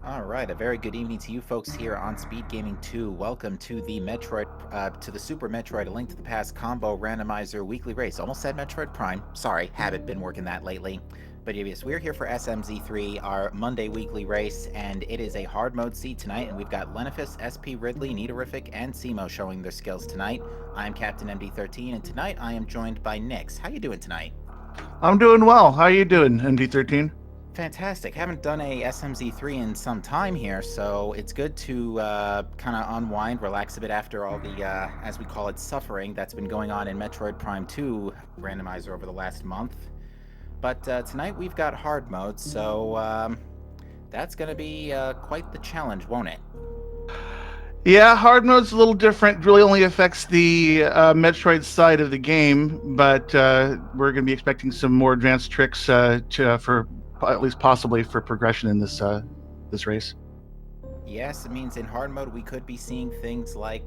All right, a very good evening to you folks here on Speed Gaming 2. Welcome to the Super Metroid: A Link to the Past Combo Randomizer Weekly Race. Almost said Metroid Prime. Sorry, haven't been working that lately. But yes, we're here for SMZ3, our Monday weekly race, and it is a hard mode seed tonight, and we've got Lenifus, SP Ridley, Nitorific, and Simo showing their skills tonight. I'm Captain MD13, and tonight I am joined by Nix. How you doing tonight? I'm doing well. How are you doing, ND13? Fantastic. Haven't done a SMZ3 in some time here, so it's good to kind of unwind, relax a bit after all the, as we call it, suffering that's been going on in Metroid Prime 2 randomizer over the last month. But tonight we've got hard mode, so that's going to be quite the challenge, won't it? Yeah, hard mode's a little different. Really only affects the Metroid side of the game, but we're going to be expecting some more advanced tricks for at least possibly for progression in this race. Yes, it means in hard mode we could be seeing things like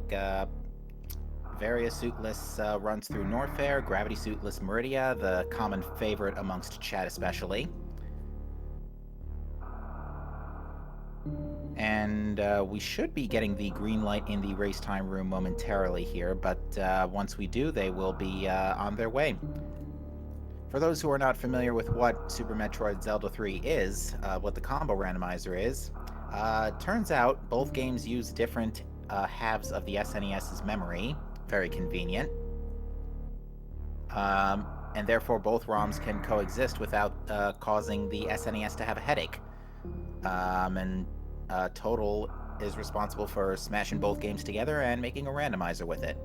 various suitless runs through Norfair, gravity suitless Meridia, the common favorite amongst chat especially. And we should be getting the green light in the race time room momentarily here, but once we do, they will be on their way. For those who are not familiar with what Super Metroid Zelda 3 is, what the combo randomizer is, turns out both games use different halves of the SNES's memory. Very convenient. And therefore both ROMs can coexist without causing the SNES to have a headache. And Total is responsible for smashing both games together and making a randomizer with it.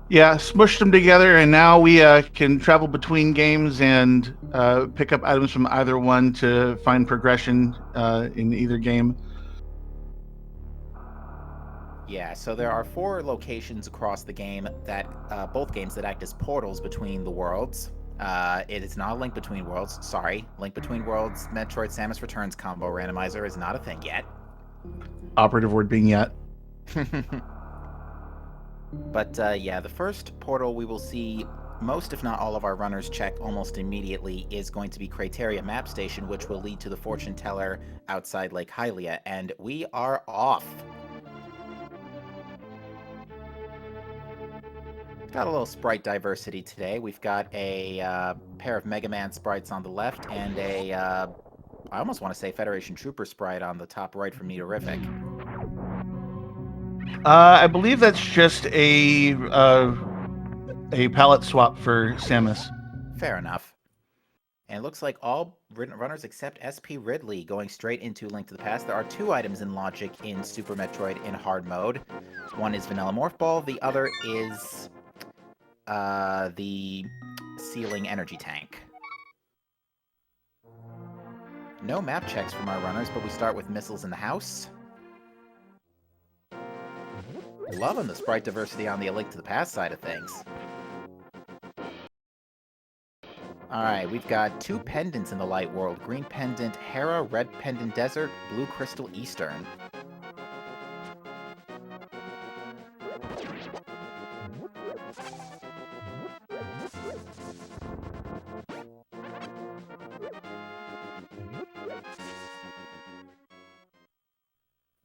Yeah, smushed them together, and now we can travel between games and pick up items from either one to find progression in either game. Yeah, so there are 4 locations across the game that both games that act as portals between the worlds. It is not a Link Between Worlds. Sorry, Link Between Worlds Metroid Samus Returns combo randomizer is not a thing yet. Operative word being yet. But yeah, the first portal we will see most, if not all, of our runners check almost immediately is going to be Crateria Map Station, which will lead to the fortune teller outside Lake Hylia, and we are off. Got a little sprite diversity today. We've got a pair of Mega Man sprites on the left and I almost want to say Federation Trooper sprite on the top right from Nitorific. I believe that's just a palette swap for Samus. Fair enough. And it looks like all runners except SP Ridley going straight into Link to the Past. There are 2 items in logic in Super Metroid in hard mode. One is Vanilla Morph Ball, the other is the Ceiling Energy Tank. No map checks from our runners, but we start with missiles in the house. Loving the sprite diversity on the Link to the Past side of things. Alright, we've got 2 pendants in the light world. Green pendant Hera, red pendant Desert, blue crystal Eastern.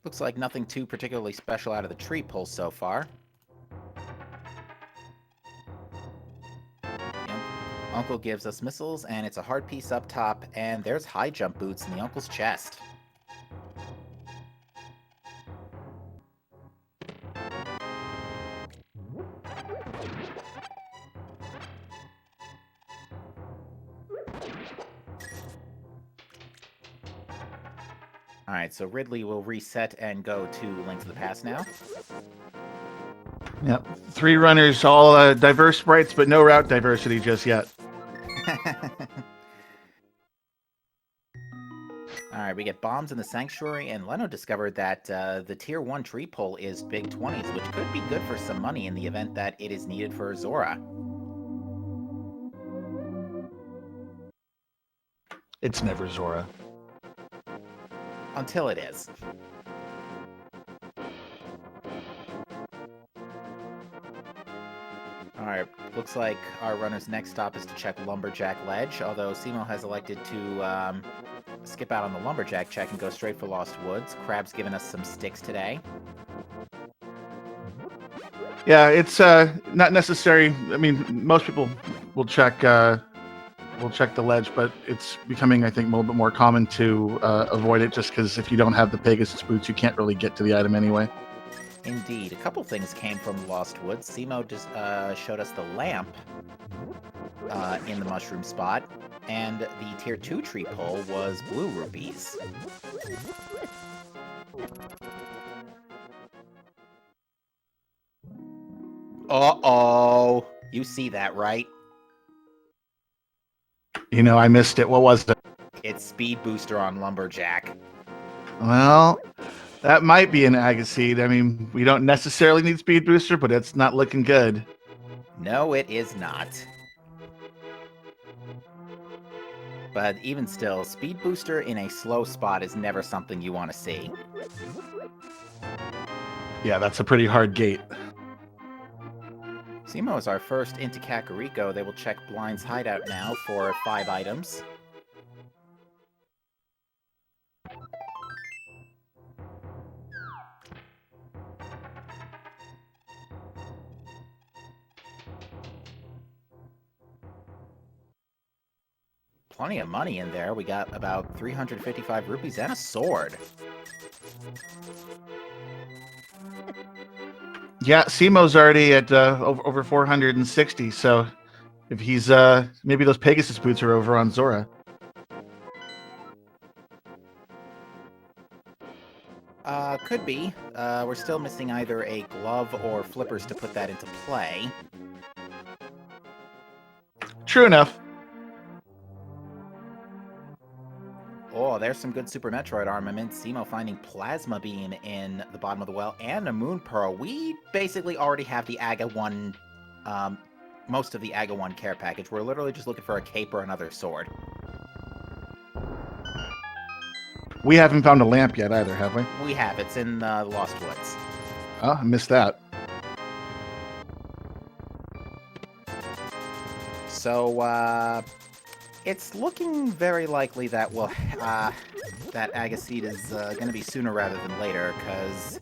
Looks like nothing too particularly special out of the tree pull so far. Yep. Uncle gives us missiles, and it's a hard piece up top, and there's high jump boots in the uncle's chest. Alright, so Ridley will reset and go to Link to the Past now. Yep. 3 runners, all diverse sprites, but no route diversity just yet. Alright, we get bombs in the Sanctuary, and Leno discovered that the Tier 1 tree pull is big 20s, which could be good for some money in the event that it is needed for Zora. It's never Zora. Until it is. Alright, looks like our runner's next stop is to check Lumberjack Ledge, although Simo has elected to skip out on the lumberjack check and go straight for Lost Woods. Crab's giving us some sticks today. Yeah, it's not necessary. I mean, most people will check the ledge, but it's becoming, I think, a little bit more common to avoid it, just because if you don't have the Pegasus boots, you can't really get to the item anyway. Indeed. A couple things came from Lost Woods. Simo just showed us the lamp in the mushroom spot, and the tier 2 tree pole was blue rupees. Uh-oh. You see that, right? You know, I missed it. What was it? It's Speed Booster on Lumberjack. Well, that might be an Agaseed. I mean, we don't necessarily need Speed Booster, but it's not looking good. No, it is not. But even still, Speed Booster in a slow spot is never something you want to see. Yeah, that's a pretty hard gate. Simo is our first into Kakariko. They will check Blind's hideout now for 5 items. Plenty of money in there. We got about 355 rupees and a sword. Yeah, Simo's already at over 460, so if he's maybe those Pegasus boots are over on Zora. Could be. We're still missing either a glove or flippers to put that into play. True enough. Oh, there's some good Super Metroid armament. Simo finding Plasma Beam in the bottom of the well and a Moon Pearl. We basically already have the Aga 1, most of the Aga 1 care package. We're literally just looking for a cape or another sword. We haven't found a lamp yet either, have we? We have. It's in the Lost Woods. Oh, I missed that. So, it's looking very likely that that Agaseed is going to be sooner rather than later, because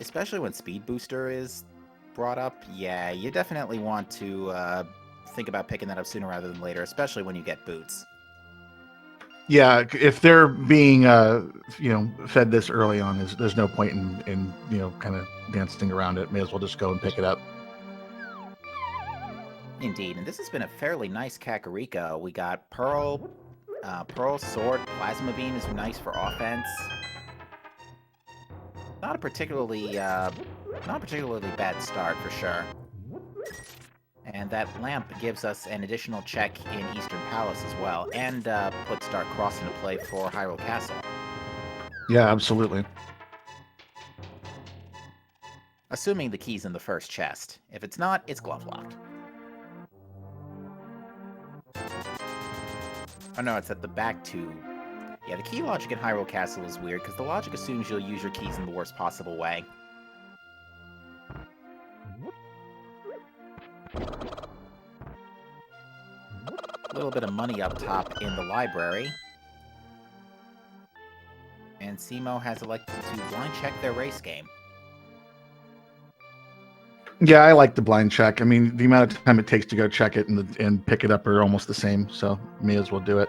especially when Speed Booster is brought up, yeah, you definitely want to think about picking that up sooner rather than later, especially when you get boots. Yeah, if they're being fed this early on, there's no point in kind of dancing around it. May as well just go and pick it up. Indeed, and this has been a fairly nice Kakariko. We got Pearl, Sword, Plasma Beam is nice for offense. Not a particularly bad start for sure. And that lamp gives us an additional check in Eastern Palace as well, and puts Dark Cross into play for Hyrule Castle. Yeah, absolutely. Assuming the key's in the first chest. If it's not, it's glove locked. Oh no, it's at the back tube. Yeah, the key logic in Hyrule Castle is weird, because the logic assumes you'll use your keys in the worst possible way. A little bit of money up top in the library. And Simo has elected to blind check their race game. Yeah, I like the blind check. I mean, the amount of time it takes to go check it and pick it up are almost the same, so may as well do it.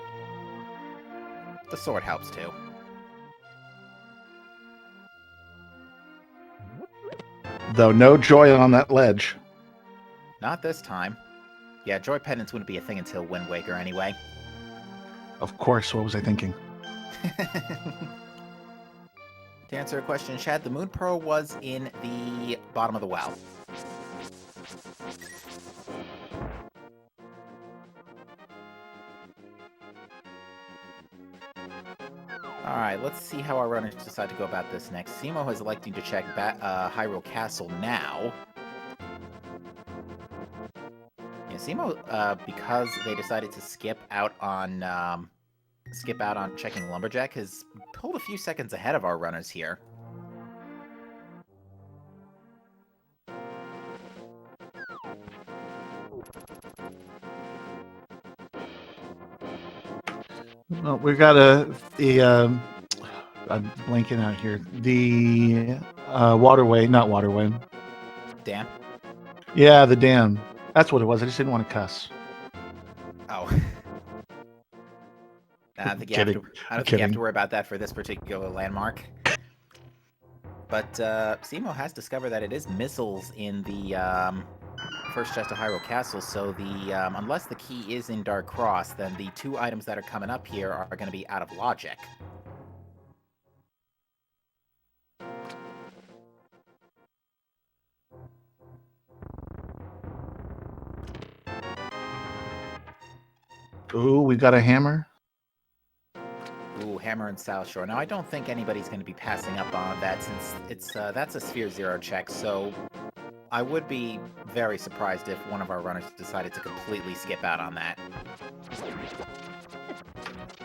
The sword helps too. Though no joy on that ledge. Not this time. Yeah, joy pendants wouldn't be a thing until Wind Waker anyway. Of course, what was I thinking? To answer a question, Chad, the Moon Pearl was in the bottom of the well. Alright, let's see how our runners decide to go about this next. Simo is electing to check Hyrule Castle now. Yeah, Simo, because they decided to skip out on checking Lumberjack, has pulled a few seconds ahead of our runners here. Well, we've got I'm blanking out here. The waterway, not waterway. Damn. Yeah, the dam. That's what it was. I just didn't want to cuss. Oh. I don't think you Kidding. I don't think you have to worry about that for this particular landmark. But Simo has discovered that it is missiles in the first chest of Hyrule Castle, so unless the key is in Dark Cross, then the 2 items that are coming up here are going to be out of logic. Ooh, we got a hammer. Ooh, Hammer and South Shore. Now, I don't think anybody's going to be passing up on that, since that's a Sphere 0 check, so I would be very surprised if one of our runners decided to completely skip out on that.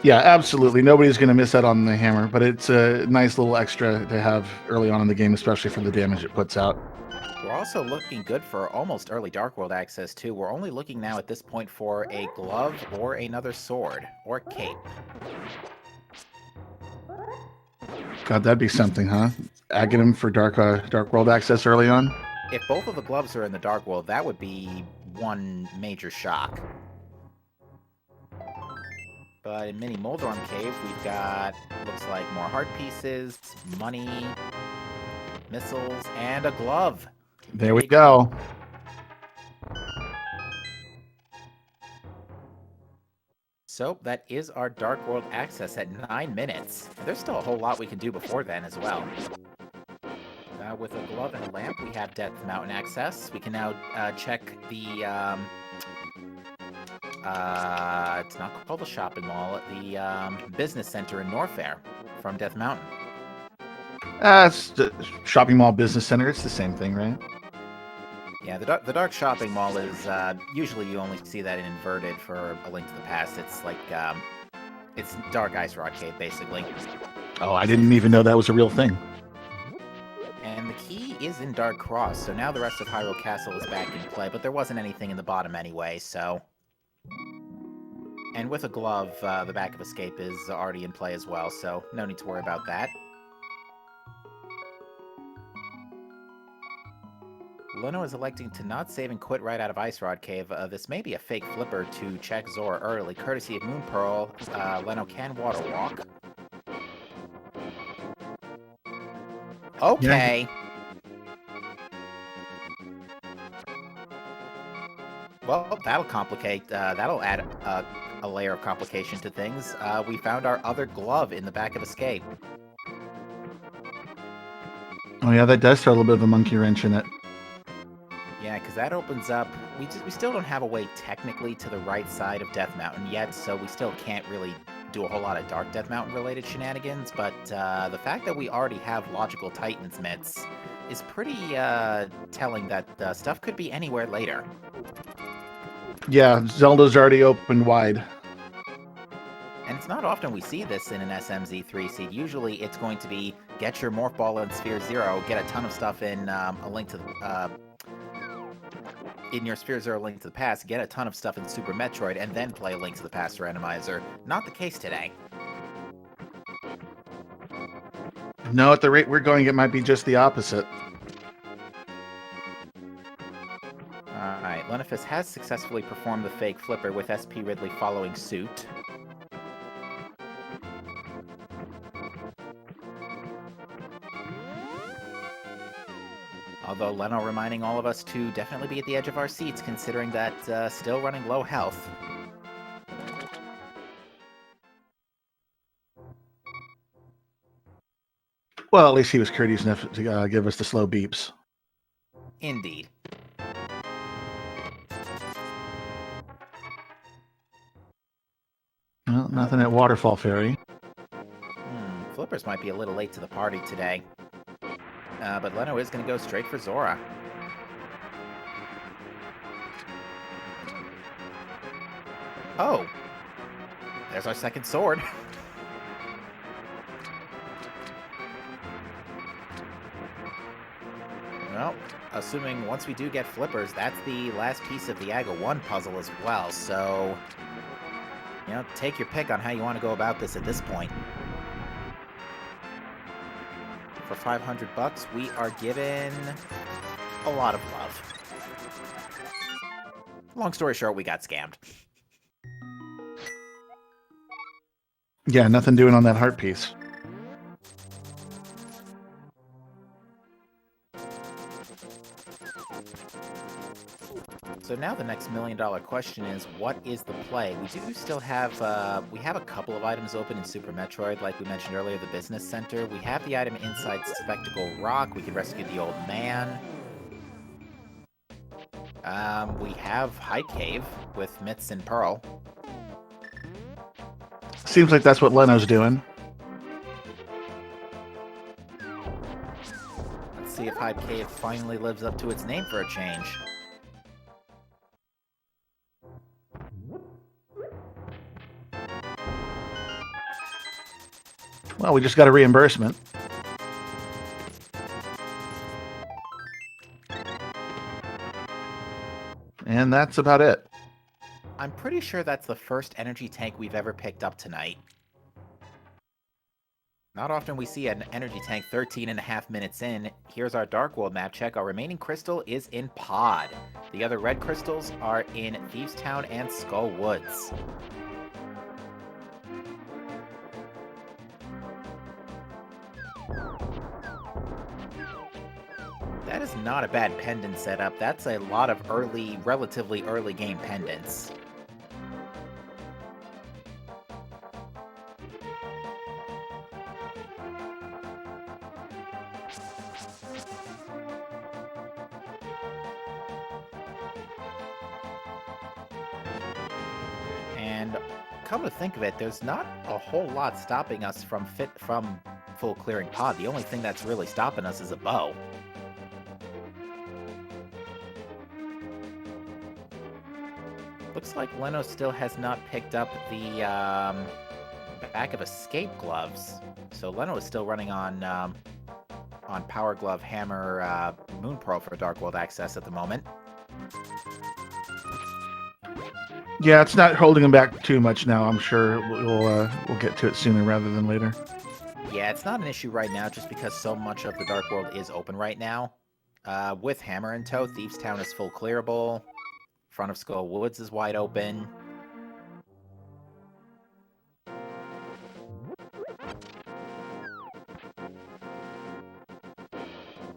Yeah, absolutely. Nobody's going to miss out on the hammer, but it's a nice little extra to have early on in the game, especially for the damage it puts out. We're also looking good for almost early Dark World access, too. We're only looking now at this point for a glove or another sword, or cape. God, that'd be something, huh? Aghanim for Dark World access early on? If both of the gloves are in the Dark World, that would be one major shock. But in Mini Moldorm Cave, we've got, looks like, more heart pieces, money, missiles, and a glove. There we go. So that is our Dark World access at 9 minutes. There's still a whole lot we can do before then as well. With a glove and a lamp, we have Death Mountain access. We can now check the, it's not called the shopping mall, the business center in Norfair from Death Mountain. It's the shopping mall business center. It's the same thing, right? Yeah, the dark shopping mall is, usually you only see that in inverted for A Link to the Past. It's like, it's Dark Ice Rock Cave, basically. Oh, I didn't even know that was a real thing. And the key is in Dark Cross, so now the rest of Hyrule Castle is back in play, but there wasn't anything in the bottom anyway, so... And with a glove, the back of Escape is already in play as well, so no need to worry about that. Leno is electing to not save and quit right out of Ice Rod Cave. This may be a fake flipper to check Zora early. Courtesy of Moon Pearl, Leno can water walk. Okay. Yeah. Well, that'll complicate, that'll add a layer of complication to things. We found our other glove in the back of Escape. Oh yeah, that does throw a little bit of a monkey wrench in it. Yeah, because that opens up... We still don't have a way technically to the right side of Death Mountain yet, so we still can't really do a whole lot of Dark Death Mountain related shenanigans, but the fact that we already have Logical Titans mitts is pretty telling that stuff could be anywhere later. Yeah, Zelda's already opened wide. And it's not often we see this in an SMZ3 seed. Usually it's going to be get your Morph Ball in Sphere 0, get a ton of stuff in A Link to the... in your Sphere 0 Link to the Past, get a ton of stuff in Super Metroid, and then play A Link to the Past Randomizer. Not the case today. No, at the rate we're going, it might be just the opposite. Alright, Lenifus has successfully performed the fake flipper with SP Ridley following suit. Although Leno reminding all of us to definitely be at the edge of our seats, considering that still running low health. Well, at least he was courteous enough to give us the slow beeps. Indeed. Well, nothing at Waterfall Ferry. Flippers might be a little late to the party today. But Leno is going to go straight for Zora. Oh! There's our second sword. Well, assuming once we do get flippers, that's the last piece of the Aga 1 puzzle as well, so... You know, take your pick on how you want to go about this at this point. For 500 bucks, we are given a lot of love. Long story short, we got scammed. Yeah, nothing doing on that heart piece. So now the next $1 million question is, what is the play? We do still have, we have a couple of items open in Super Metroid, like we mentioned earlier, the Business Center. We have the item inside Spectacle Rock. We can rescue the old man. We have High Cave with Myths and Pearl. Seems like that's what Leno's doing. Let's see if High Cave finally lives up to its name for a change. Well, we just got a reimbursement. And that's about it. I'm pretty sure that's the first energy tank we've ever picked up tonight. Not often we see an energy tank 13.5 minutes in. Here's our Dark World map check. Our remaining crystal is in Pod. The other red crystals are in Thieves Town and Skull Woods. That is not a bad pendant setup. That's a lot of early, relatively early game pendants. And come to think of it, there's not a whole lot stopping us from full clearing Pod. The only thing that's really stopping us is a bow. Looks like Leno still has not picked up the back of escape gloves. So Leno is still running on Power Glove, Hammer, Moon Pearl for Dark World access at the moment. Yeah, it's not holding him back too much now. I'm sure we'll get to it sooner rather than later. Yeah, it's not an issue right now just because so much of the Dark World is open right now. With Hammer in tow, Thieves Town is full clearable. Front of Skull Woods is wide open.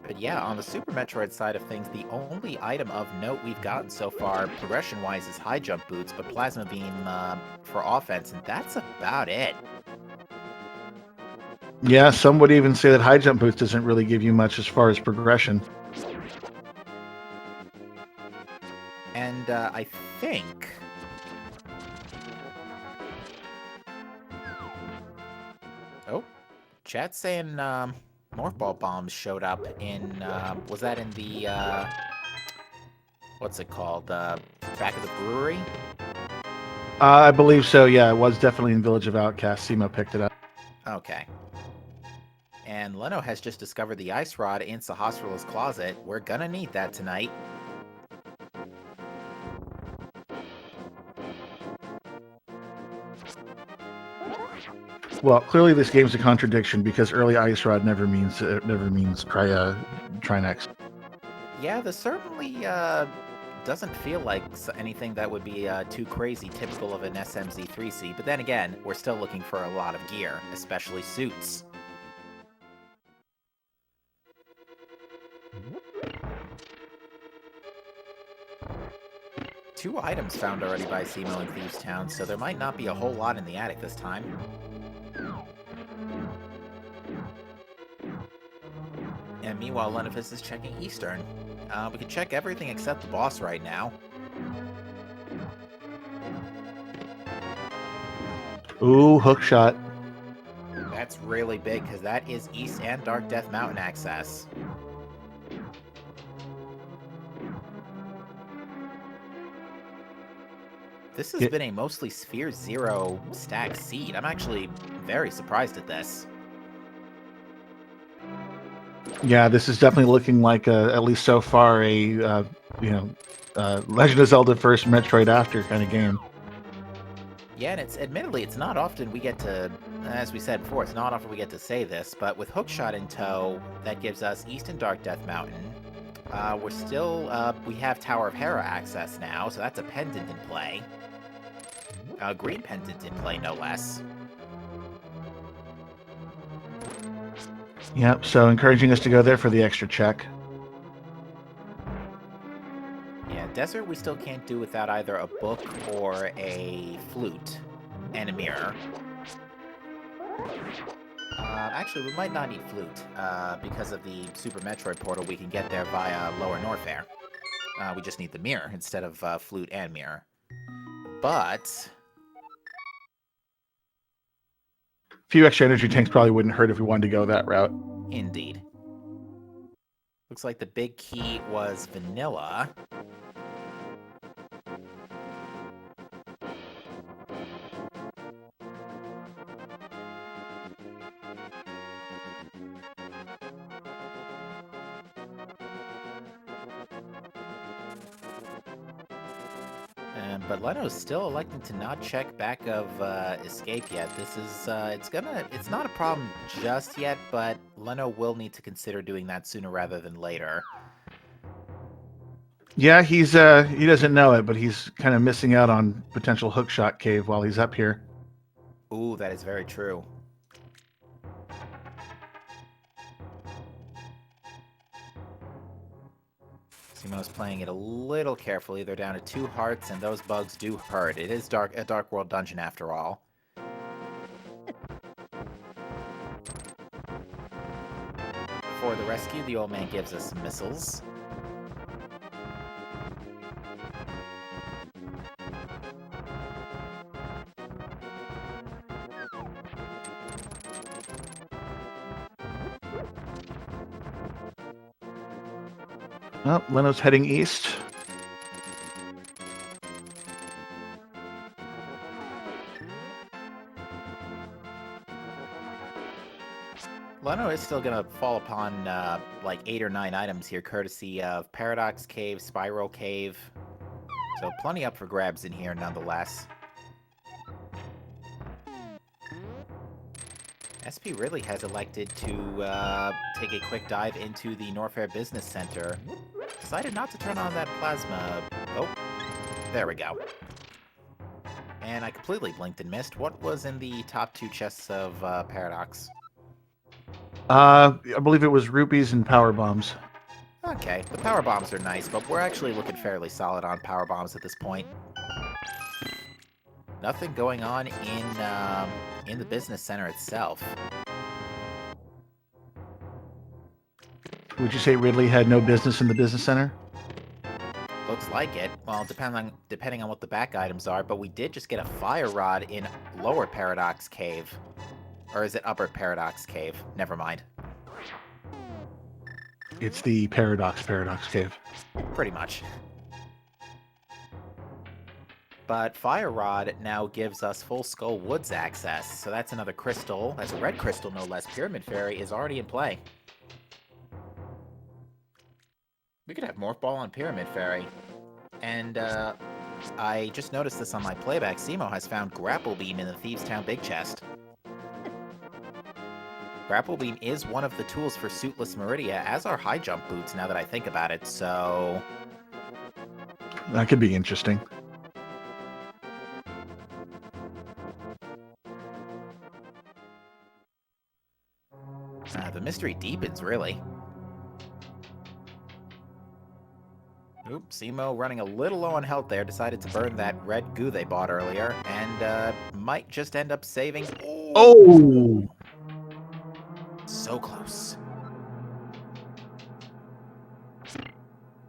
But yeah, on the Super Metroid side of things, the only item of note we've gotten so far, progression-wise, is high jump boots, but Plasma Beam for offense, and that's about it. Yeah, some would even say that high jump boots doesn't really give you much as far as progression. And I think... Oh, chat's saying Morph Ball Bombs showed up in... was that in the... what's it called? Back of the brewery? I believe so, yeah. It was definitely in Village of Outcasts. Simo picked it up. Okay. And Leno has just discovered the ice rod in Sahasrarla's closet. We're gonna need that tonight. Well, clearly this game's a contradiction because early ice rod never means Trinex. Yeah, this certainly doesn't feel like anything that would be too crazy typical of an SMZ3C, but then again, we're still looking for a lot of gear, especially suits. Two items found already by Simo in Thieves Town, so there might not be a whole lot in the attic this time. And meanwhile, Lenifus is checking Eastern. We can check everything except the boss right now. Ooh, hook shot. That's really big, because that is East and Dark Death Mountain access. This has been a mostly Sphere Zero stack seed. I'm actually very surprised at this. Yeah, this is definitely looking like at least so far Legend of Zelda first, Metroid after kind of game. Yeah, and it's not often we get to, as we said before, it's not often we get to say this, but with Hookshot in tow, that gives us East and Dark Death Mountain. We have Tower of Hera access now, so that's a pendant in play. Green pendant in play, no less. Yep, so encouraging us to go there for the extra check. Yeah, Desert we still can't do without either a book or a flute and a mirror. Actually, we might not need flute, because of the Super Metroid portal we can get there via Lower Norfair. We just need the mirror instead of flute and mirror. But A few extra energy tanks probably wouldn't hurt if we wanted to go that route. indeed. Looks like the big key was vanilla. But Leno's still electing to not check back of escape yet. This is it's not a problem just yet, but Leno will need to consider doing that sooner rather than later. Yeah, he doesn't know it, but he's kind of missing out on potential hookshot cave while he's up here. Ooh, that is very true. Simo's playing it a little carefully. They're down to 2 hearts, and those bugs do hurt. It is a Dark World dungeon after all. For the rescue, the old man gives us some missiles. Well, Leno's heading east. Leno is still going to fall upon like 8 or 9 items here, courtesy of Paradox Cave, Spiral Cave. So plenty up for grabs in here nonetheless. SP Ridley has elected to take a quick dive into the Norfair Business Center. Decided not to turn on that plasma. Oh, there we go. And I completely blinked and missed. What was in the top 2 chests of Paradox? I believe it was rupees and power bombs. Okay, the power bombs are nice, but we're actually looking fairly solid on power bombs at this point. Nothing going on in the business center itself. Would you say Ridley had no business in the business center? Looks like it. Well, depending on what the back items are, but we did just get a fire rod in Lower Paradox Cave. Or is it Upper Paradox Cave? Never mind. It's the Paradox Cave. Pretty much. But Fire Rod now gives us Full Skull Woods access, so that's another crystal. That's a red crystal, no less. Pyramid Fairy is already in play. We could have Morph Ball on Pyramid Fairy. And, I just noticed this on my playback. Simo has found Grapple Beam in the Thieves' Town Big Chest. Grapple Beam is one of the tools for Suitless Meridia, as are High Jump Boots, now that I think about it, so... That could be interesting. The mystery deepens, really. Oop, Simo running a little low on health there, decided to burn that red goo they bought earlier, and might just end up saving... Oh! So close.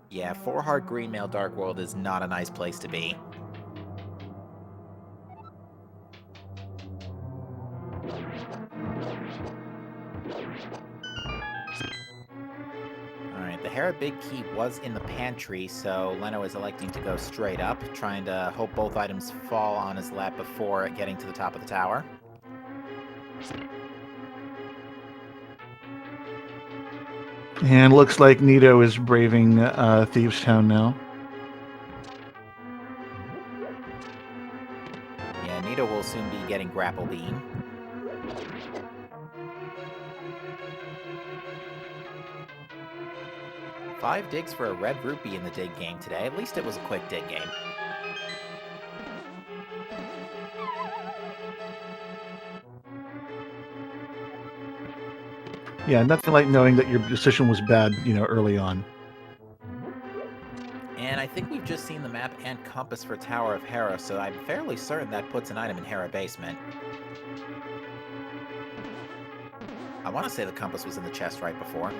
Yeah, 4-heart green mail Dark World is not a nice place to be. Alright, the Hera Big Key was in the pantry, so Leno is electing to go straight up, trying to hope both items fall on his lap before getting to the top of the tower. And looks like Nito is braving Thieves' Town now. Yeah, Nito grapple beam. Five digs for a red rupee in the dig game today. At least it was a quick dig game. Yeah, nothing like knowing that your decision was bad, early on. And I think we've just seen the map and compass for Tower of Hera, so I'm fairly certain that puts an item in Hera Basement. I want to say the compass was in the chest right before.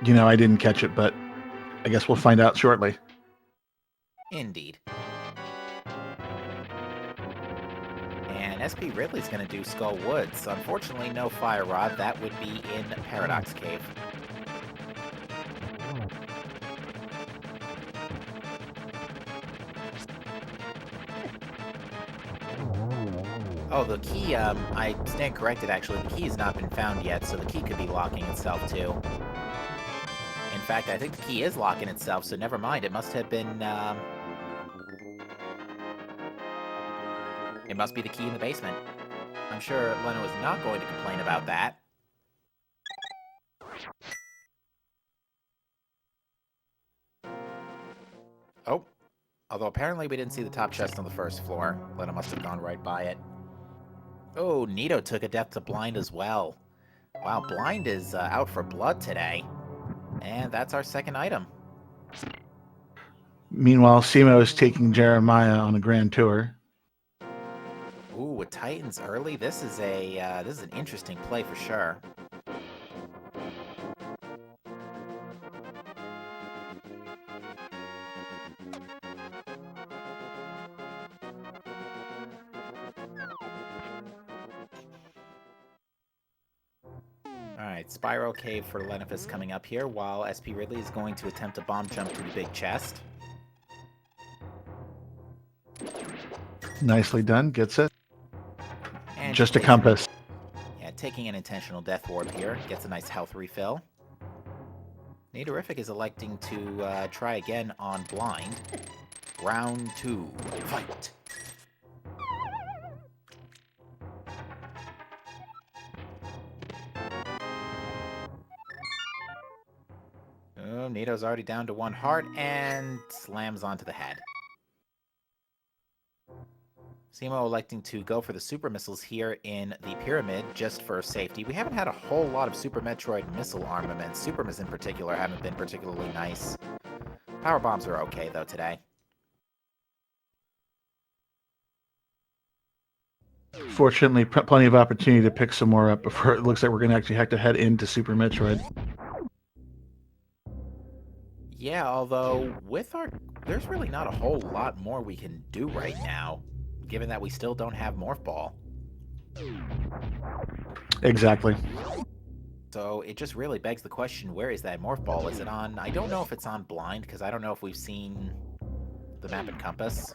I didn't catch it, but I guess we'll find out shortly. Indeed. And SP Ridley's going to do Skull Woods. Unfortunately, no Fire Rod. That would be in Paradox Cave. Oh, the key, I stand corrected actually. The key has not been found yet, so the key could be locking itself too. In fact, I think the key is locking itself, so never mind. It must have been, it must be the key in the basement. I'm sure Leno is not going to complain about that. Oh. Although apparently we didn't see the top chest on the first floor. Leno must have gone right by it. Oh, Nito took a death to Blind as well. Wow, Blind is out for blood today. And that's our second item. Meanwhile, Simo is taking Jeremiah on a grand tour. Ooh, with Titans early, this is an interesting play for sure. Alright, Spiral Cave for Lenifus coming up here, while SP Ridley is going to attempt a bomb jump to the big chest. Nicely done, gets it. And just a compass. Yeah, taking an intentional death warp here, gets a nice health refill. Naderific is electing to try again on Blind. Round 2, fight! Oh, Nito's already down to 1 heart and slams onto the head. Simo electing to go for the super missiles here in the pyramid just for safety. We haven't had a whole lot of Super Metroid missile armaments. Supermas in particular haven't been particularly nice. Power bombs are okay though today. Fortunately, plenty of opportunity to pick some more up before it looks like we're going to actually have to head into Super Metroid. Yeah, although with there's really not a whole lot more we can do right now, given that we still don't have Morph Ball. Exactly. So it just really begs the question, where is that Morph Ball? Is it on... I don't know if it's on Blind, because I don't know if we've seen the map and compass.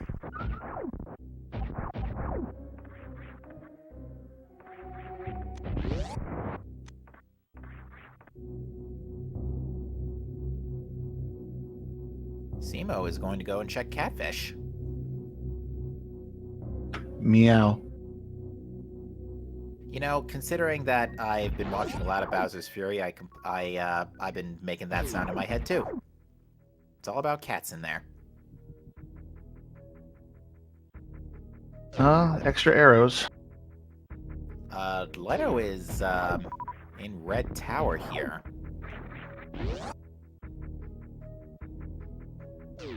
Simo is going to go and check Catfish. Meow. You know, considering that I've been watching a lot of Bowser's Fury, I've been making that sound in my head too. It's all about cats in there. Extra arrows. Leto is in Red Tower here.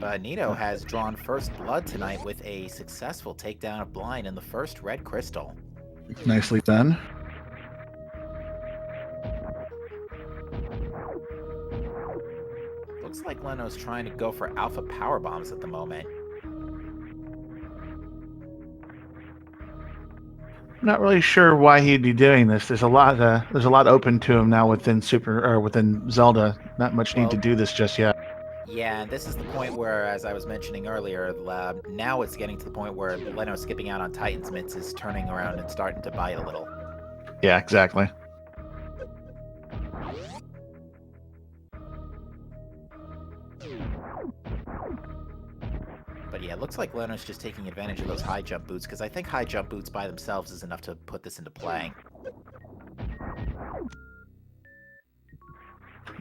But Nito has drawn first blood tonight with a successful takedown of Blind in the first red crystal. Nicely done. Looks like Leno's trying to go for alpha power bombs at the moment. I'm not really sure why he'd be doing this. There's a lot open to him now within within Zelda. Not much need to do this just yet. Yeah, and this is the point where, as I was mentioning earlier, now it's getting to the point where Leno skipping out on Titan's mitts is turning around and starting to bite a little. Yeah, exactly. But Yeah, it looks like Leno's just taking advantage of those high jump boots, because I think high jump boots by themselves is enough to put this into play.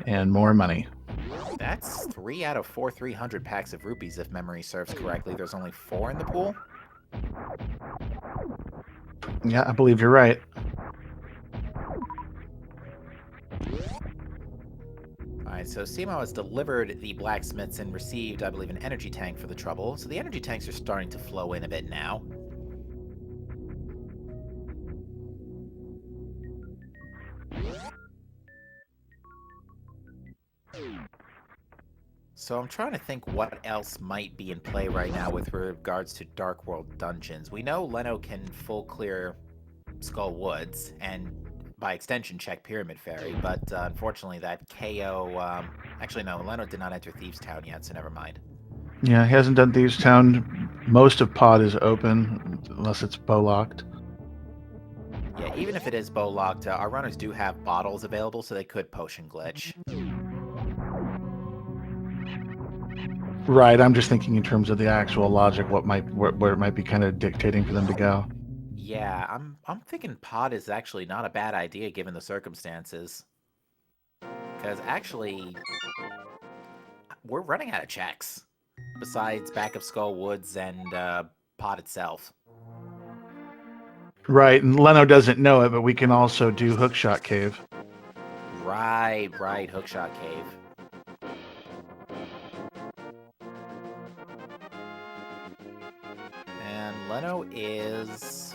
And more money. That's 3 out of 4 300 packs of rupees, if memory serves correctly. There's only 4 in the pool. Yeah, I believe you're right. Alright, so Simo has delivered the blacksmiths and received, I believe, an energy tank for the trouble. So the energy tanks are starting to flow in a bit now. So I'm trying to think what else might be in play right now with regards to Dark World dungeons. We know Leno can full clear Skull Woods, and by extension check Pyramid Fairy, but unfortunately that KO... actually no, Leno did not enter Thieves Town yet, so never mind. Yeah, he hasn't done Thieves Town. Most of Pod is open, unless it's bow locked. Yeah, even if it is bow locked, our runners do have bottles available, so they could potion glitch. Right, I'm just thinking in terms of the actual logic, where it might be kind of dictating for them to go. Yeah, I'm thinking Pod is actually not a bad idea given the circumstances. Because actually, we're running out of checks. Besides Back of Skull Woods and Pod itself. Right, and Leno doesn't know it, but we can also do Hookshot Cave. Right, Hookshot Cave. And Leno is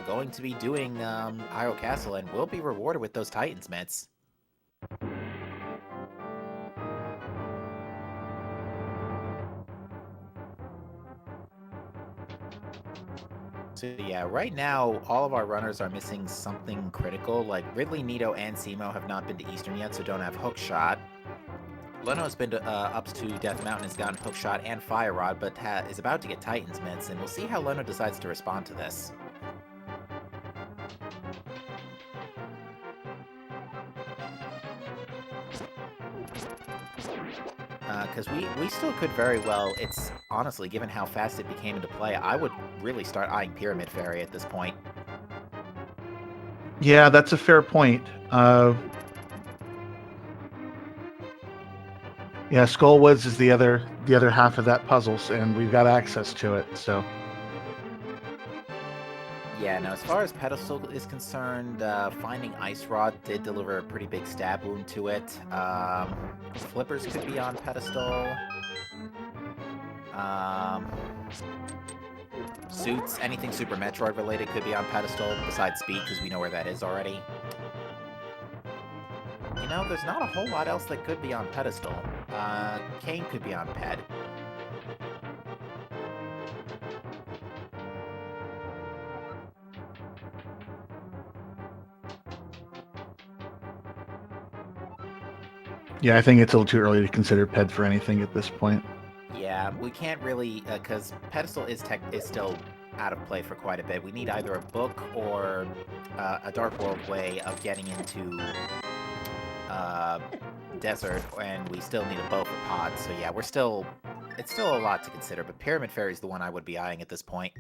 going to be doing Hyrule Castle and will be rewarded with those Titans mitts. So yeah, right now, all of our runners are missing something critical. Like Ridley, Nito, and Simo have not been to Eastern yet, so don't have Hookshot. Leno has been up to Death Mountain, has gotten Hookshot and Fire Rod, but is about to get Titan's mitts, and we'll see how Leno decides to respond to this. Because we still could very well, it's honestly, given how fast it became into play, I would really start eyeing Pyramid Fairy at this point. Yeah, that's a fair point. Yeah, Skull Woods is the other half of that puzzle, and we've got access to it, so... Yeah, now as far as Pedestal is concerned, finding Ice Rod did deliver a pretty big stab wound to it. Flippers could be on Pedestal. Suits, anything Super Metroid related could be on Pedestal, besides Speed, because we know where that is already. You know, there's not a whole lot else that could be on Pedestal. Kane could be on Ped. Yeah, I think it's a little too early to consider Ped for anything at this point. Yeah, we can't really, because Pedestal is still out of play for quite a bit. We need either a book or a Dark World way of getting into Desert, and we still need a bow for Pod. So yeah, it's still a lot to consider, but Pyramid Fairy is the one I would be eyeing at this point.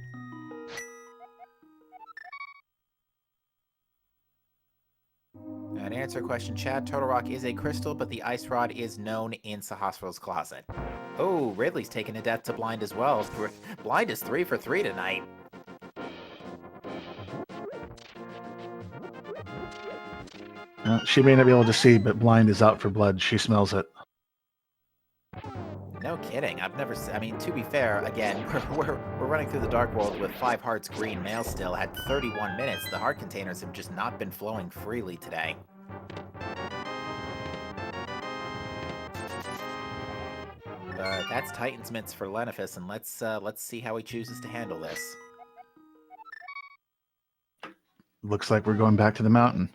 To answer a question, Chad, Turtle Rock is a crystal, but the Ice Rod is known in Sahasrar's closet. Oh, Ridley's taking a death to Blind as well. Blind is 3 for 3 tonight. She may not be able to see, but Blind is out for blood. She smells it. No kidding. I've never... I mean, to be fair, again, we're running through the Dark World with 5 hearts green mail still at 31 minutes. The heart containers have just not been flowing freely today. But that's Titan's mitts for Lenifus, and let's see how he chooses to handle this. Looks like we're going back to the mountain.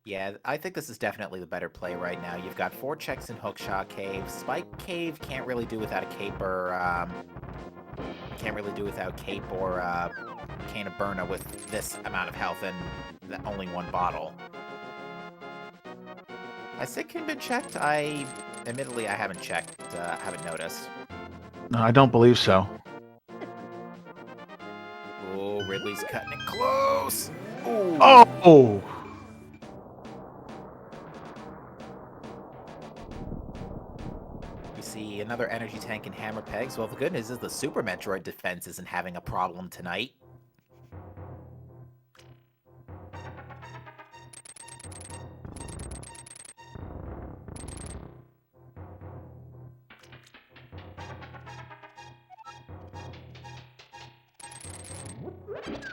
Yeah, I think this is definitely the better play right now. You've got 4 checks in Hookshot Cave. Spike Cave can't really do without a cape or Cane of Burna with this amount of health and only 1 bottle. Has Sitkin been checked? Admittedly, I haven't checked. Haven't noticed. No, I don't believe so. Oh, Ridley's cutting it close. Ooh. Oh! We see another energy tank and hammer pegs. Well, the good news is the Super Metroid defense isn't having a problem tonight.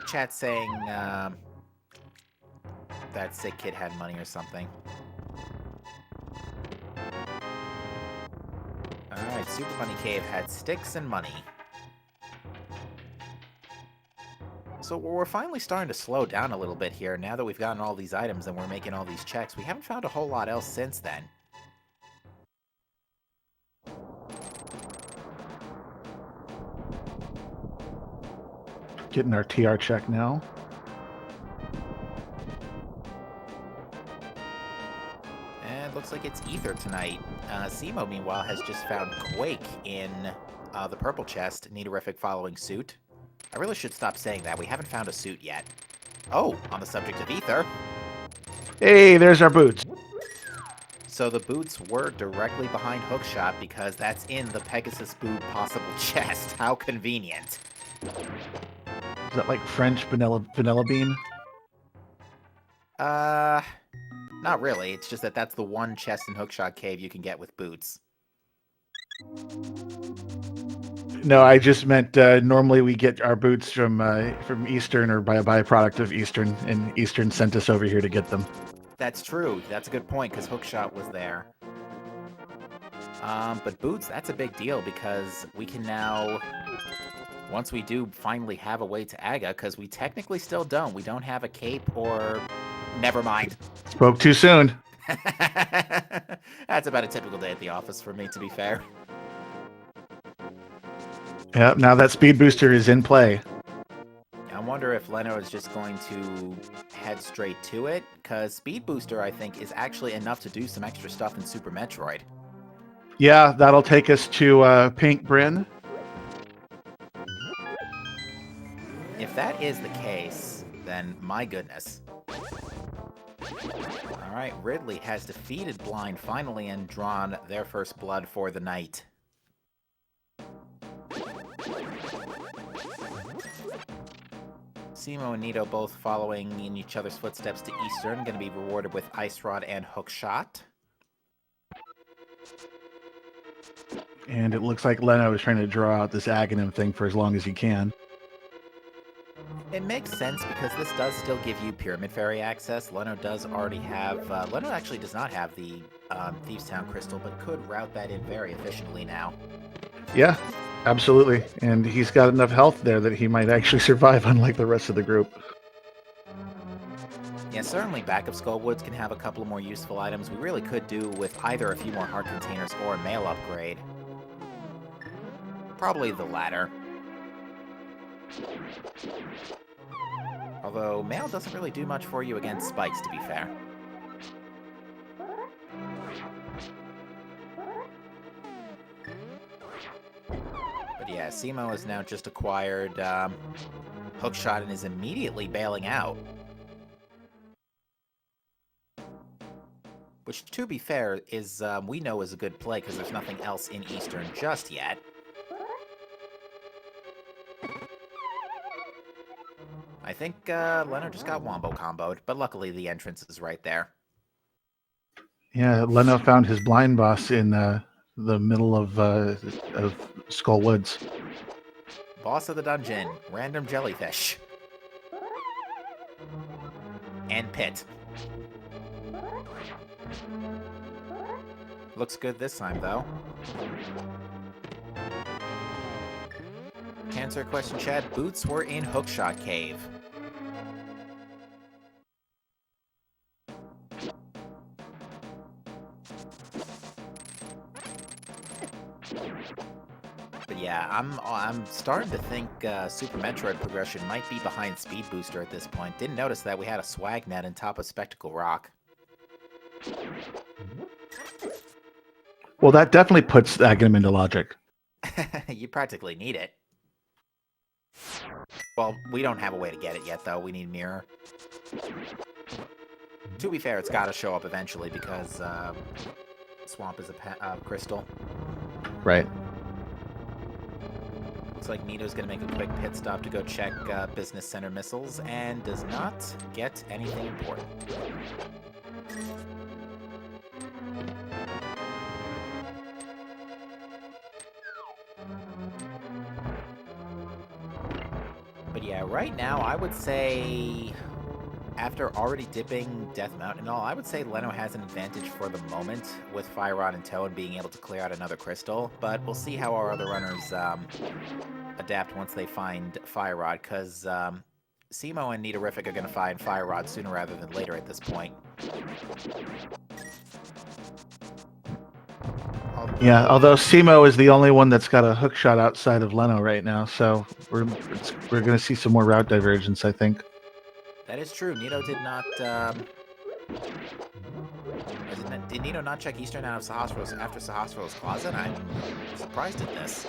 Chat saying that sick kid had money or something. Alright, Super Money Cave had sticks and money. So we're finally starting to slow down a little bit here now that we've gotten all these items and we're making all these checks. We haven't found a whole lot else since then. Getting our TR check now. And looks like it's Ether tonight. Simo, meanwhile, has just found Quake in the purple chest, Nidorific following suit. I really should stop saying that. We haven't found a suit yet. Oh, on the subject of Ether. Hey, there's our boots. So the boots were directly behind Hookshot because that's in the Pegasus boot possible chest. How convenient. Is that like French vanilla bean? Not really. It's just that that's the one chest in Hookshot Cave you can get with boots. No, I just meant normally we get our boots from Eastern or by a byproduct of Eastern, and Eastern sent us over here to get them. That's true. That's a good point, because Hookshot was there. But boots, that's a big deal, because we can now... Once we do finally have a way to Aga, because we technically still don't. We don't have a cape or... Never mind. Spoke too soon. That's about a typical day at the office for me, to be fair. Yep, now that speed booster is in play. I wonder if Leno is just going to head straight to it, because Speed Booster, I think, is actually enough to do some extra stuff in Super Metroid. Yeah, that'll take us to Pink Bryn. If that is the case, then my goodness. Alright, Ridley has defeated Blind finally and drawn their first blood for the night. Simo and Nito both following in each other's footsteps to Eastern, going to be rewarded with Ice Rod and Hookshot. And it looks like Leno is trying to draw out this Aghanim thing for as long as he can. It makes sense because this does still give you Pyramid Fairy access. Leno does already have... Leno actually does not have the Thieves Town Crystal, but could route that in very efficiently now. Yeah, absolutely. And he's got enough health there that he might actually survive, unlike the rest of the group. Yeah, certainly Backup Skullwoods can have a couple more useful items. We really could do with either a few more heart containers or a mail upgrade. Probably the latter. Although, mail doesn't really do much for you against spikes, to be fair. But yeah, Simo has now just acquired Hookshot and is immediately bailing out. Which, to be fair, is we know is a good play because there's nothing else in Eastern just yet. I think Leno just got wombo comboed, but luckily the entrance is right there. Yeah, Leno found his blind boss in the middle of Skull Woods. Boss of the dungeon, random jellyfish. And pit. Looks good this time, though. Cancer question, Chad. Boots were in Hookshot Cave. But yeah, I'm starting to think Super Metroid progression might be behind Speed Booster at this point. Didn't notice that we had a swag net on top of Spectacle Rock. Well, that definitely puts Aghanim into logic. You practically need it. Well, we don't have a way to get it yet, though. We need mirror. To be fair, it's got to show up eventually because Swamp is a crystal. Right. Looks like Nito's going to make a quick pit stop to go check Business Center missiles and does not get anything important. But yeah, right now I would say, after already dipping Death Mountain and all, I would say Leno has an advantage for the moment with Fire Rod in tow and being able to clear out another crystal, but we'll see how our other runners adapt once they find Fire Rod, because Simo and Nitorific are going to find Fire Rod sooner rather than later at this point. Yeah, although Simo is the only one that's got a hook shot outside of Leno right now, so we're going to see some more route divergence, I think. That is true. Nito did not. Did Nito not check Eastern out of Sahasra's after Sahasra's closet? I'm surprised at this.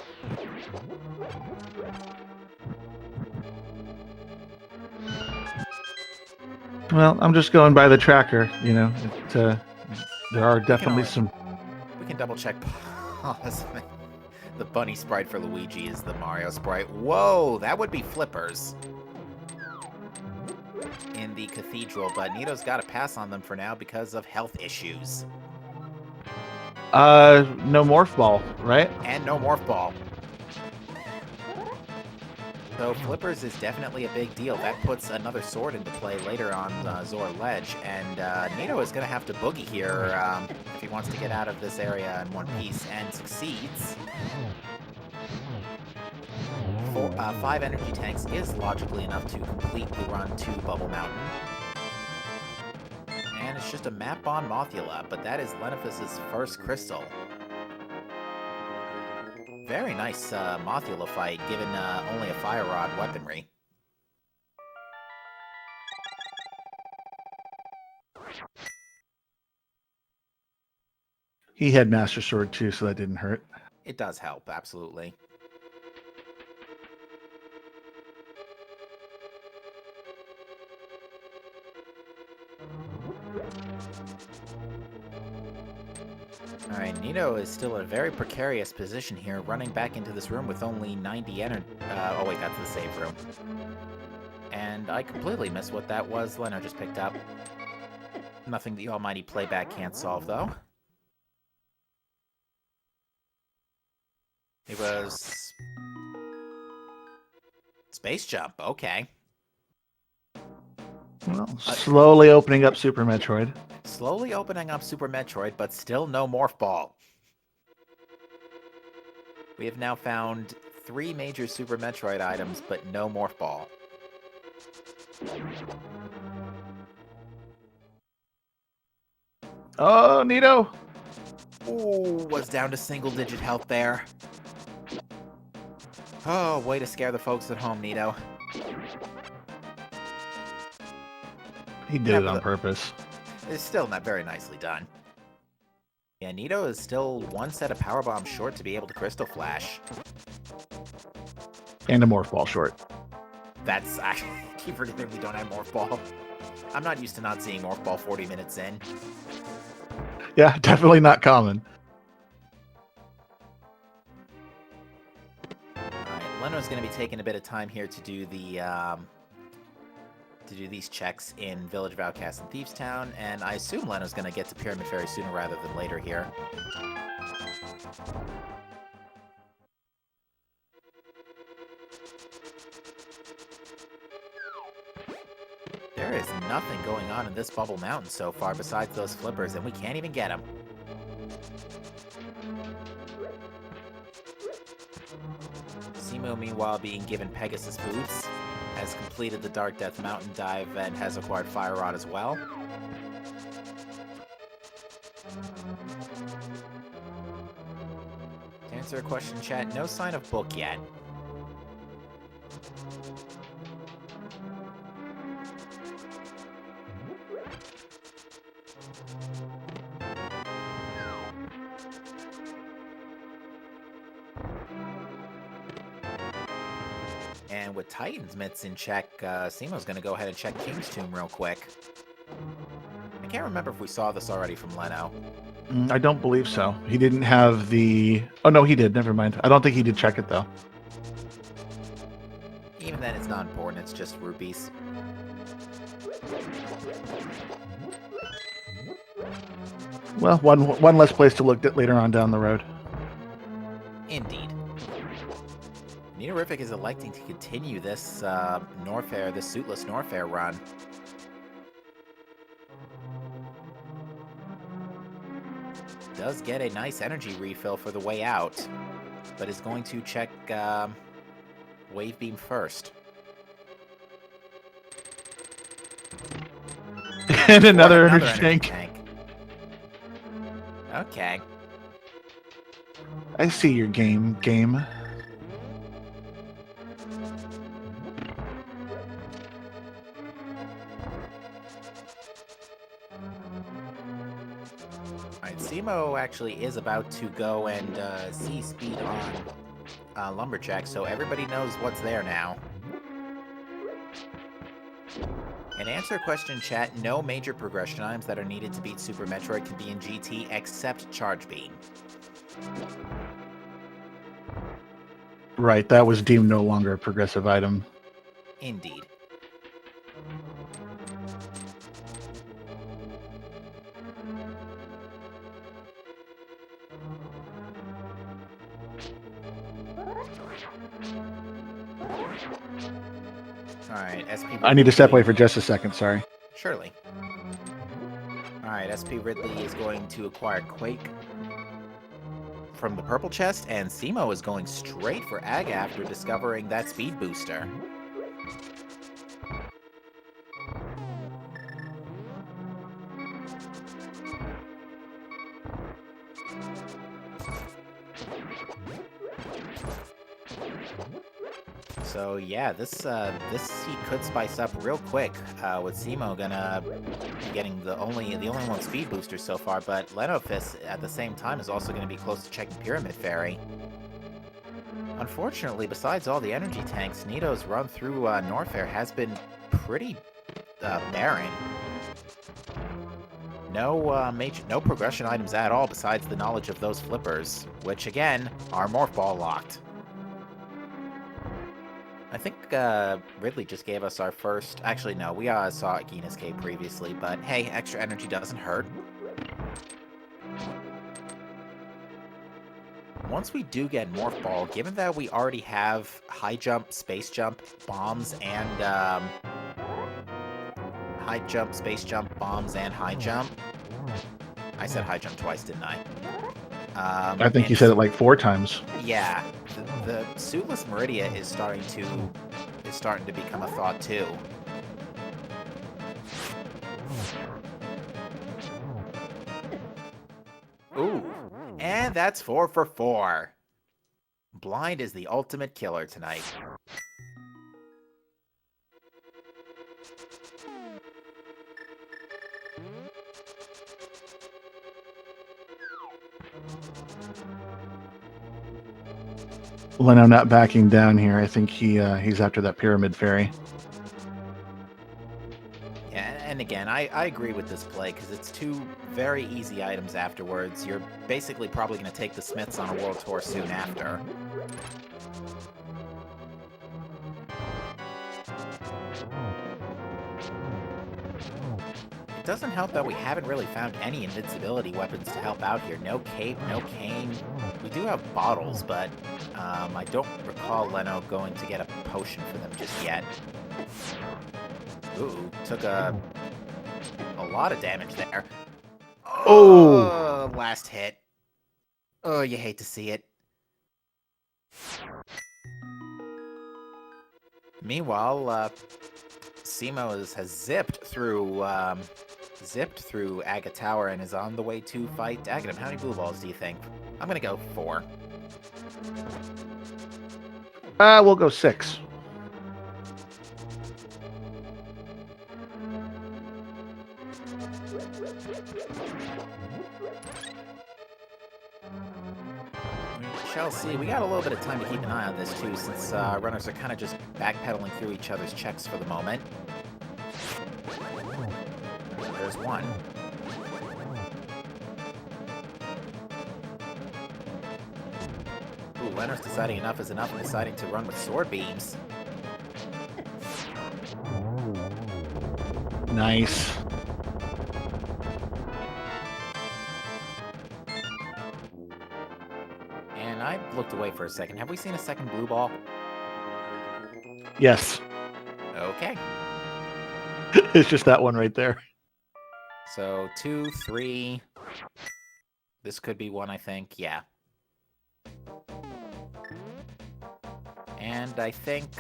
Well, I'm just going by the tracker. You know, there are definitely some. We can double check. The bunny sprite for Luigi is the Mario sprite. Whoa, that would be Flippers in the cathedral, but Nito's got to pass on them for now because of health issues. No morph ball, right? And no morph ball. So Flippers is definitely a big deal. That puts another sword into play later on Zor Ledge, and Nito is going to have to boogie here if he wants to get out of this area in one piece, and succeeds. 5 energy tanks is logically enough to complete the run to Bubble Mountain. And it's just a map on Mothula, but that is Lenopus's first crystal. Very nice Mothula fight, given only a Fire Rod weaponry. He had Master Sword too, so that didn't hurt. It does help, absolutely. Alright, Nito is still in a very precarious position here, running back into this room with only 90 energy. Oh wait, that's the save room. And I completely missed what that was Leno just picked up. Nothing the almighty playback can't solve, though. It was... Space Jump, okay. Well, slowly opening up Super Metroid. Slowly opening up Super Metroid, but still no Morph Ball. We have now found 3 major Super Metroid items, but no Morph Ball. Oh, Nito! Ooh, was down to single-digit health there. Oh, way to scare the folks at home, Nito. He did it on purpose. It's still not very nicely done. Yeah, Nito is still one set of power bombs short to be able to Crystal Flash. And a Morph Ball short. That's... I keep forgetting we don't have Morph Ball. I'm not used to not seeing Morph Ball 40 minutes in. Yeah, definitely not common. Alright, Leno's going to be taking a bit of time here to do the... to do these checks in Village of Outcasts and Thieves Town, and I assume Leno's going to get to Pyramid Ferry sooner rather than later here. There is nothing going on in this Bubble Mountain so far besides those flippers, and we can't even get them. Simo, meanwhile, being given Pegasus boots, has completed the Dark Death Mountain dive and has acquired Fire Rod as well. To answer a question, chat, no sign of book yet. And with Titan's mitts in check, Simo's going to go ahead and check King's Tomb real quick. I can't remember if we saw this already from Leno. I don't believe so. He didn't have the... Oh, no, he did. Never mind. I don't think he did check it, though. Even then, it's not important. It's just rupees. Well, one less place to look at later on down the road. Indeed. Neaterific is electing to continue this Norfair, this suitless Norfair run. Does get a nice energy refill for the way out, but is going to check Wave Beam first. And another energy tank. Okay. I see your game. Alright, Simo actually is about to go and see speed on Lumberjack, so everybody knows what's there now. And answer question, chat, no major progression items that are needed to beat Super Metroid can be in GT except Charge Beam. Right, that was deemed no longer a progressive item. Indeed. Alright, SP... I need to step away for just a second, sorry. Surely. Alright, SP Ridley is going to acquire Quake from the purple chest, and Simo is going straight for Aga after discovering that speed booster. So yeah, this he could spice up real quick with Simo gonna getting the only one speed booster so far, but Lenofist at the same time is also gonna be close to checking Pyramid Fairy. Unfortunately, besides all the energy tanks, Nito's run through Norfair has been pretty barren. No progression items at all besides the knowledge of those flippers, which again are Morph Ball locked. I think Ridley just gave us our first... Actually, no, we saw Gina's Cave previously, but hey, extra energy doesn't hurt. Once we do get Morph Ball, given that we already have High Jump, Space Jump, Bombs, and... High Jump, Space Jump, Bombs, and High Jump... I said High Jump twice, didn't I? I think you said it like 4 times. Yeah, the Suitless Meridia is starting to become a thought too. Ooh, and that's 4 for 4. Blind is the ultimate killer tonight. Leno not backing down here. I think he's after that Pyramid Fairy. Yeah, and again, I agree with this play because it's 2 very easy items afterwards. You're basically probably going to take the Smiths on a world tour soon after. It doesn't help that we haven't really found any invincibility weapons to help out here. No cape, no cane. We do have bottles, but I don't recall Leno going to get a potion for them just yet. Ooh, took a lot of damage there. Oh! Last hit. Oh, you hate to see it. Meanwhile, Simo has zipped through Aga Tower and is on the way to fight Agadim. How many blue balls do you think? I'm gonna go 4. We'll go 6. shall see. We got a little bit of time to keep an eye on this, too, since runners are kind of just backpedaling through each other's checks for the moment. There's one. Ooh, Leonard's deciding enough is enough and deciding to run with sword beams. Nice. And I looked away for a second. Have we seen a second blue ball? Yes. Okay. It's just that one right there. So 2, 3. This could be one, I think. Yeah. And I think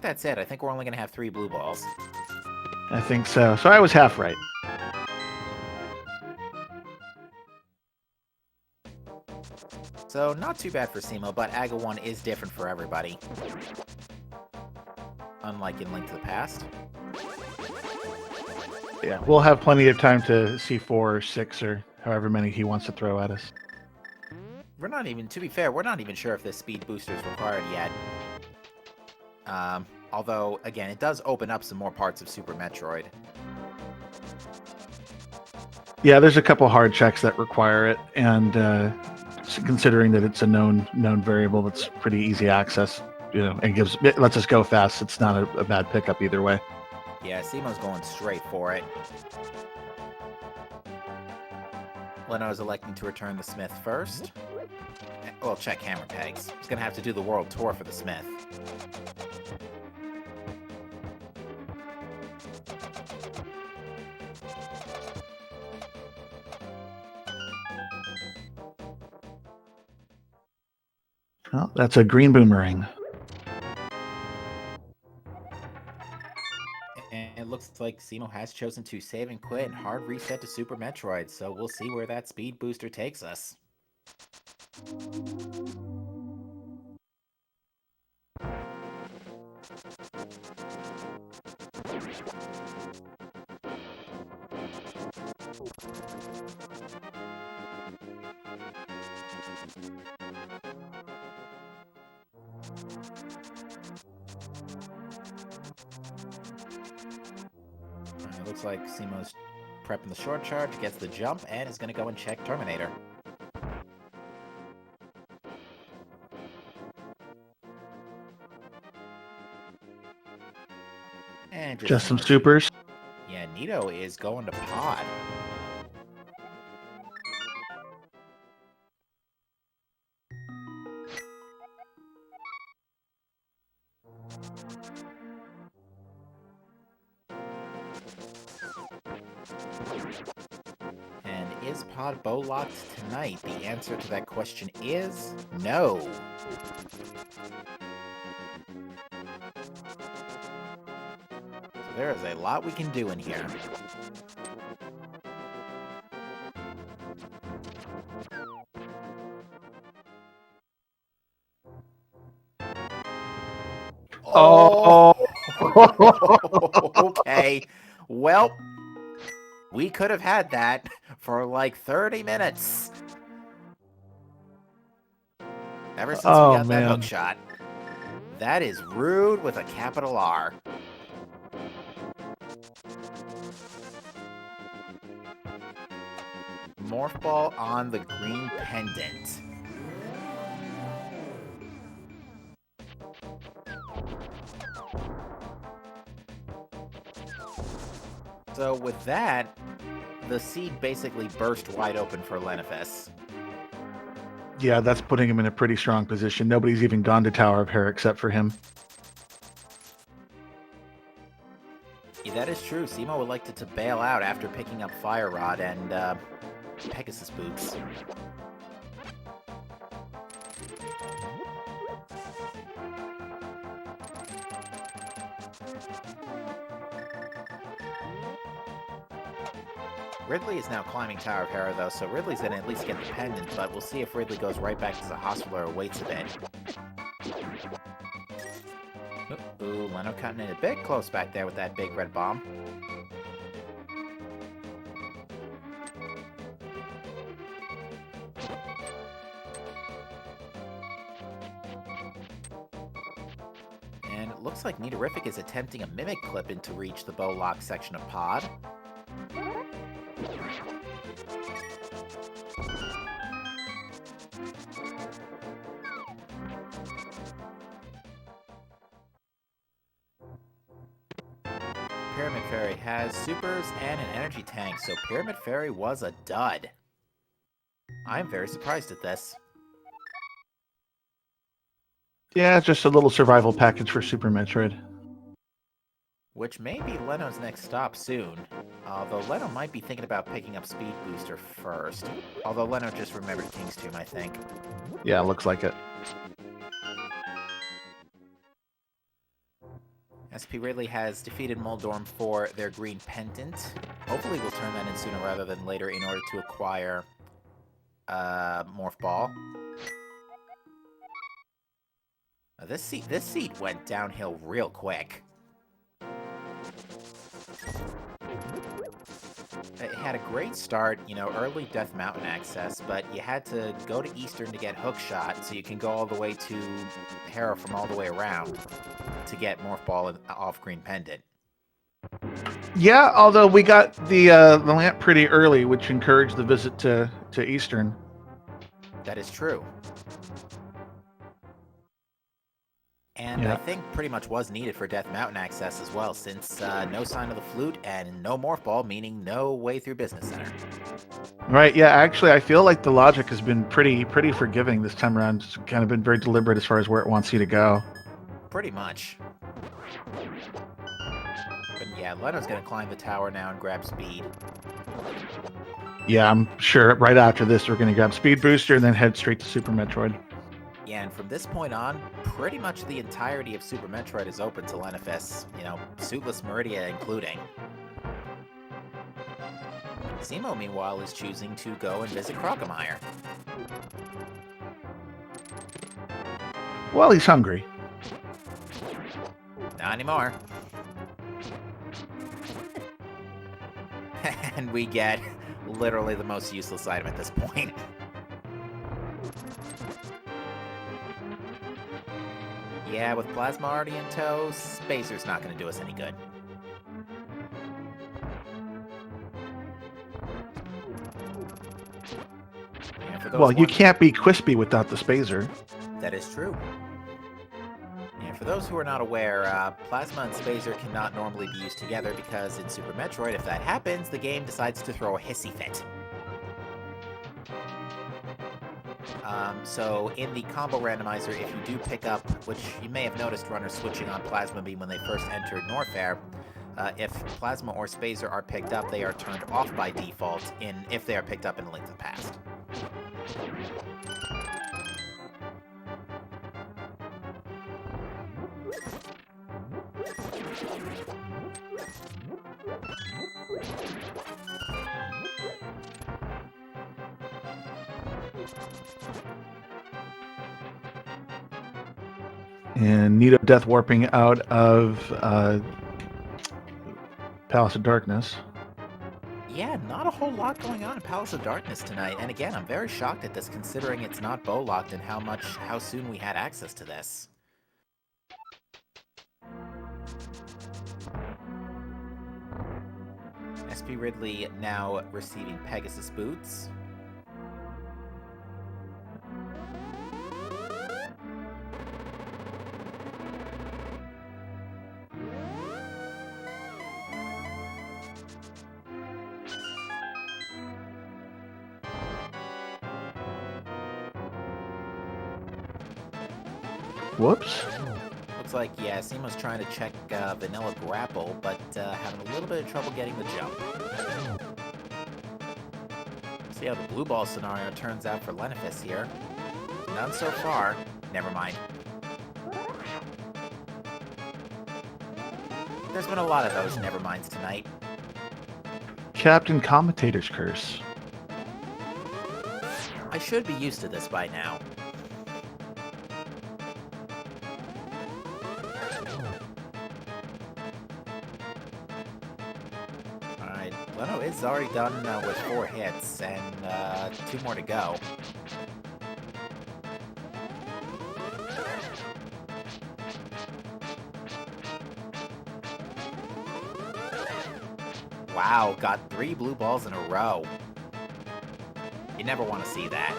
that's it. I think we're only gonna have 3 blue balls. I think so. So I was half right. So not too bad for Simo, but AGA 1 is different for everybody. Unlike in Link to the Past. Yeah, we'll have plenty of time to see 4 or 6 or however many he wants to throw at us. We're not even, to be fair, we're not even sure if this speed booster is required yet. Although, again, it does open up some more parts of Super Metroid. Yeah, there's a couple hard checks that require it, and considering that it's a known variable, that's pretty easy access. You know, and it lets us go fast. It's not a bad pickup either way. Yeah, Simo's going straight for it. Leno's electing to return the Smith first. Well, check hammer pegs. He's gonna have to do the world tour for the Smith. Well, that's a green boomerang. And it looks like Simo has chosen to save and quit and hard reset to Super Metroid, so we'll see where that speed booster takes us. It looks like Simo's prepping the short charge, gets the jump, and is going to go and check Terminator. And Just some supers. Yeah, Nito is going to pod. And is pod bow locked tonight? The answer to that question is no. So there is a lot we can do in here. Oh. Okay. Well, we could have had that for like 30 minutes. Ever since we got that hook shot. That is rude with a capital R. Morph ball on the green pendant. So with that, the seed basically burst wide open for Lenifus. Yeah, that's putting him in a pretty strong position. Nobody's even gone to Tower of Hair except for him. Yeah, that is true. Simo elected to bail out after picking up Fire Rod and Pegasus Boots. Ridley is now climbing Tower of Hera, though, so Ridley's going to at least get the pendant, but we'll see if Ridley goes right back to the hospital or waits a bit. Ooh, Leno cutting in a bit close back there with that big red bomb. looks like Nitorific is attempting a mimic clip in to reach the bow lock section of Pod. Pyramid Fairy has supers and an energy tank, so Pyramid Fairy was a dud. I'm very surprised at this. Yeah, just a little survival package for Super Metroid. Which may be Leno's next stop soon. Although Leno might be thinking about picking up Speed Booster first. Although Leno just remembered King's Tomb, I think. Yeah, looks like it. SP Ridley has defeated Moldorm for their green pendant. Hopefully we'll turn that in sooner rather than later in order to acquire Morph Ball. Now this seat went downhill real quick. It had a great start, you know, early Death Mountain access, but you had to go to Eastern to get Hookshot, so you can go all the way to Hera from all the way around to get Morph Ball off Green Pendant. Yeah, although we got the lamp pretty early, which encouraged the visit to Eastern. That is true. And Yeah. I think pretty much was needed for Death Mountain access as well, since no sign of the flute and no Morph Ball, meaning no way through Business Center. Right, yeah, actually, I feel like the logic has been pretty forgiving this time around. It's kind of been very deliberate as far as where it wants you to go. Pretty much. But yeah, Leno's gonna climb the tower now and grab speed. Yeah, I'm sure right after this we're going to grab Speed Booster and then head straight to Super Metroid. Yeah, and from this point on, pretty much the entirety of Super Metroid is open to Lenifis, you know, Suitless Meridia including. Zemo, meanwhile, is choosing to go and visit Crocomire. Well, he's hungry. Not anymore. And we get literally the most useless item at this point. Yeah, with Plasma already in tow, Spacer's not going to do us any good. Well, you can't be Quispy without the Spacer. That is true. And for those who are not aware, Plasma and Spacer cannot normally be used together because in Super Metroid, if that happens, the game decides to throw a hissy fit. So in the combo randomizer, if you do pick up, which you may have noticed runners switching on Plasma Beam when they first entered Norfair, if Plasma or Spacer are picked up, they are turned off by default if they are picked up in A Link to the Past. And Nito Death Warping out of Palace of Darkness. Yeah, not a whole lot going on in Palace of Darkness tonight. And again, I'm very shocked at this considering it's not bow-locked and how soon we had access to this. SP Ridley now receiving Pegasus boots. Whoops. Looks like, yeah, Seema's trying to check Vanilla Grapple, but having a little bit of trouble getting the jump. See how the blue ball scenario turns out for Lenifis here. None so far. Never mind. There's been a lot of those neverminds tonight. Captain Commentator's Curse. I should be used to this by now. Alright, Leno is already done with 4 hits, and 2 more to go. Wow, got 3 blue balls in a row. You never want to see that.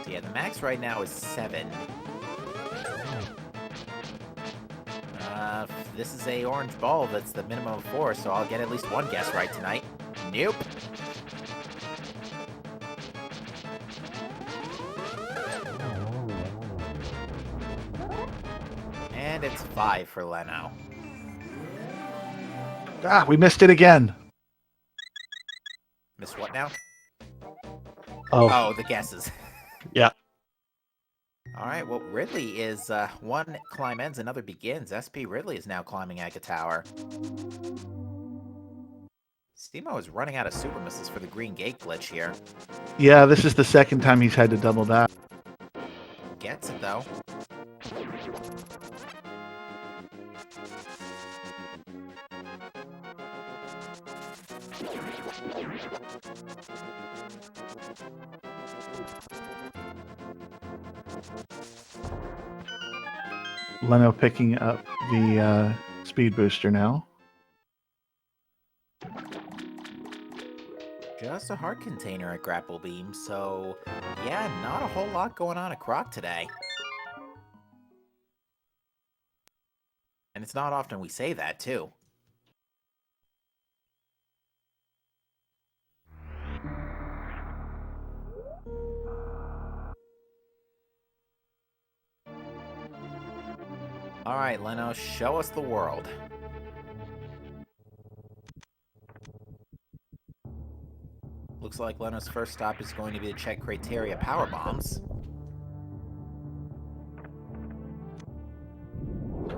So yeah, the max right now is 7. This is a orange ball that's the minimum of 4, so I'll get at least 1 guess right tonight. Nope. And it's 5 for Leno. Ah, we missed it again. Miss what now? Oh, the guesses. yeah. All right, well, Ridley is one climb ends, another begins. SP Ridley is now climbing Aga Tower. Steamo is running out of super missiles for the green gate glitch here. Yeah, this is the second time he's had to double that. Gets it, though. Leno picking up the speed booster now. Just a heart container at Grapple Beam, so yeah, not a whole lot going on at Croc today. And it's not often we say that, too. Alright, Leno, show us the world. Looks like Leno's first stop is going to be to check criteria power bombs.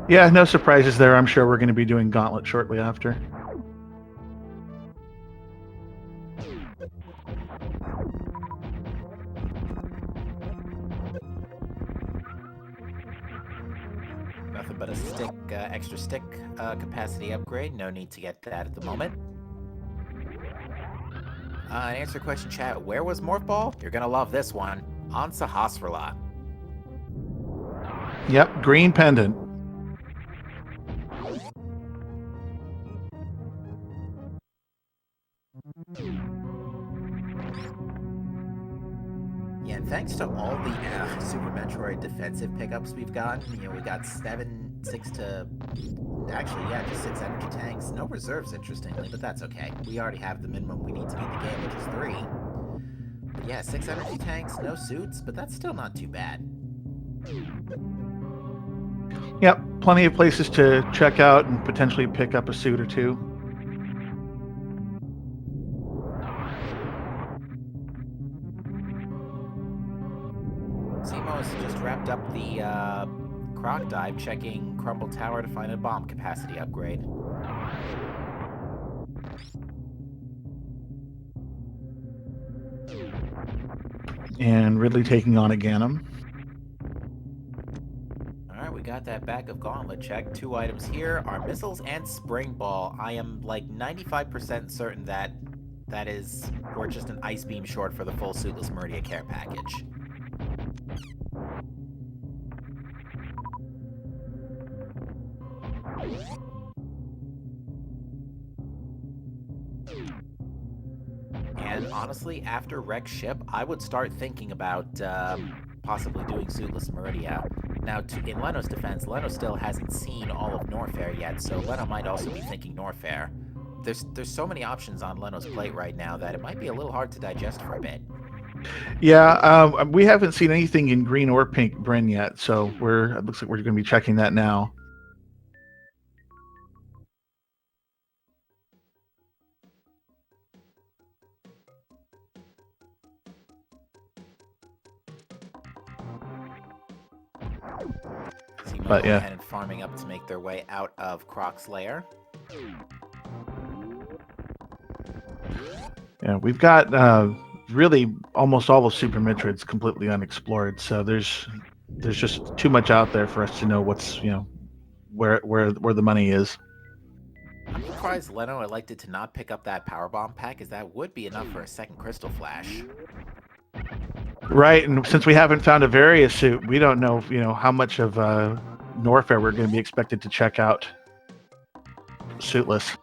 Yeah, no surprises there. I'm sure we're going to be doing Gauntlet shortly after. Nothing but a stick, extra stick capacity upgrade. No need to get that at the moment. And answer question, chat. Where was Morph Ball? You're gonna love this one. On Sahasrara. Yep, green pendant. Yeah, and thanks to all the Super Metroid defensive pickups we've gotten, you know, we got 6 to... Actually, yeah, just 6 energy tanks. No reserves, interestingly, but that's okay. We already have the minimum we need to beat the game, which is 3. But yeah, 6 energy tanks, no suits, but that's still not too bad. Yep, plenty of places to check out and potentially pick up a suit or two. Simo's just wrapped up the Croc dive, checking Crumble Tower to find a bomb capacity upgrade. And Ridley taking on a Ganem. Alright, we got that bag of Gauntlet check. 2 items here are missiles and Spring Ball. I am like 95% certain that we're just an Ice Beam short for the full Suitless Meridia care package. And honestly, after Wreck Ship, I would start thinking about possibly doing Suitless Meridia. Now, in Leno's defense, Leno still hasn't seen all of Norfair yet, so Leno might also be thinking Norfair. There's so many options on Leno's plate right now that it might be a little hard to digest for a bit. Yeah, we haven't seen anything in green or pink Bryn yet, so it looks like we're going to be checking that now. But yeah, and farming up to make their way out of Croc's lair. Yeah, we've got really almost all of Super Metroid's completely unexplored, so there's just too much out there for us to know what's, you know, where the money is. I'm surprised Leno elected to not pick up that power bomb pack, as that would be enough for a second Crystal Flash. Right, and since we haven't found a Varia suit, we don't know, you know, how much of Norfair we're going to be expected to check out. suitless.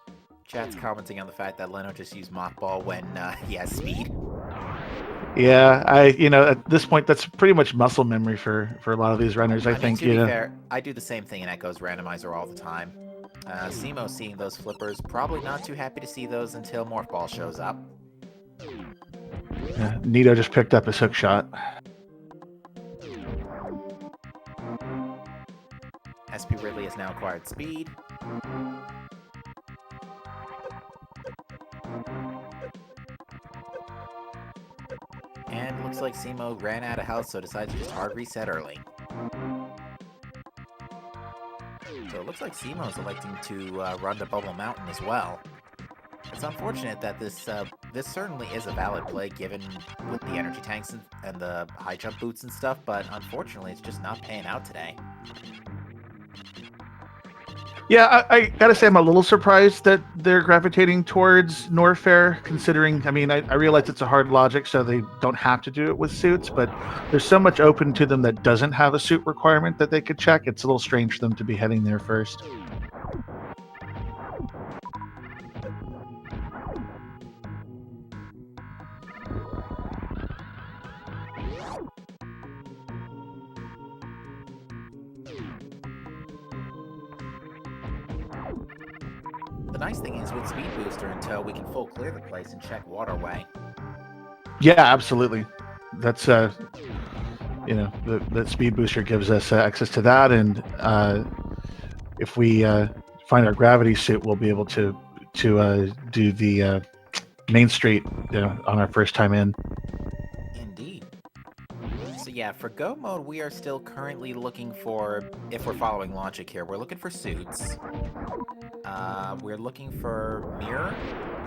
Chat's commenting on the fact that Leno just used mothball when he has speed. Yeah, at this point, that's pretty much muscle memory for a lot of these runners. I mean, think, to be fair, I do the same thing in Echo's Randomizer all the time. Simo seeing those flippers, probably not too happy to see those until Morphball shows up. Nito just picked up his hook shot. SP Ridley has now acquired speed. And looks like Simo ran out of health, so decides to just hard reset early. So it looks like Simo's electing to run to Bubble Mountain as well. It's unfortunate that this certainly is a valid play given with the energy tanks and the high jump boots and stuff, but unfortunately it's just not paying out today. Yeah, I gotta say I'm a little surprised that they're gravitating towards Norfair, considering, I realize it's a hard logic, so they don't have to do it with suits, but there's so much open to them that doesn't have a suit requirement that they could check. It's a little strange for them to be heading there first. The nice thing is with Speed Booster in tow, we can full clear the place and check Waterway. Yeah, absolutely. That's the Speed Booster gives us access to that, and if we find our gravity suit, we'll be able to do the Main Street on our first time in. Indeed. So yeah, for Go mode, we are still currently looking for, if we're following logic here, we're looking for suits. We're looking for mirror.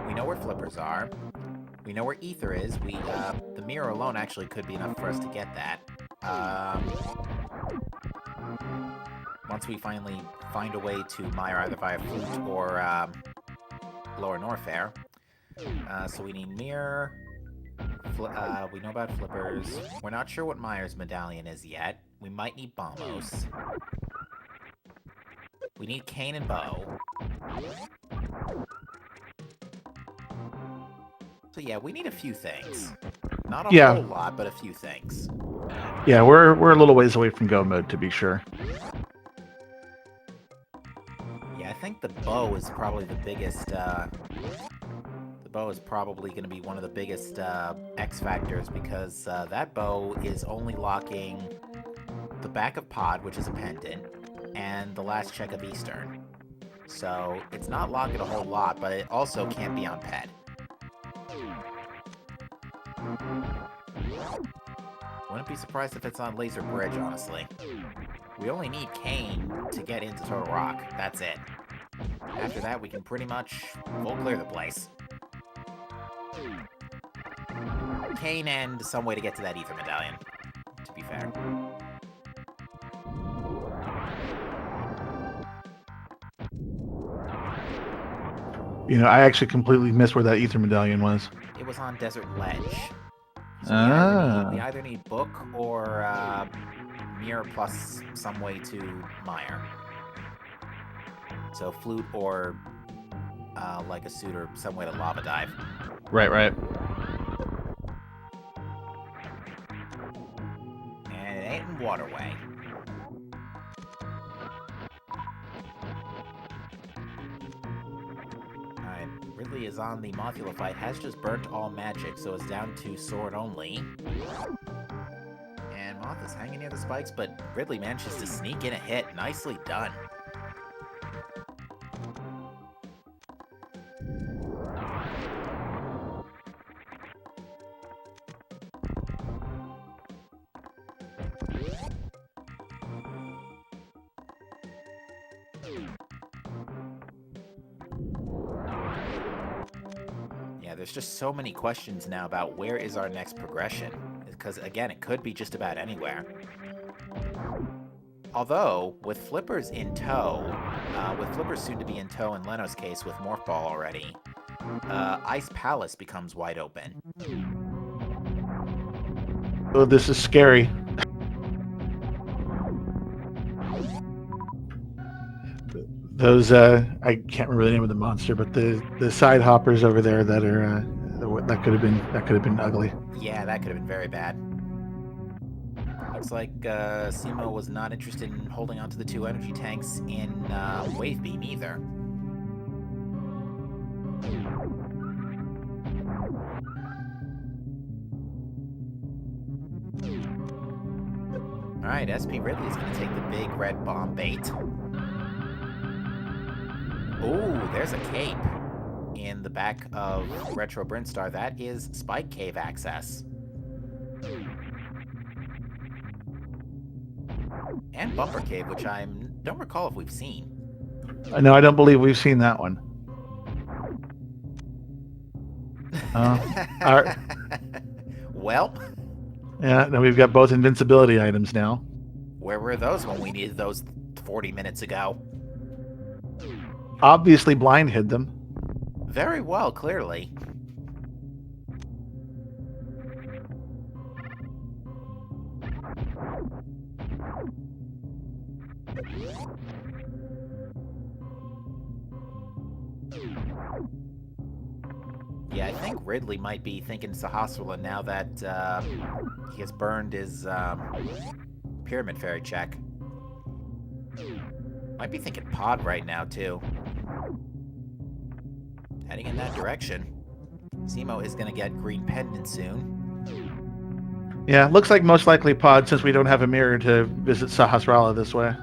We know where flippers are. We know where ether is. The mirror alone actually could be enough for us to get that. Once we finally find a way to mire either via flute or lower Norfair. So we need mirror. We know about flippers. We're not sure what Myers' medallion is yet. We might need Bombos. We need Cane and Bow. So yeah, we need a few things. Not a whole lot, but a few things. Yeah, we're a little ways away from Go mode, to be sure. Yeah, I think the bow is probably the biggest, the bow is probably going to be one of the biggest X factors, because that bow is only locking the back of Pod, which is a pendant, and the last check of Eastern. So it's not locking a whole lot, but it also can't be on Ped. Wouldn't be surprised if it's on Laser Bridge, honestly. We only need Kane to get into Total Rock. That's it. After that, we can pretty much full clear the place. Kane and some way to get to that Ether Medallion, to be fair. I actually completely missed where that Ether Medallion was. It was on Desert Ledge. So we either need Book or Mirror plus some way to Mire. So Flute or like a suit or some way to Lava Dive. Right. And it ain't in Waterway. Alright, Ridley is on the Mothula fight, has just burnt all magic, so it's down to sword only. And Moth is hanging near the spikes, but Ridley manages to sneak in a hit. Nicely done. There's just so many questions now about where is our next progression, because again, it could be just about anywhere. Although, with Flippers in tow, with Flippers soon to be in tow in Leno's case with Morph Ball already, Ice Palace becomes wide open. Oh, this is scary. Those I can't remember the name of the monster, but the side hoppers over there that are that could have been ugly. Yeah, that could have been very bad. Looks like Simo was not interested in holding onto the 2 energy tanks in Wave Beam either. Alright, SP Ridley is going to take the big red bomb bait. Oh, there's a cape in the back of Retro Brinstar. That is Spike Cave access. And Bumper Cave, which I don't recall if we've seen. No, I don't believe we've seen that one. Well, yeah, no, we've got both invincibility items now. Where were those when we needed those 40 minutes ago? Obviously, blind hid them. Very well, clearly. Yeah, I think Ridley might be thinking Sahasrara now that he has burned his Pyramid Fairy check. Might be thinking Pod right now, too. Heading in that direction. Simo is going to get Green Pendant soon. Yeah, looks like most likely Pod, since we don't have a mirror to visit Sahasrara this way.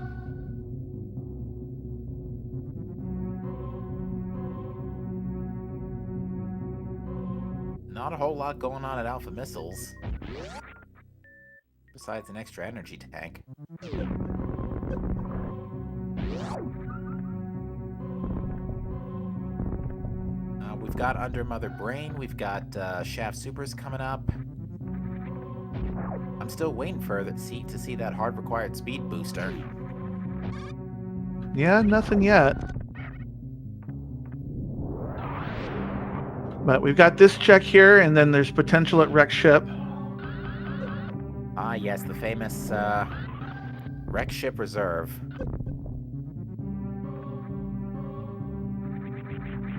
Not a whole lot going on at Alpha Missiles. Besides an extra energy tank. We've got Under Mother Brain. We've got Shaft Supers coming up. I'm still waiting for to see that hard required speed booster. Yeah, nothing yet. But we've got this check here, and then there's potential at Wreck Ship. Ah, yes, the famous Wreck Ship Reserve.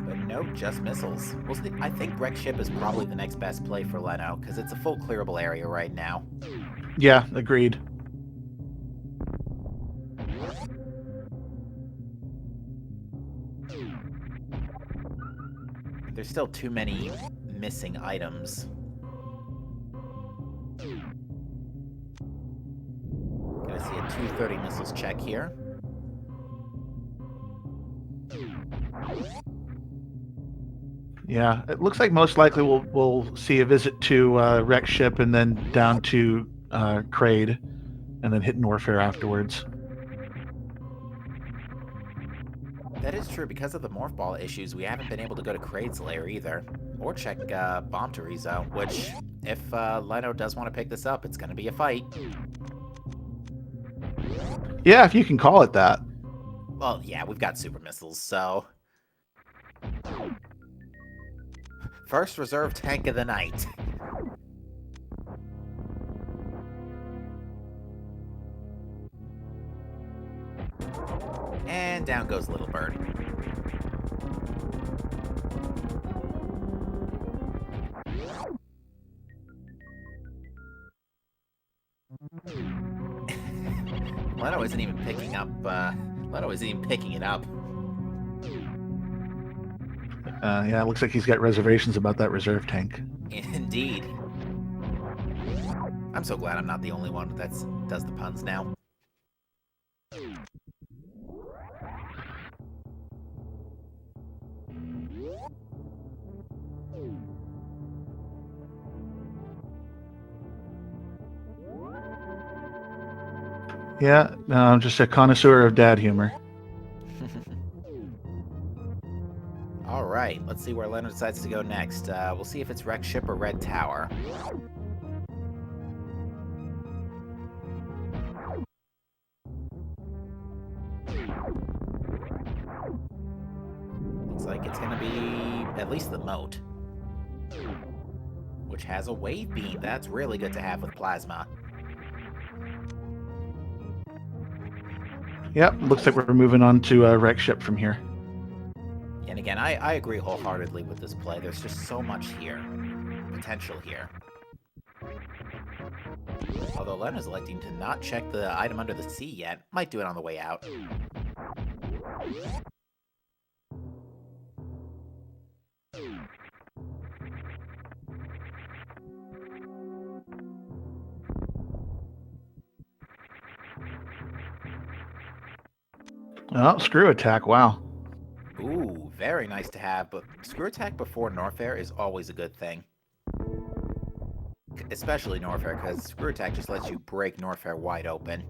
But no, just missiles. Well, I think Wreck Ship is probably the next best play for Leno, because it's a full clearable area right now. Yeah, agreed. There's still too many missing items. Gonna see a 230 missiles check here. Yeah, it looks like most likely we'll see a visit to Wreck Ship and then down to Kraid, and then hit Warfare afterwards. That is true. Because of the Morph Ball issues, we haven't been able to go to Kraid's lair either. Or check Bomb Terizo, which, if Leno does want to pick this up, it's going to be a fight. Yeah, if you can call it that. Well, yeah, we've got super missiles, so... First reserve tank of the night. And down goes Little Bird. Leno isn't even picking up, Leno isn't even picking it up. Yeah, it looks like he's got reservations about that reserve tank. Indeed. I'm so glad I'm not the only one that does the puns now. Yeah, no, I'm just a connoisseur of dad humor. All right, let's see where Leno decides to go next. We'll see if it's Wreck Ship or Red Tower. Looks like it's gonna be at least the Moat, which has a wave beam. That's really good to have with Plasma. Yep, looks like we're moving on to a wreck ship from here. And again, I agree wholeheartedly with this play. There's just so much here. Potential here. Although Lena's electing to not check the item under the sea yet. Might do it on the way out. Oh, screw attack, wow. Ooh, very nice to have, but screw attack before Norfair is always a good thing. Especially Norfair, because screw attack just lets you break Norfair wide open.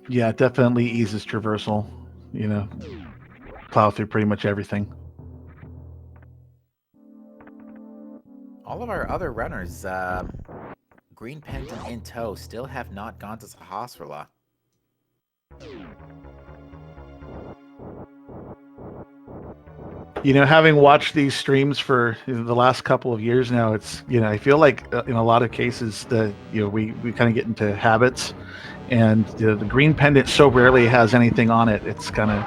Yeah, it definitely eases traversal. You know, plow through pretty much everything. All of our other runners, Green Pendant in tow, still have not gone to Sahasrahla. You know, having watched these streams for the last couple of years now, it's, you know, I feel like in a lot of cases that, you know, we kind of get into habits, and the green pendant so rarely has anything on it. It's kind of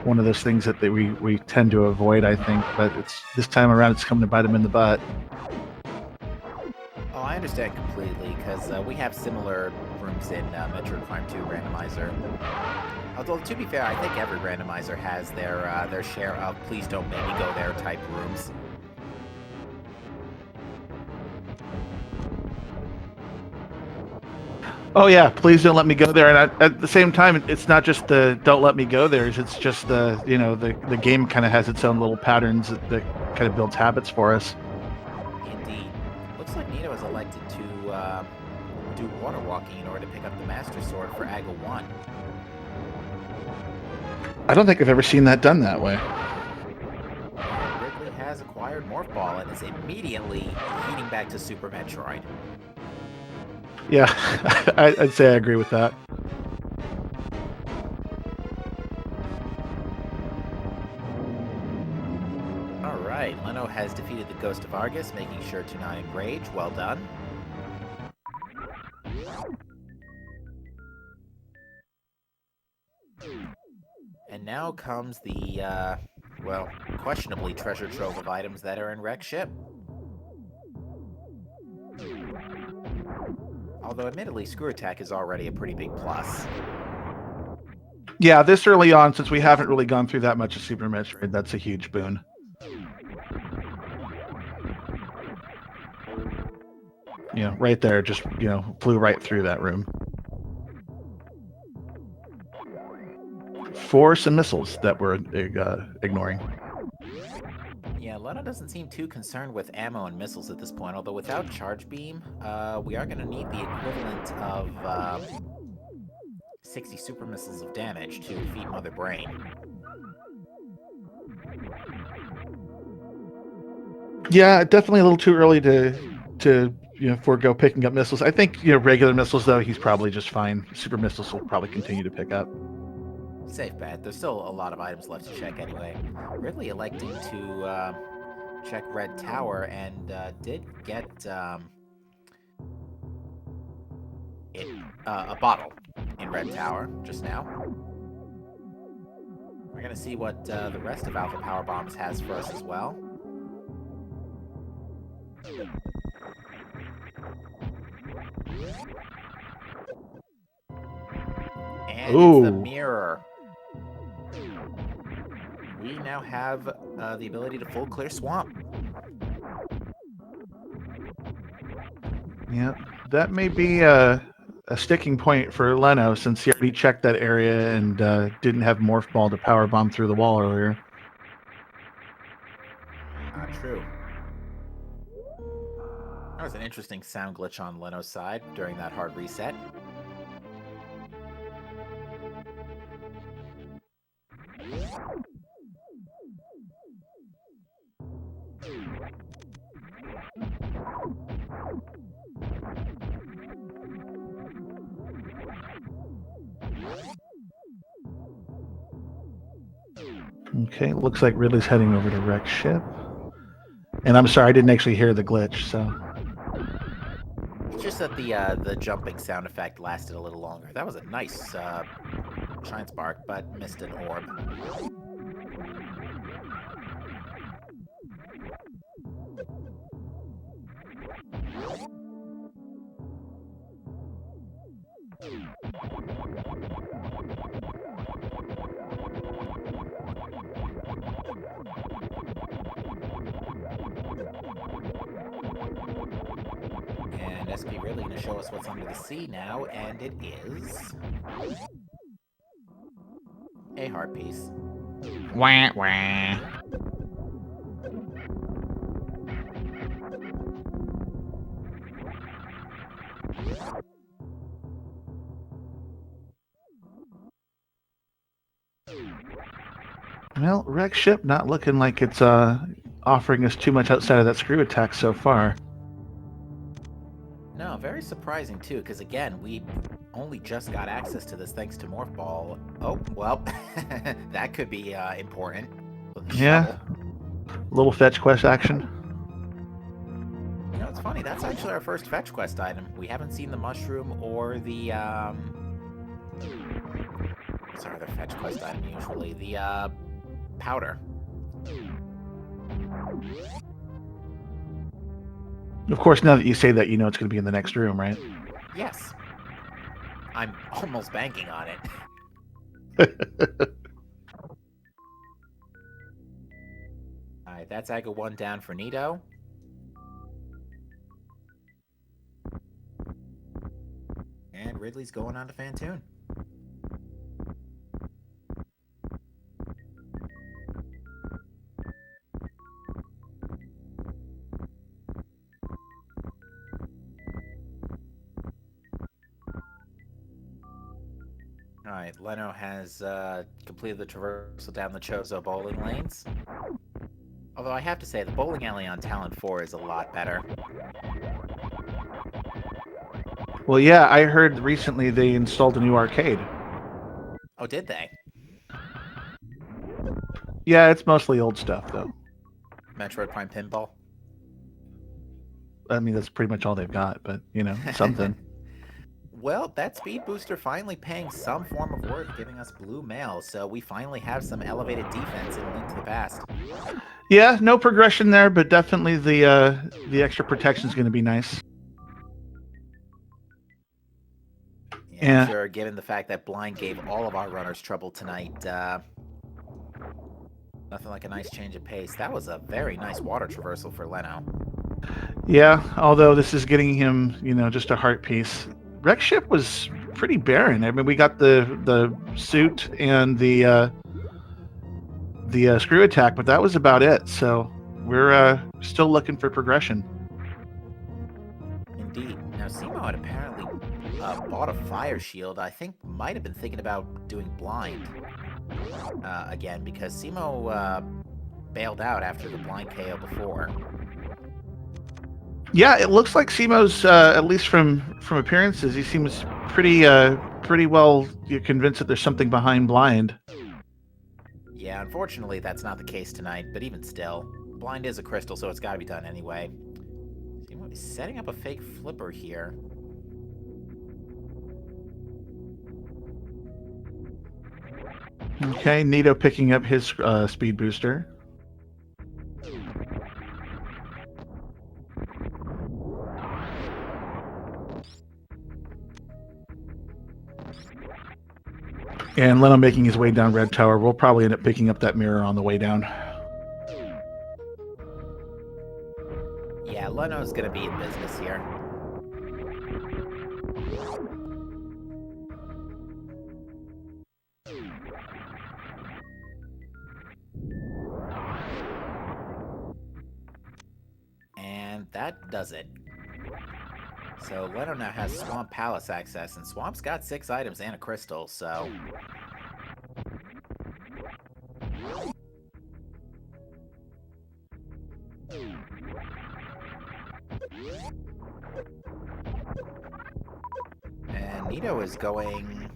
one of those things that we tend to avoid, I think, but it's this time around it's coming to bite them in the butt. Oh, I understand completely, because we have similar rooms in Metroid Prime 2 Randomizer. Although, to be fair, I think every randomizer has their share of please don't make me go there type rooms. Oh yeah, please don't let me go there. And at the same time, it's not just the don't let me go there. It's just the, you know, the game kind of has its own little patterns that kind of builds habits for us. Indeed. Looks like Nito has elected to do water walking in order to pick up the Master Sword for Aga 1. I don't think I've ever seen that done that way. And Ridley has acquired Morph Ball and is immediately heading back to Super Metroid. Yeah, I'd say I agree with that. Alright, Leno has defeated the Ghost of Argus, making sure to not enrage. Well done. And now comes the, well, questionably treasure trove of items that are in Wreck Ship. Although, admittedly, Screw Attack is already a pretty big plus. Yeah, this early on, since we haven't really gone through that much of Super Metroid, that's a huge boon. You know, right there, just, you know, flew right through that room. For some missiles that we're ignoring. Yeah, Leno doesn't seem too concerned with ammo and missiles at this point, although without Charge Beam, we are going to need the equivalent of 60 super missiles of damage to defeat Mother Brain. Yeah, definitely a little too early to you know, forego picking up missiles. I think, you know, regular missiles, though, he's probably just fine. Super missiles will probably continue to pick up. Safe bet. There's still a lot of items left to check anyway. Ridley electing to check Red Tower and did get a bottle in Red Tower just now. We're going to see what the rest of Alpha Power Bombs has for us as well. And Ooh. it's the mirror. We now have the ability to full clear swamp. Yeah, that may be a sticking point for Leno, since he already checked that area and didn't have Morph Ball to power bomb through the wall earlier. True. That was an interesting sound glitch on Leno's side during that hard reset. Okay, looks like Ridley's heading over to Wreck Ship. And I'm sorry, I didn't actually hear the glitch, so... It's just that the jumping sound effect lasted a little longer. That was a nice Shine Spark, but missed an orb. And SP really going to show us what's under the sea now, and it is a heart piece. Wah, wah. Well, wreck ship not looking like it's offering us too much outside of that screw attack so far. No, very surprising too, because again, we only just got access to this thanks to Morph Ball. Oh, well, that could be important. Yeah. Little fetch quest action. You know, it's funny, that's actually our first fetch quest item. We haven't seen the mushroom or the, what's our other fetch quest item usually? The, powder. Of course, now that you say that, you know it's going to be in the next room, right? Yes. I'm almost banking on it. Alright, that's Aga 1 down for Nito. And Ridley's going on to Fantoon. Alright, Leno has completed the traversal down the Chozo bowling lanes. Although I have to say, the bowling alley on Talent 4 is a lot better. Well, yeah, I heard recently they installed a new arcade. Oh, did they? Yeah, it's mostly old stuff, though. Metroid Prime Pinball? I mean, that's pretty much all they've got, but, you know, something. Well, that speed booster finally paying some form of worth, giving us blue mail, so we finally have some elevated defense in A Link to the Past. Yeah, no progression there, but definitely the extra protection is going to be nice. Yeah, I'm sure, given the fact that Blind gave all of our runners trouble tonight, nothing like a nice change of pace. That was a very nice water traversal for Leno. Yeah, although this is getting him, you know, just a heart piece. Wreck ship was pretty barren. I mean, we got the suit and the screw attack, but that was about it. So we're still looking for progression. Indeed. Now, Simo had apparently bought a fire shield. I think might have been thinking about doing blind again, because Simo bailed out after the blind KO before. Yeah, it looks like Simo's, at least from appearances, he seems pretty well convinced that there's something behind blind. Yeah, unfortunately, that's not the case tonight, but even still, blind is a crystal, so it's got to be done anyway. Simo is setting up a fake flipper here. Okay, Nito picking up his speed booster. And Leno making his way down Red Tower. We'll probably end up picking up that mirror on the way down. Yeah, Leno's gonna be in business here. And that does it. So Leno now has Swamp Palace access, and Swamp's got 6 items and a crystal, so... And Nito is going...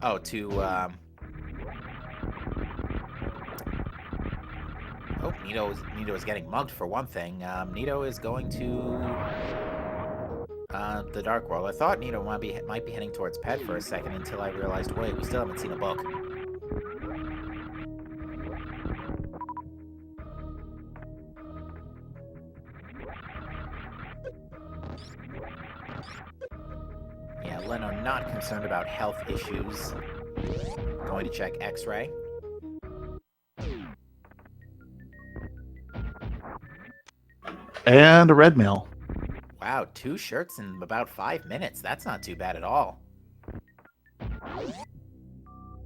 Oh, to, Oh, Nito is getting mugged for one thing. Nito is going to The Dark World. I thought Nito might be heading towards Pet for a second until I realized, wait, we still haven't seen a book. Yeah, Leno not concerned about health issues. Going to check X-ray. And a red mail. Wow, 2 shirts in about 5 minutes. That's not too bad at all.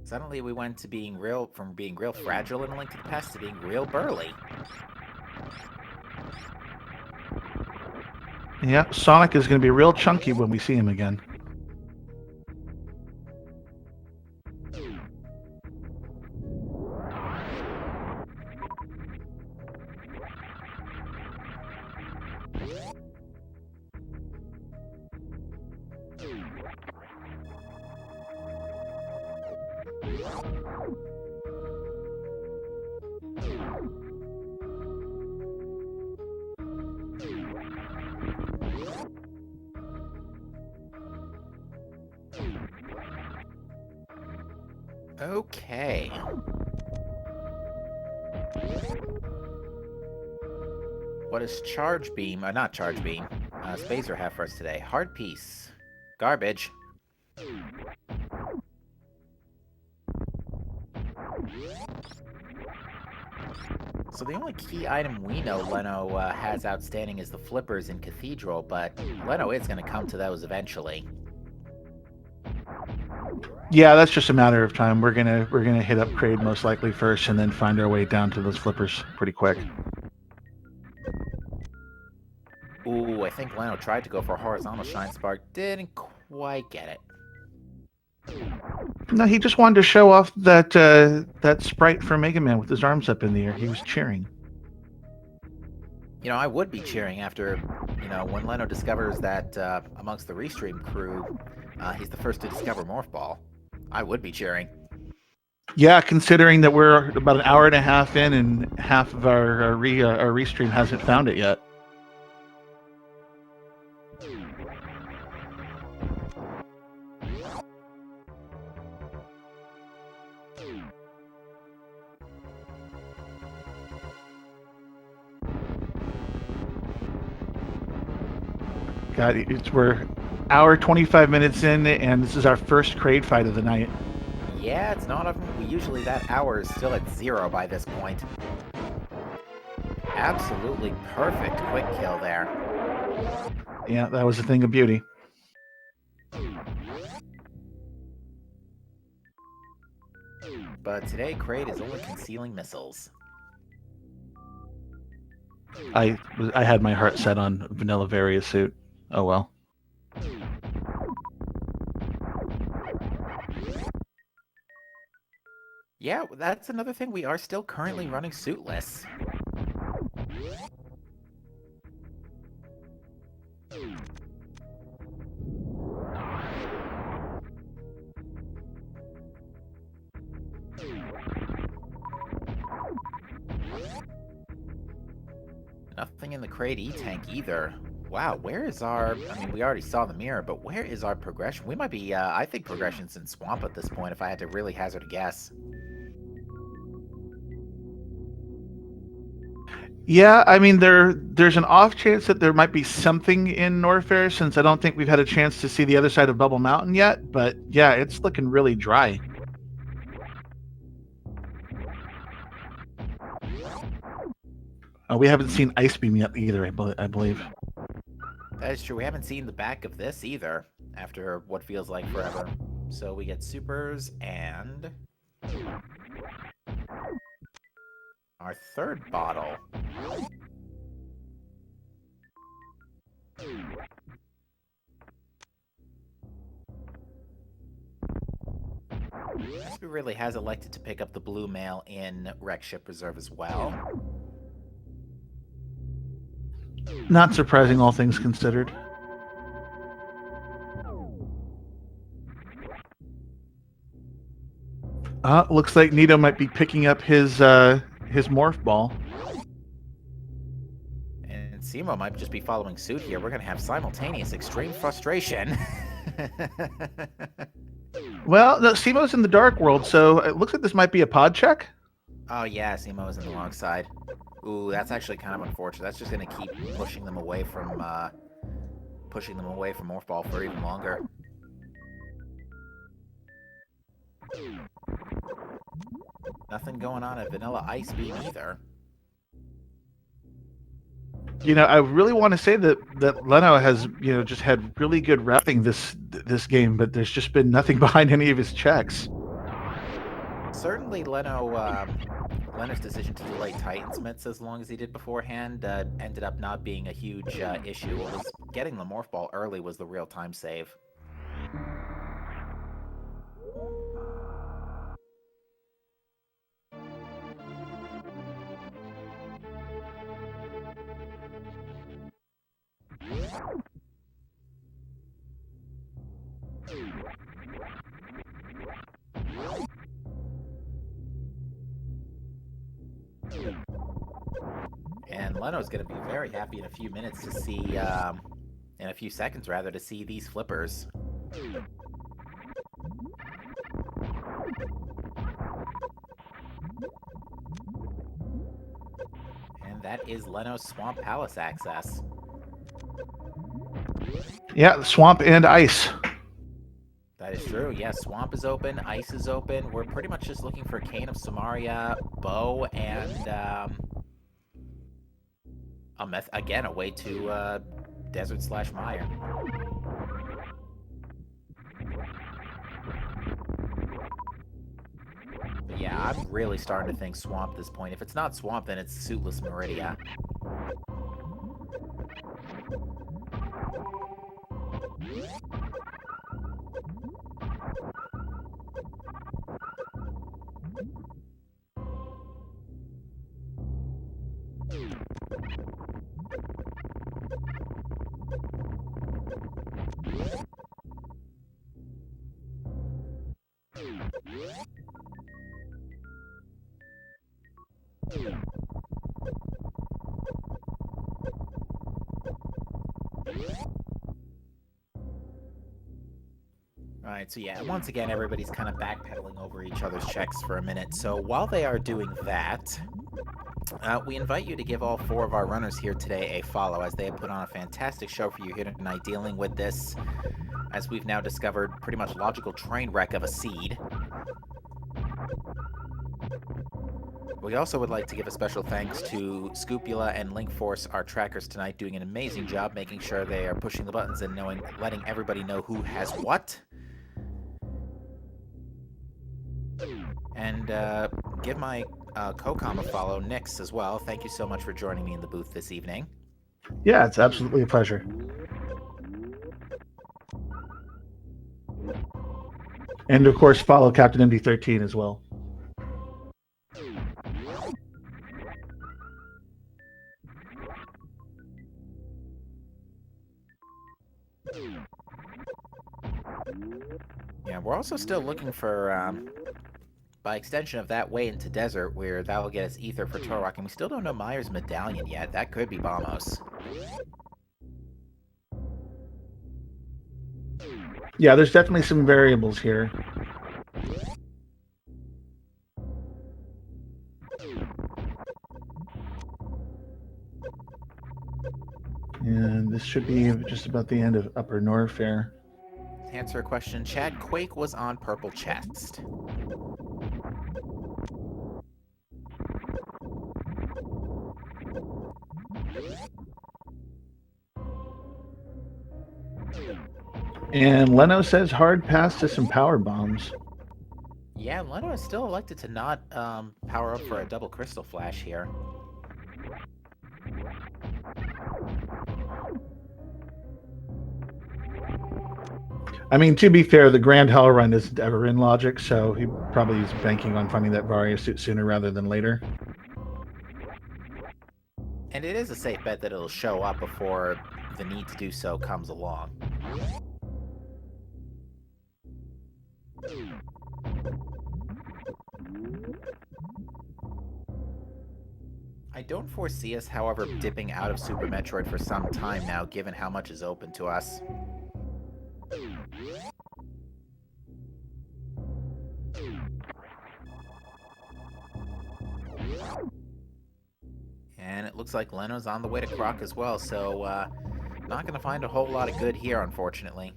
Suddenly we went to from being real fragile in A Link to the Past to being real burly. Yeah, Sonic is going to be real chunky when we see him again. Okay. What does Charge Beam, not Charge Beam, Spacer have for us today? Hard Piece. Garbage. So the only key item we know Leno has outstanding is the flippers in Cathedral, but Leno is going to come to those eventually. Yeah, that's just a matter of time. We're gonna hit upgrade most likely first, and then find our way down to those flippers pretty quick. Ooh, I think Leno tried to go for a horizontal Shine Spark, didn't quite get it. No, he just wanted to show off that that sprite for Mega Man with his arms up in the air. He was cheering. You know, I would be cheering after, when Leno discovers that amongst the Restream crew, he's the first to discover Morph Ball. I would be cheering. Yeah, considering that we're about an hour and a half in, and half of our Restream hasn't found it yet. God, we're hour 25 minutes in, and this is our first Kraid fight of the night. Yeah, it's not often. Usually that hour is still at 0 by this point. Absolutely perfect quick kill there. Yeah, that was a thing of beauty. But today, Kraid is only concealing missiles. I had my heart set on Vanilla Varia suit. Oh well. Yeah, that's another thing. We are still currently running suitless. Nothing in the Kraid E-Tank either. Wow, where is our... I mean, we already saw the mirror, but where is our progression? We might be, I think progression's in Swamp at this point, if I had to really hazard a guess. Yeah, I mean, there's an off chance that there might be something in Norfair, since I don't think we've had a chance to see the other side of Bubble Mountain yet, but yeah, it's looking really dry. We haven't seen Ice Beam yet either, I believe. That is true. We haven't seen the back of this either, after what feels like forever. So we get supers and... our third bottle. SB really has elected to pick up the blue mail in Wreck Ship Reserve as well. Not surprising, all things considered. Looks like Nito might be picking up his morph ball. And Simo might just be following suit here. We're going to have simultaneous extreme frustration. Well, no, Simo's in the dark world, so it looks like this might be a pod check. Oh, yeah, Simo is in the wrong side. Ooh, that's actually kind of unfortunate. That's just going to keep pushing them away from Morphball for even longer. Nothing going on at Vanilla Ice Beam either. I really want to say that Leno has, just had really good repping this game, but there's just been nothing behind any of his checks. Certainly, Leno's decision to delay Titansmiths as long as he did beforehand ended up not being a huge issue. It was getting the Morph Ball early was the real time save. And Leno's going to be very happy in a few minutes to see, in a few seconds rather, to see these flippers. And that is Leno's Swamp Palace access. Yeah, swamp and ice. That is true. Yes, Swamp is open, Ice is open. We're pretty much just looking for Cane of Samaria, Bow, and a way to Desert/Mire. But yeah, I'm really starting to think Swamp at this point. If it's not Swamp, then it's Suitless Meridia. Alright, so yeah, once again, everybody's kind of backpedaling over each other's checks for a minute. So while they are doing that, we invite you to give all 4 of our runners here today a follow, as they have put on a fantastic show for you here tonight, dealing with this, as we've now discovered, pretty much logical train wreck of a seed. We also would like to give a special thanks to Scoopula and Linkforce, our trackers tonight, doing an amazing job making sure they are pushing the buttons and letting everybody know who has what. And give my co-com a follow, Nix, as well. Thank you so much for joining me in the booth this evening. Yeah, it's absolutely a pleasure. And of course, follow Captain MD13 as well. Yeah, we're also still looking for, by extension of that, way into Desert, where that will get us Ether for Torok, and we still don't know Myers' medallion yet. That could be Bamos. Yeah, there's definitely some variables here. And this should be just about the end of Upper Norfair. To answer a question, Chad, Quake was on Purple Chest. And Leno says hard pass to some power bombs. Yeah, Leno is still elected to not power up for a double crystal flash here. I mean, to be fair, the Grand Hell Run isn't ever in Logic, so he probably is banking on finding that Varia suit sooner rather than later. And it is a safe bet that it'll show up before the need to do so comes along. I don't foresee us, however, dipping out of Super Metroid for some time now, given how much is open to us. And it looks like Leno's on the way to Croc as well, so not going to find a whole lot of good here, unfortunately.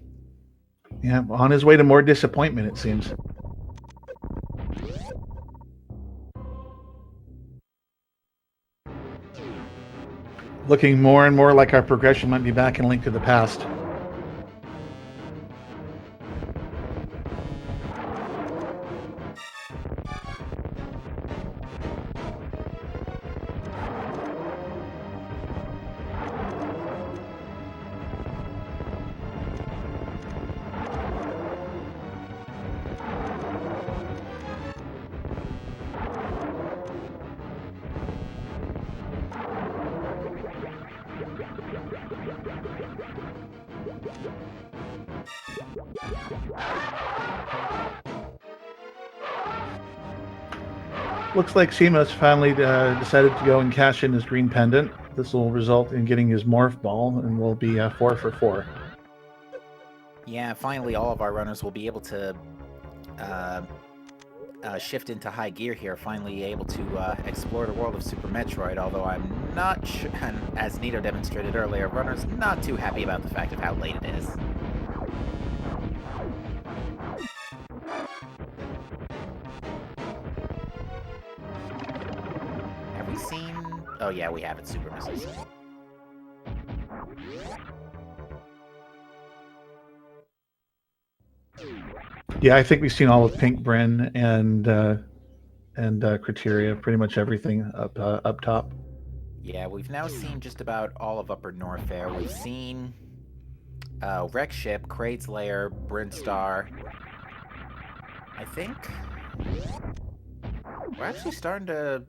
Yeah, on his way to more disappointment, it seems. Looking more and more like our progression might be back in Link to the Past. Looks like Seamus finally decided to go and cash in his green pendant. This will result in getting his morph ball, and we'll be 4 for 4. Yeah, finally all of our runners will be able to shift into high gear here, finally able to explore the world of Super Metroid, although I'm not sure, and as Nito demonstrated earlier, runners not too happy about the fact of how late it is. Have we seen... Oh yeah, we have it, Super Missiles. Yeah, I think we've seen all of Pink Bryn and Criteria, pretty much everything up top. Yeah, we've now seen just about all of Upper Norfair. We've seen Wreck Ship, Kraid's Lair, Brinstar. I think we're actually starting to...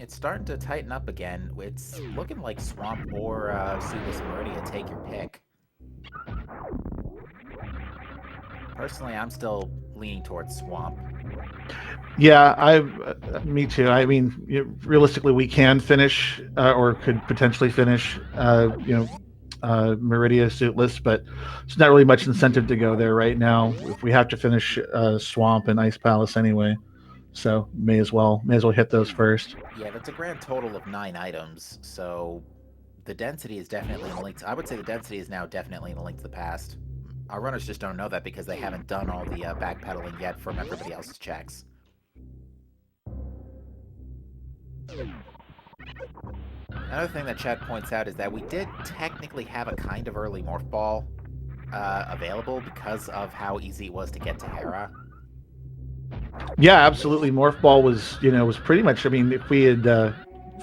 It's starting to tighten up again. It's looking like Swamp or Suitless Meridia, take your pick. Personally, I'm still leaning towards Swamp. Yeah, me too. I mean, realistically, we can finish or could potentially finish, Meridia Suitless, but it's not really much incentive to go there right now. If we have to finish Swamp and Ice Palace anyway, so may as well hit those first. Yeah, that's a grand total of 9 items, so the density is definitely in a link. I would say the density is now definitely in a Link to the Past. Our runners just don't know that because they haven't done all the backpedaling yet from everybody else's checks. Another thing that chat points out is that we did technically have a kind of early Morph Ball available because of how easy it was to get to Hera. Yeah, absolutely. Morph Ball was pretty much. I mean, if we had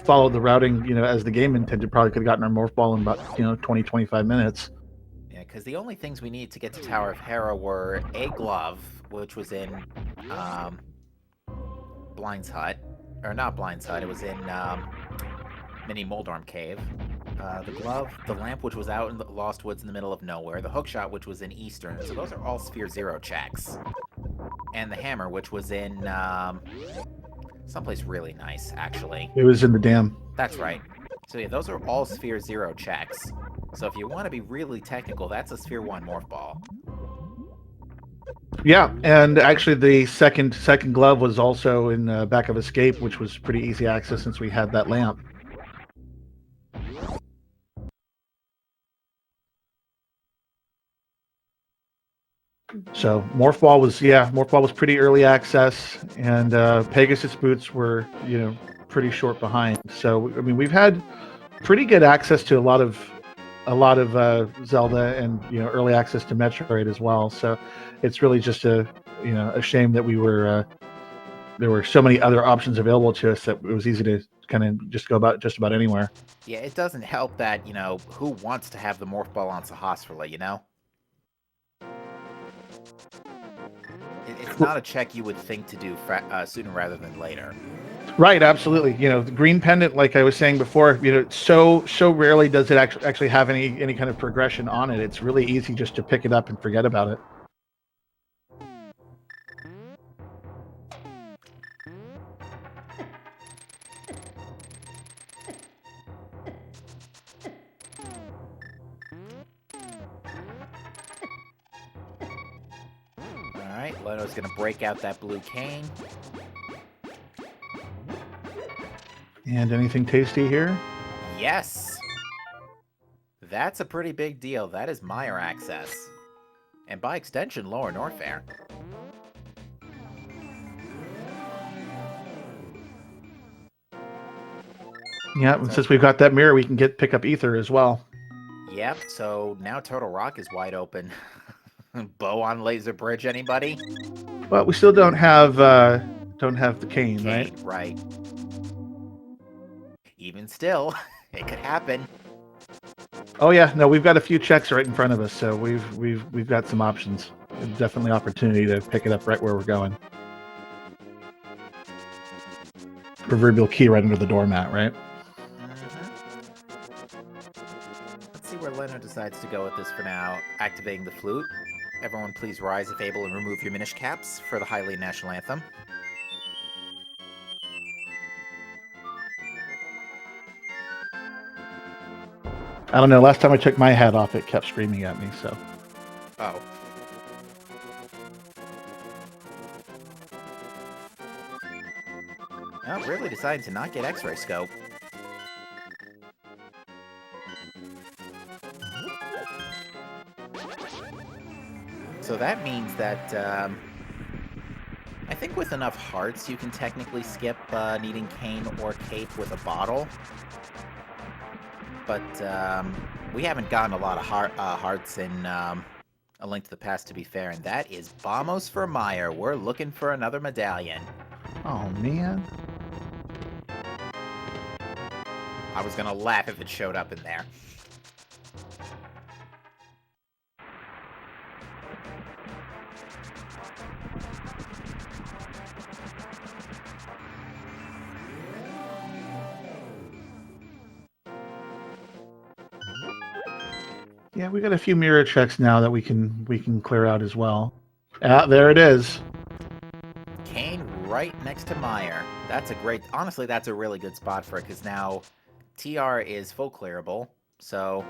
followed the routing, as the game intended, probably could have gotten our Morph Ball in about 20-25 minutes. Yeah, because the only things we needed to get to Tower of Hera were a glove, which was in Blind's Hut, or not Blind's Hut. It was in Mini Moldorm Cave. The glove, the lamp, which was out in the Lost Woods in the middle of nowhere, the hookshot, which was in Eastern. So those are all Sphere Zero checks. And the hammer, which was in someplace really nice, actually. It was in the dam. That's right. So yeah, those are all Sphere Zero checks. So if you want to be really technical, that's a Sphere 1 Morph Ball. Yeah, and actually the second glove was also in back of Escape, which was pretty easy access since we had that lamp. So Morph Ball was pretty early access, and Pegasus boots were pretty short behind. So I mean, we've had pretty good access to a lot of Zelda and early access to Metroid as well. So it's really just a shame that we were there were so many other options available to us that it was easy to kind of just go about just about anywhere. Yeah, it doesn't help that who wants to have the Morph Ball on Sahasrahla, It's not a check you would think to do sooner rather than later. Right, absolutely. The green pendant, like I was saying before, so rarely does it actually have any kind of progression on it. It's really easy just to pick it up and forget about it. Leno's gonna break out that blue cane. And anything tasty here? Yes! That's a pretty big deal. That is Meyer access. And by extension, Lower Norfair. Yeah, and since we've got that mirror, we can pick up ether as well. Yep, so now Turtle Rock is wide open. Bow on Laser Bridge, anybody? But we still don't have the cane, right? Right. Even still, it could happen. Oh yeah, no, we've got a few checks right in front of us, so we've got some options. Definitely opportunity to pick it up right where we're going. Proverbial key right under the doormat, right? Let's see where Leno decides to go with this for now. Activating the flute. Everyone please rise if able and remove your Minish caps for the Hylian National Anthem. I don't know, last time I took my hat off, it kept screaming at me, so. Oh. Oh, really deciding to not get X-ray scope. So that means that, I think with enough hearts, you can technically skip needing cane or cape with a bottle. But we haven't gotten a lot of hearts in A Link to the Past, to be fair, and that is Bombos for Meyer. We're looking for another medallion. Oh, man. I was gonna laugh if it showed up in there. Yeah, we got a few mirror checks now that we can clear out as well. There it is. Kane right next to Meyer. That's a great... Honestly, that's a really good spot for it, because now TR is full clearable. So,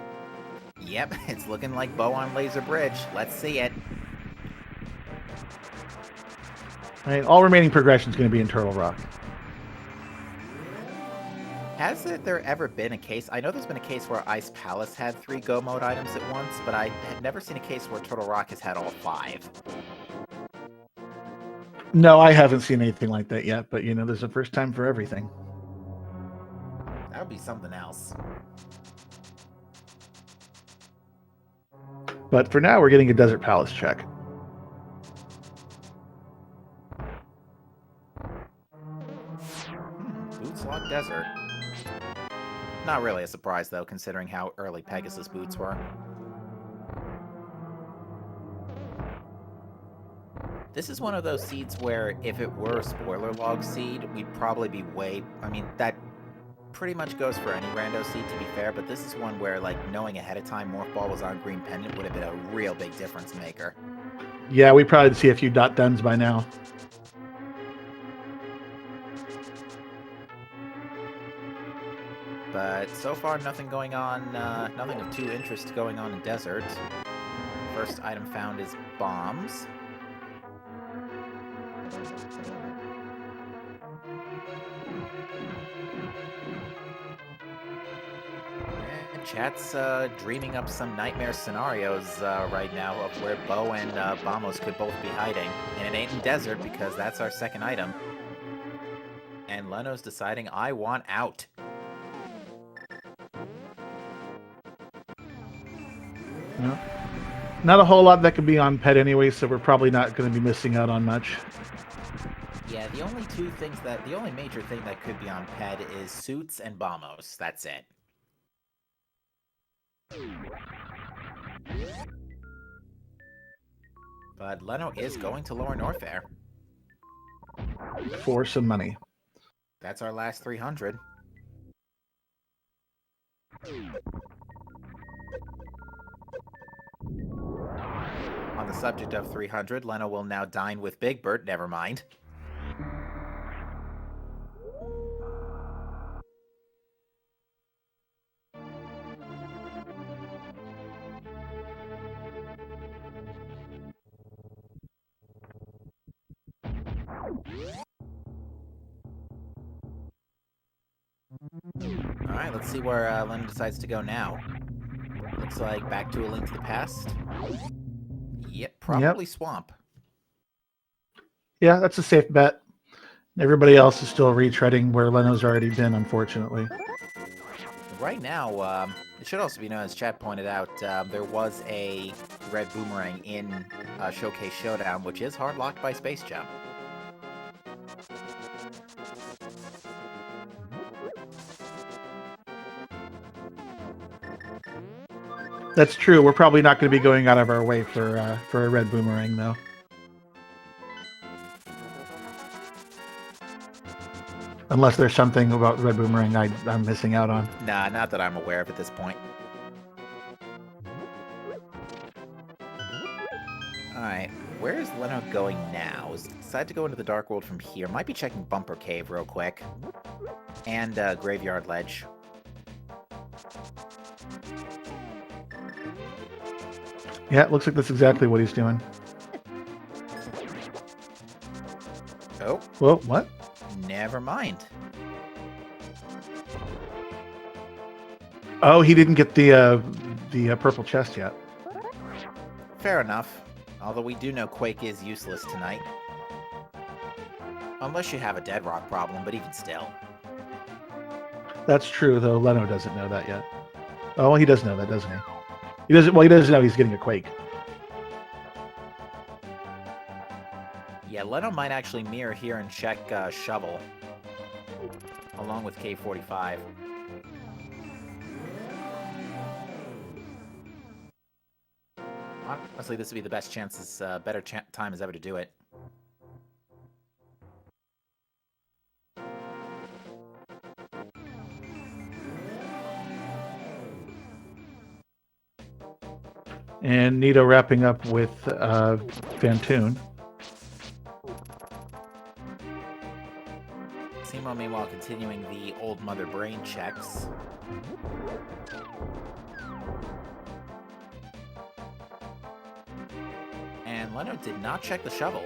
yep, it's looking like Bow on Laser Bridge. Let's see it. Right, all remaining progression is going to be in Turtle Rock. Has there ever been a case... I know there's been a case where Ice Palace had 3 Go Mode items at once, but I had never seen a case where Turtle Rock has had all 5. No, I haven't seen anything like that yet, but, there's a first time for everything. That would be something else. But for now, we're getting a Desert Palace check. Boots Lock Desert. Not really a surprise, though, considering how early Pegasus boots were. This is one of those seeds where, if it were a spoiler log seed, we'd probably be way... I mean, that pretty much goes for any rando seed, to be fair, but this is one where, like, knowing ahead of time Morph Ball was on Green Pendant would have been a real big difference maker. Yeah, we probably see a few dot duns by now. But so far, nothing going on, nothing of too interest going on in Desert. First item found is bombs. And chat's dreaming up some nightmare scenarios right now of where Bo and Bombos could both be hiding. And it ain't in Desert because that's our second item. And Leno's deciding, I want out. No. Not a whole lot that could be on pet anyway, so we're probably not going to be missing out on much. Yeah, the only major thing that could be on ped is suits and bombos. That's it. But Leno is going to Lower Norfair. For some money. That's our last 300. On the subject of 300, Leno will now dine with Big Bert. Never mind. All right, let's see where Leno decides to go now. Looks like back to A Link to the Past. Yep, probably Yep. Swamp. Yeah, that's a safe bet. Everybody else is still retreading where Leno's already been, unfortunately. Right now, it should also be known, as chat pointed out, there was a red boomerang in Showcase Showdown, which is hard locked by Space Jump. That's true. We're probably not going to be going out of our way for a red boomerang, though. Unless there's something about red boomerang I'm missing out on. Nah, not that I'm aware of at this point. Alright, where is Leno going now? Is he decide to go into the Dark World from here? Might be checking Bumper Cave real quick. And Graveyard Ledge. Yeah, it looks like that's exactly what he's doing. Oh, Well, what? never mind. Oh, he didn't get the purple chest yet. Fair enough. Although we do know Quake is useless tonight. Unless you have a Dead Rock problem, but even still. That's true, though. Leno doesn't know that yet. Oh, well, he does know that, doesn't he? He doesn't. Well, he doesn't know he's getting a quake. Yeah, Leno might actually mirror here and check Shovel. Along with K45. Honestly, this would be the best chances, better time as ever to do it. And Nito wrapping up with Fantoon. Simo, meanwhile, continuing the old mother brain checks. And Leno did not check the shovel.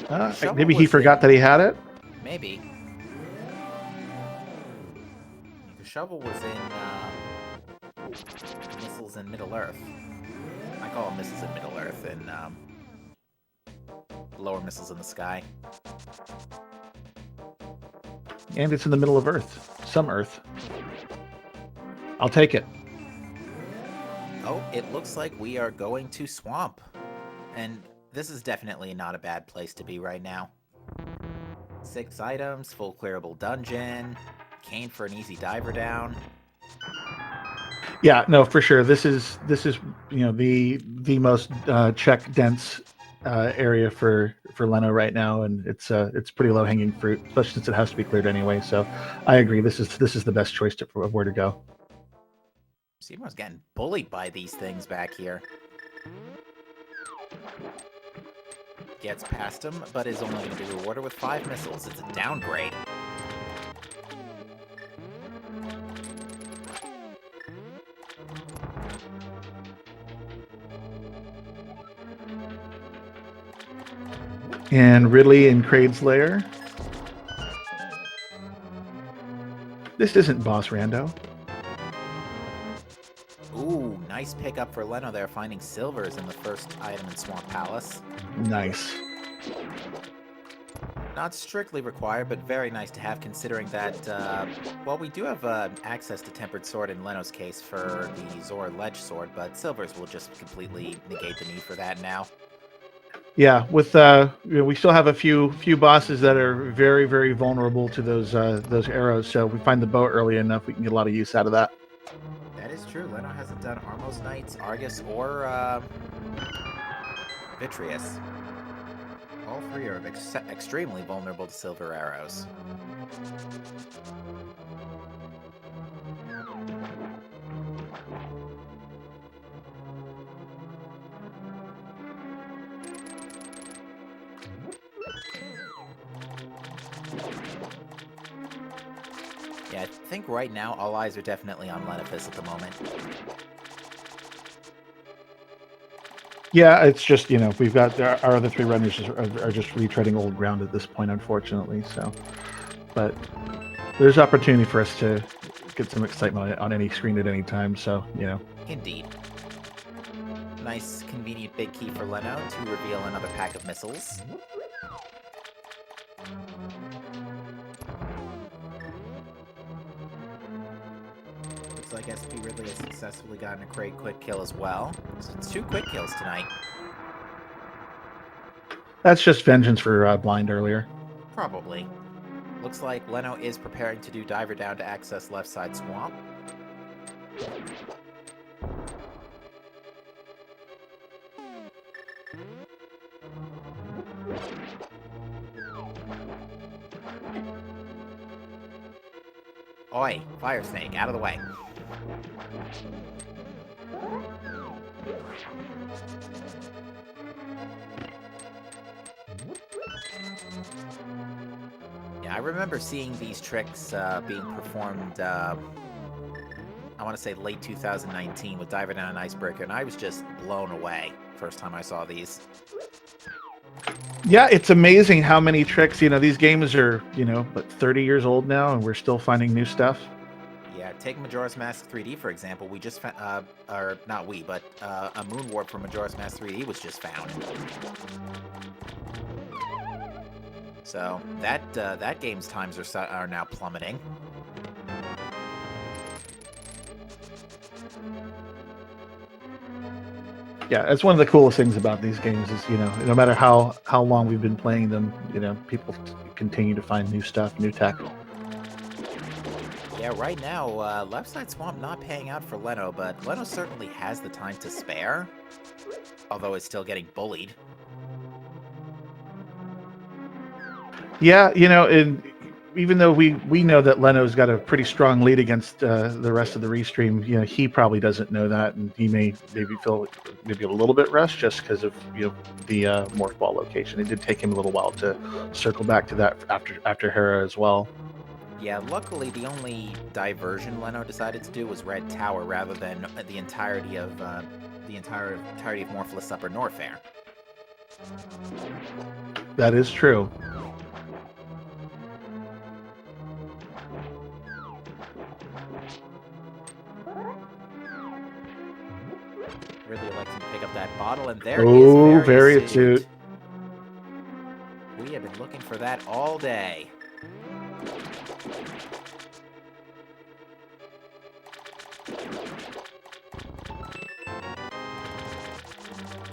Shovel Maybe he was forgot that he had it. Maybe. The shovel was in Missiles in Middle-earth. I call them Missiles in Middle-earth and lower missiles in the sky. And it's in the middle of Earth. Some Earth. I'll take it. Oh, it looks like we are going to Swamp. And this is definitely not a bad place to be right now. 6 items, full clearable dungeon, Kane for an easy diver down. Yeah, no, for sure. This is the most check dense area for Leno right now, and it's pretty low hanging fruit, especially since it has to be cleared anyway. So I agree. This is the best choice of where to go. Seymour's getting bullied by these things back here. Gets past him, but is only going to be rewarded with 5 missiles. It's a downgrade. And Ridley in Kraid's lair. This isn't Boss Rando. Ooh, nice pickup for Leno there, finding silvers in the first item in Swamp Palace. Nice. Not strictly required, but very nice to have, considering that, well, we do have access to Tempered Sword in Leno's case for the Zora Ledge Sword, but silvers will just completely negate the need for that now. Yeah, with we still have a few bosses that are very, very vulnerable to those arrows. So if we find the bow early enough, we can get a lot of use out of that. That is true. Leno hasn't done Armos Knights, Argus, or Vitreous. All 3 are extremely vulnerable to silver arrows. Yeah, I think right now all eyes are definitely on Lenifis at the moment. Yeah, it's just we've got our other 3 runners are just retreading old ground at this point, unfortunately. So but there's opportunity for us to get some excitement on any screen at any time. So Indeed. Nice, convenient big key for Leno to reveal another pack of missiles. Looks like SP Ridley has successfully gotten a great quick kill as well. So it's 2 quick kills tonight. that's just vengeance for blind earlier. Probably. Looks like Leno is preparing to do diver down to access left side swamp. Oi, fire snake, out of the way. Yeah, I remember seeing these tricks being performed, I want to say late 2019 with Diver Down an Icebreaker, and I was just blown away first time I saw these. Yeah, it's amazing how many tricks. These games are 30 years old now, and we're still finding new stuff. Yeah, take Majora's Mask 3D, for example. We just found, or not we, but a moon warp from Majora's Mask 3D was just found. So that game's times are now plummeting. Yeah, it's one of the coolest things about these games is no matter how long we've been playing them, people continue to find new stuff, new tech. Yeah, right now, left side swamp not paying out for Leno, but Leno certainly has the time to spare, although it's still getting bullied. Yeah, and even though we know that Leno's got a pretty strong lead against the rest of the restream, he probably doesn't know that, and he maybe feel a little bit rushed just because of the morph ball location. It did take him a little while to circle back to that after Hera as well. Yeah, luckily the only diversion Leno decided to do was Red Tower rather than the entirety of Morphless Upper Norfair. That is true. Really electing to pick up that bottle, and there is very astute. We have been looking for that all day.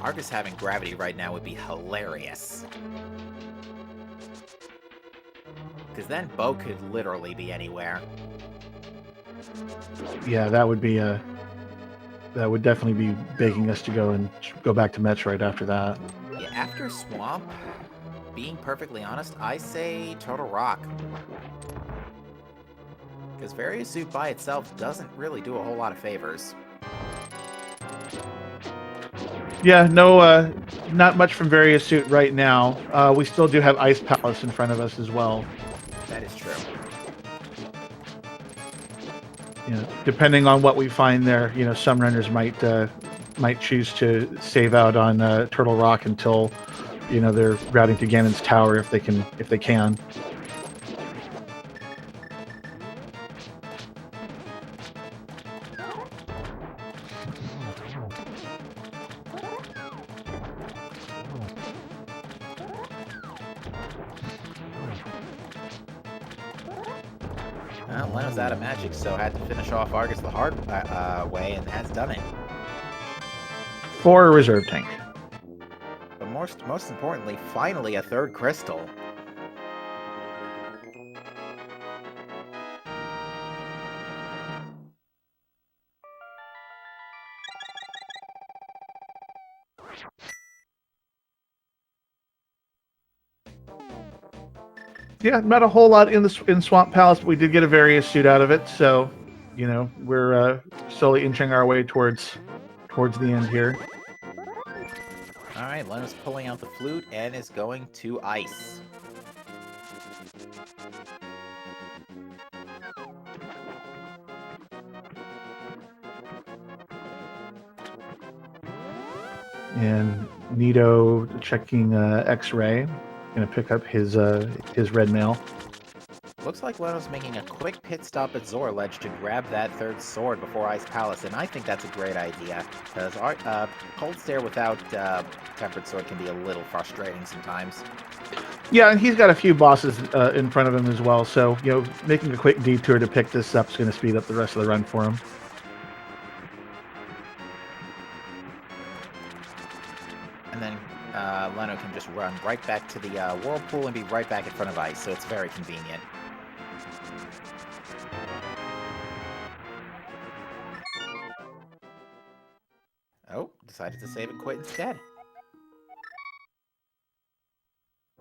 Argus having gravity right now would be hilarious. Because then Bo could literally be anywhere. Yeah, that would definitely be begging us to go back to Metroid after that. Yeah, after Swamp, being perfectly honest, I say Total Rock. Because Various Suit by itself doesn't really do a whole lot of favors. Yeah, no, not much from Various Suit right now. We still do have Ice Palace in front of us as well. That is true. Depending on what we find there, some runners might choose to save out on Turtle Rock until they're routing to Ganon's Tower if they can. Well, Leno's out of magic, so had to finish off Argus the hard way, and has done it. For a reserve tank. But most importantly, finally a third crystal. Yeah, not a whole lot in Swamp Palace, but we did get a Various Suit out of it, so we're slowly inching our way towards the end here. All right, Leno's pulling out the flute and is going to ice. And Nito checking X-ray, gonna pick up his red mail. Looks like Leno's making a quick pit stop at Zora Ledge to grab that third sword before Ice Palace, and I think that's a great idea, because Cold Stare without Tempered Sword can be a little frustrating sometimes. Yeah, and he's got a few bosses in front of him as well, so, making a quick detour to pick this up is going to speed up the rest of the run for him. And then Leno can just run right back to the Whirlpool and be right back in front of Ice, so it's very convenient. Oh, decided to save and quit instead.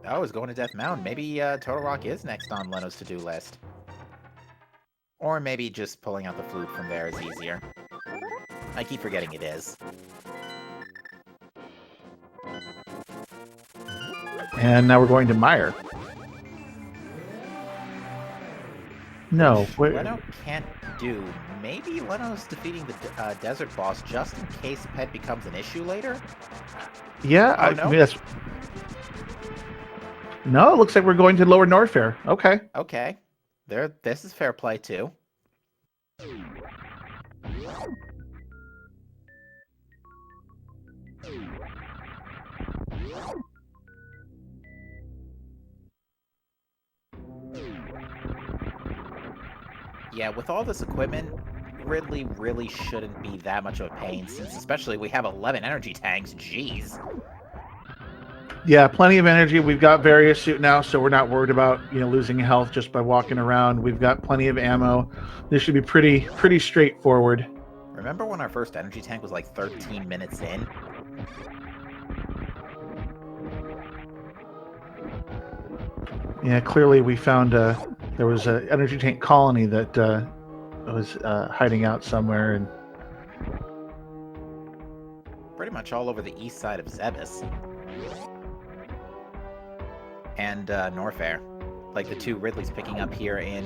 Oh, he's going to Death Mountain. Maybe Total Rock is next on Leno's to-do list. Or maybe just pulling out the flute from there is easier. I keep forgetting it is. And now we're going to Meyer. No. Leno can't do. Maybe Leno's defeating the desert boss just in case Pet becomes an issue later? Yeah, Oh, no? I mean, that's... No, it looks like we're going to Lower Norfair. Okay. Okay. This is fair play, too. Yeah, with all this equipment, Ridley really shouldn't be that much of a pain, since especially we have 11 energy tanks, jeez. Yeah, plenty of energy. We've got various suit now, so we're not worried about losing health just by walking around. We've got plenty of ammo. This should be pretty straightforward. Remember when our first energy tank was like 13 minutes in? Yeah, clearly we found there was an energy tank colony that was hiding out somewhere, and Pretty much all over the east side of Zebus. And Norfair. Like the two Ridley's picking up here in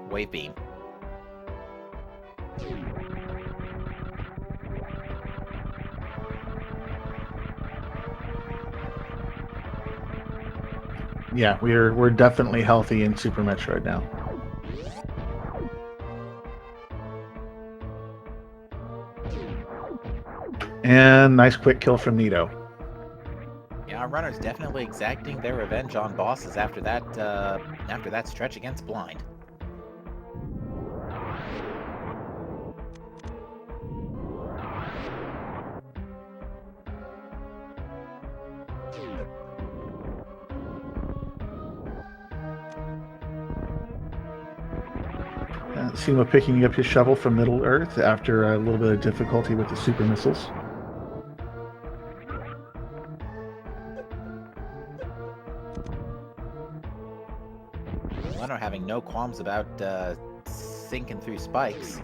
Wavebeam. yeah, we're definitely healthy in Super Metroid now. And nice quick kill from Nito. Yeah, our runner's definitely exacting their revenge on bosses after that stretch against Blind. Sima picking up his shovel from Middle Earth after a little bit of difficulty with the super missiles. Leno having no qualms about sinking through spikes.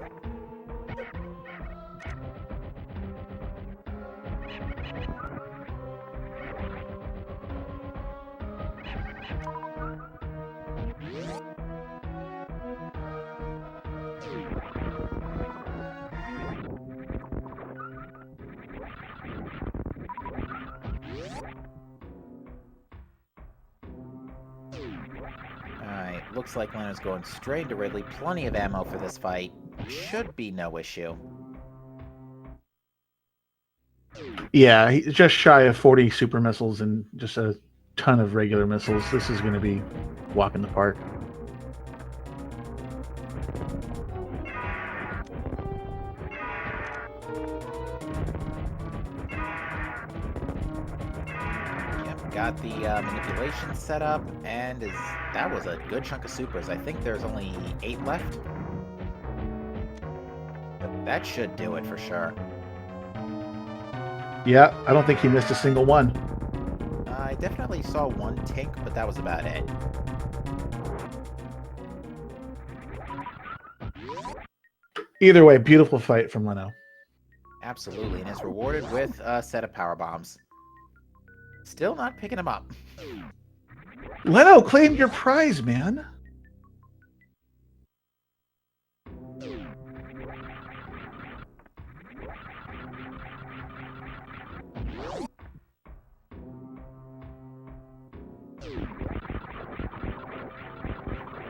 Alright, looks like Leno's going straight into Ridley. Plenty of ammo for this fight. Should be no issue. Yeah, he's just shy of 40 super missiles and just a ton of regular missiles. This is going to be walk in the park. Yep, got the manipulation set up, and that was a good chunk of supers. I think there's only 8 left. That should do it for sure. Yeah, I don't think he missed a single one. I definitely saw one tink, but that was about it. Either way, beautiful fight from Leno. Absolutely, and is rewarded with a set of power bombs. Still not picking him up. Leno, claim your prize, man.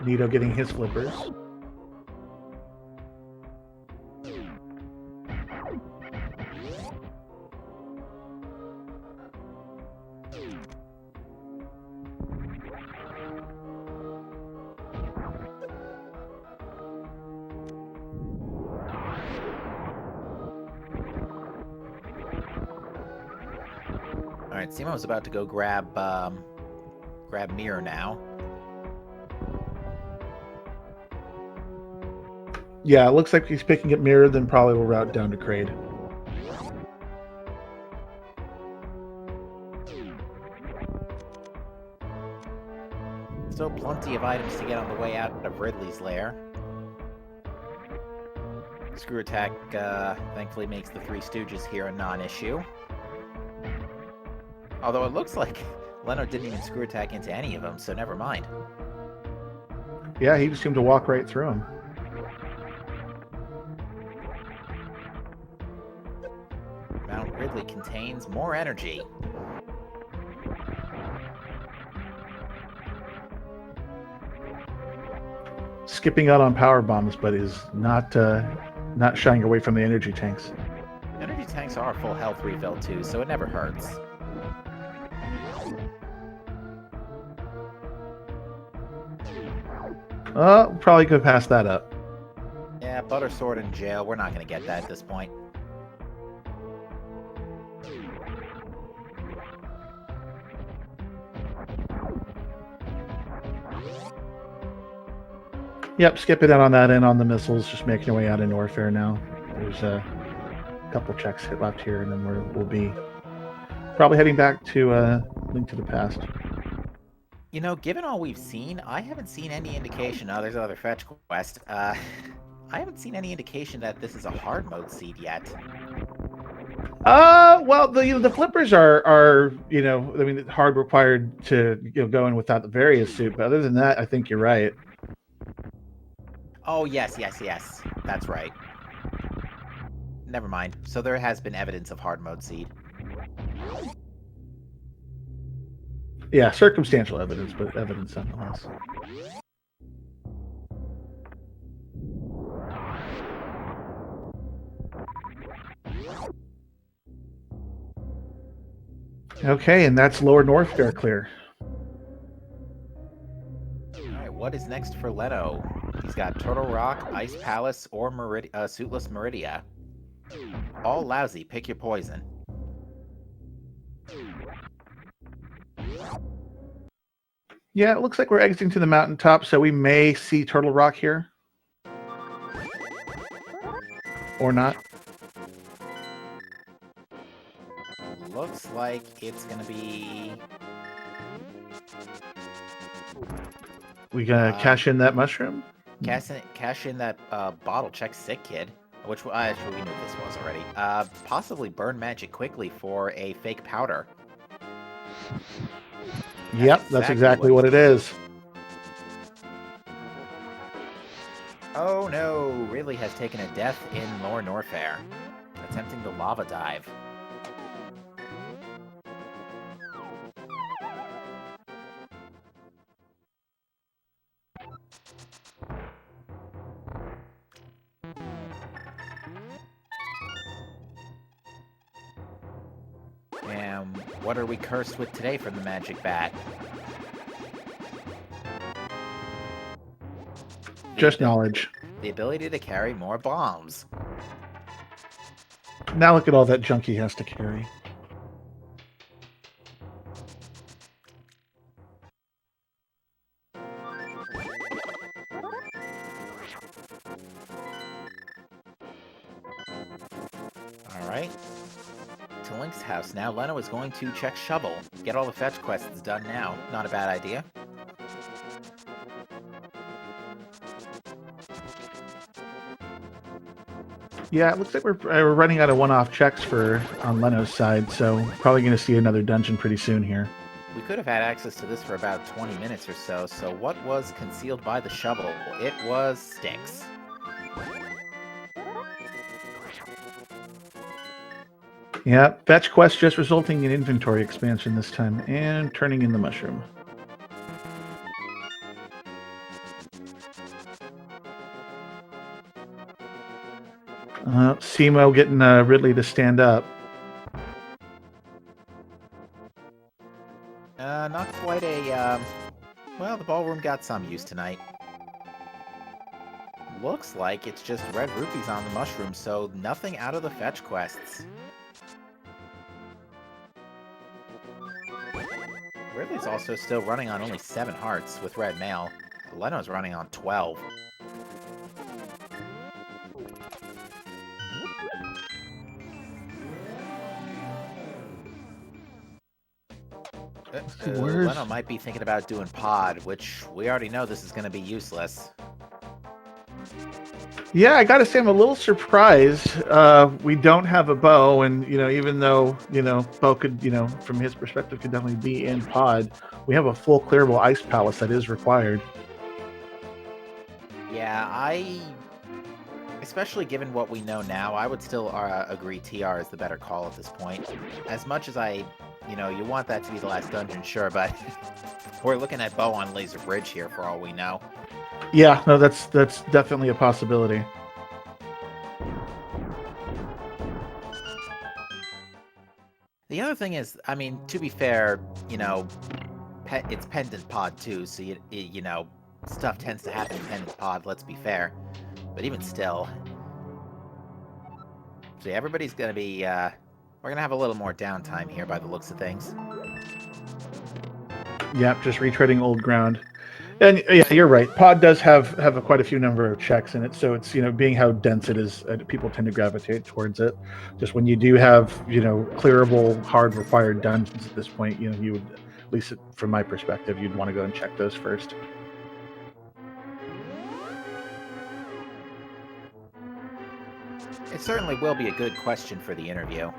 Nito getting his flippers. All right, Simo's about to go grab Mirror now. Yeah, it looks like he's picking up Mirror, then probably will route down to Kraid. Still plenty of items to get on the way out of Ridley's lair. Screw attack thankfully makes the Three Stooges here a non-issue. Although it looks like Leno didn't even screw attack into any of them, so never mind. Yeah, he just seemed to walk right through him. Mount Ridley contains more energy. Skipping out on power bombs, but is not shying away from the energy tanks. Energy tanks are full health refill too, so it never hurts. Probably could pass that up. Yeah, Butter Sword in jail. We're not going to get that at this point. Yep, skipping out on that and on the missiles, just making our way out in Norfair now. There's a couple checks left here, and then we'll be probably heading back to Link to the Past. You know, given all we've seen, I haven't seen any indication. Oh, there's another fetch quest. I haven't seen any indication that this is a hard mode seed yet. Well, the flippers are I mean, hard required to go in without the various suit, but other than that, I think you're right. Oh, yes. That's right. Never mind. So there has been evidence of hard mode seed. Yeah, circumstantial evidence, but evidence nonetheless. Okay, and that's Lower Norfair clear. Alright, what is next for Leno? He's got Turtle Rock, Ice Palace, or Suitless Meridia. All lousy, pick your poison. Yeah, it looks like we're exiting to the mountaintop, so we may see Turtle Rock here. Or not. Looks like it's gonna be... We gonna cash in that mushroom? Cash in that bottle check sick kid. Which, actually, we knew this was already. Possibly burn magic quickly for a fake powder. Yep, that's exactly what it is. Oh no, Ridley has taken a death in Lower Norfair, attempting the lava dive. And what are we cursed with today from the magic bat? Just knowledge. The ability to carry more bombs. Now look at all that junk he has to carry. Alright. To Link's house now. Leno is going to check Shovel. Get all the fetch quests done now. Not a bad idea. Yeah, it looks like we're running out of one-off checks on Leno's side, so probably going to see another dungeon pretty soon here. We could have had access to this for about 20 minutes or so, so what was concealed by the shovel? It was Styx. Yeah, fetch quest just resulting in inventory expansion this time, and turning in the mushroom. Simo getting Ridley to stand up. Not quite a, well, the ballroom got some use tonight. Looks like it's just red rupees on the mushroom, so nothing out of the fetch quests. Ridley's also still running on only 7 hearts with red mail. Leno's running on 12. Leno might be thinking about doing pod, which we already know this is going to be useless. Yeah, I gotta say I'm a little surprised. We don't have a bow, and even though bow could, from his perspective, could definitely be in pod. We have a full clearable ice palace that is required. Yeah, especially given what we know now, I would still agree TR is the better call at this point. As much as you want that to be the last dungeon, sure, but we're looking at bow on Laser Bridge here for all we know. Yeah, no, that's definitely a possibility. The other thing is, I mean, to be fair, it's pendant pod too, so stuff tends to happen in pendant pod, let's be fair. But even still, so everybody's gonna be, we're gonna have a little more downtime here by the looks of things. Yep, just retreading old ground. And yeah, you're right. Pod does have quite a few number of checks in it, so it's being how dense it is, people tend to gravitate towards it. Just when you do have clearable, hard required dungeons at this point, you would, at least from my perspective, you'd want to go and check those first. It certainly will be a good question for the interview.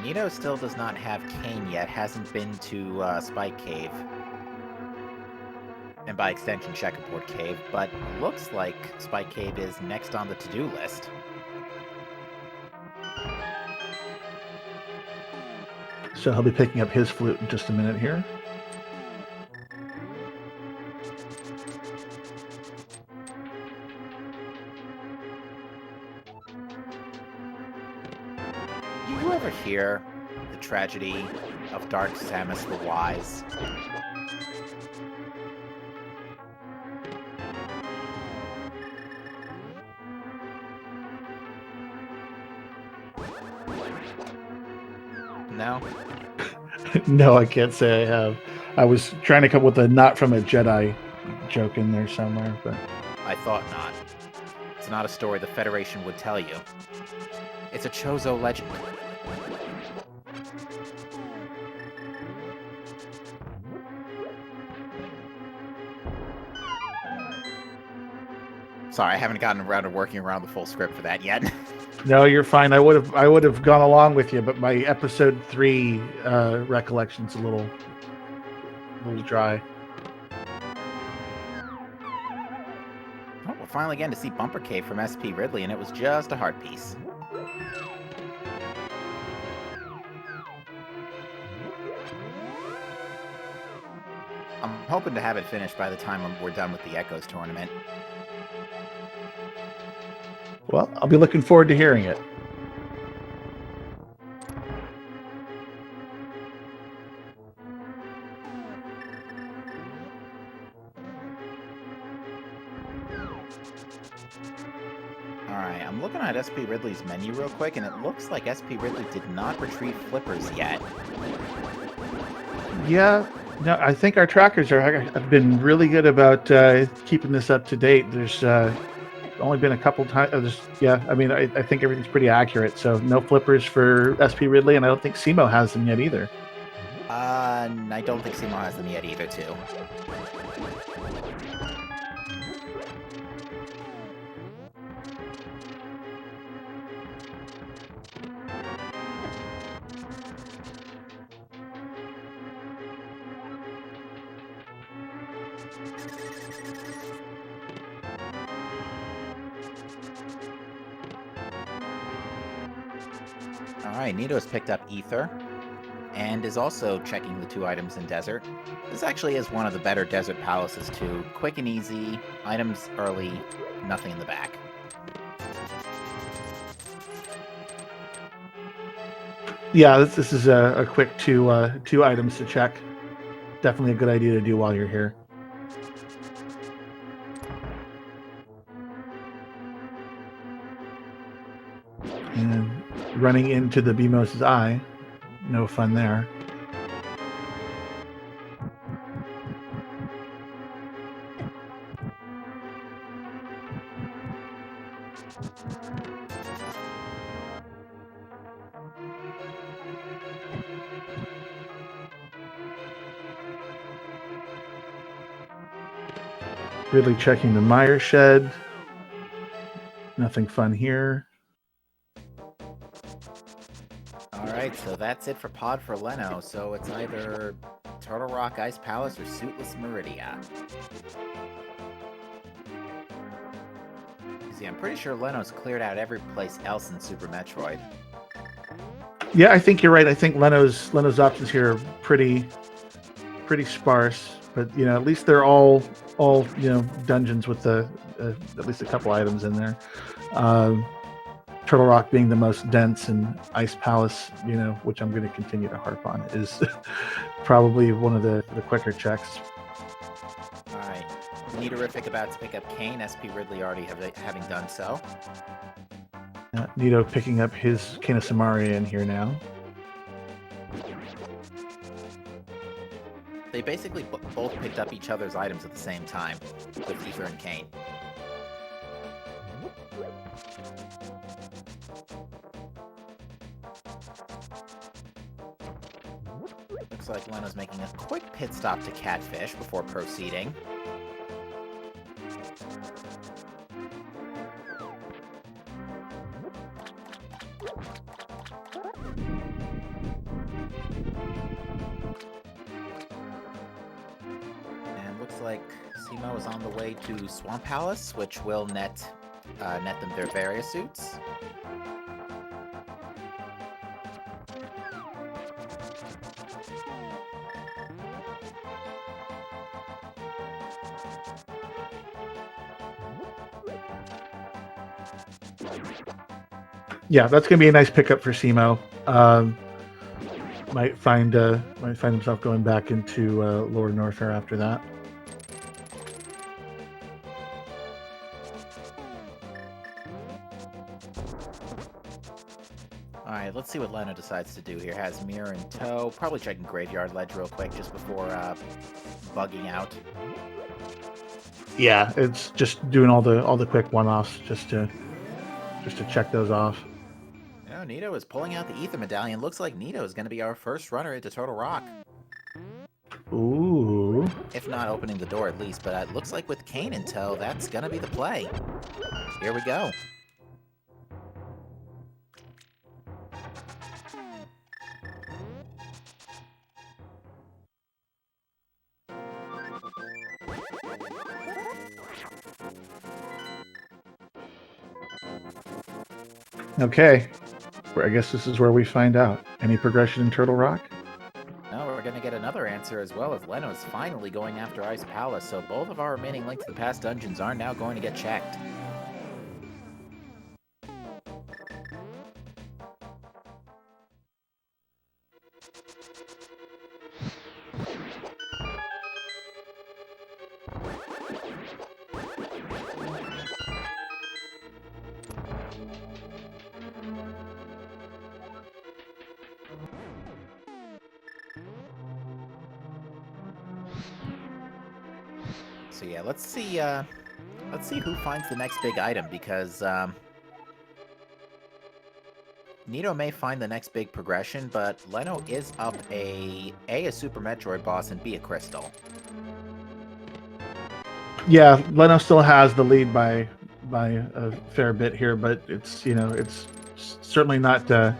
Nito still does not have Kane yet, hasn't been to Spike Cave. And by extension, Checkerboard Cave, but looks like Spike Cave is next on the to-do list. So he'll be picking up his flute in just a minute here. You ever hear the tragedy of Dark Samus the Wise? No? No, I can't say I have. I was trying to come up with a not from a Jedi joke in there somewhere, but I thought not. It's not a story the Federation would tell you. It's a Chozo legend. Sorry, I haven't gotten around to working around the full script for that yet. No, you're fine. I would have gone along with you, but my episode 3 recollection's a little dry. Oh, we're finally getting to see Bumper Cave from SP Ridley, and it was just a heart piece. I'm hoping to have it finished by the time we're done with the Echoes tournament. Well, I'll be looking forward to hearing it. Alright, I'm looking at SP Ridley's menu real quick, and it looks like SP Ridley did not retrieve flippers yet. Yeah, no, I think our trackers have been really good about keeping this up to date. There's only been a couple times. I think everything's pretty accurate. So no flippers for SP Ridley, and I don't think Simo has them yet either. I don't think Simo has them yet either, too. Alright, Nito's picked up Ether. and is also checking the 2 items in desert. This actually is one of the better desert palaces too. Quick and easy, items early, nothing in the back. Yeah, this is a quick two items to check. Definitely a good idea to do while you're here. And running into the Beamos' eye, no fun there. Really checking the Meyer shed. Nothing fun here. Alright, so that's it for Pod for Leno. So it's either Turtle Rock Ice Palace or Suitless Meridia. See, I'm pretty sure Leno's cleared out every place else in Super Metroid. Yeah, I think you're right. I think Leno's options here are pretty sparse, but at least they're all dungeons with the at least a couple items in there. Turtle Rock being the most dense, and Ice Palace, which I'm going to continue to harp on, is probably one of the quicker checks. Alright, Nidorific about to pick up Kane, SP Ridley already having done so. Nito picking up his Kena Samaria in here now. They basically both picked up each other's items at the same time, with Ether and Kane. Looks like Leno's making a quick pit stop to Catfish before proceeding. And looks like Simo is on the way to Swamp Palace, which will net them their various suits. Yeah, that's going to be a nice pickup for Simo. Might find himself going back into Lower Norfair after that. Alright, let's see what Leno decides to do here. Has Mirror in tow. Probably checking Graveyard Ledge real quick just before bugging out. Yeah, it's just doing all the quick one-offs just to check those off. Nito is pulling out the Ether Medallion. Looks like Nito is going to be our first runner into Turtle Rock. Ooh. If not opening the door at least, but it looks like with Kane in tow, that's going to be the play. Here we go. Okay. I guess this is where we find out. Any progression in Turtle Rock? No, we're going to get another answer as well, as Leno is finally going after Ice Palace, so both of our remaining Link to the Past dungeons are now going to get checked. So yeah, let's see who finds the next big item, because Nito may find the next big progression, but Leno is up a Super Metroid boss and B, a Crystal. Yeah, Leno still has the lead by a fair bit here, but it's it's certainly not a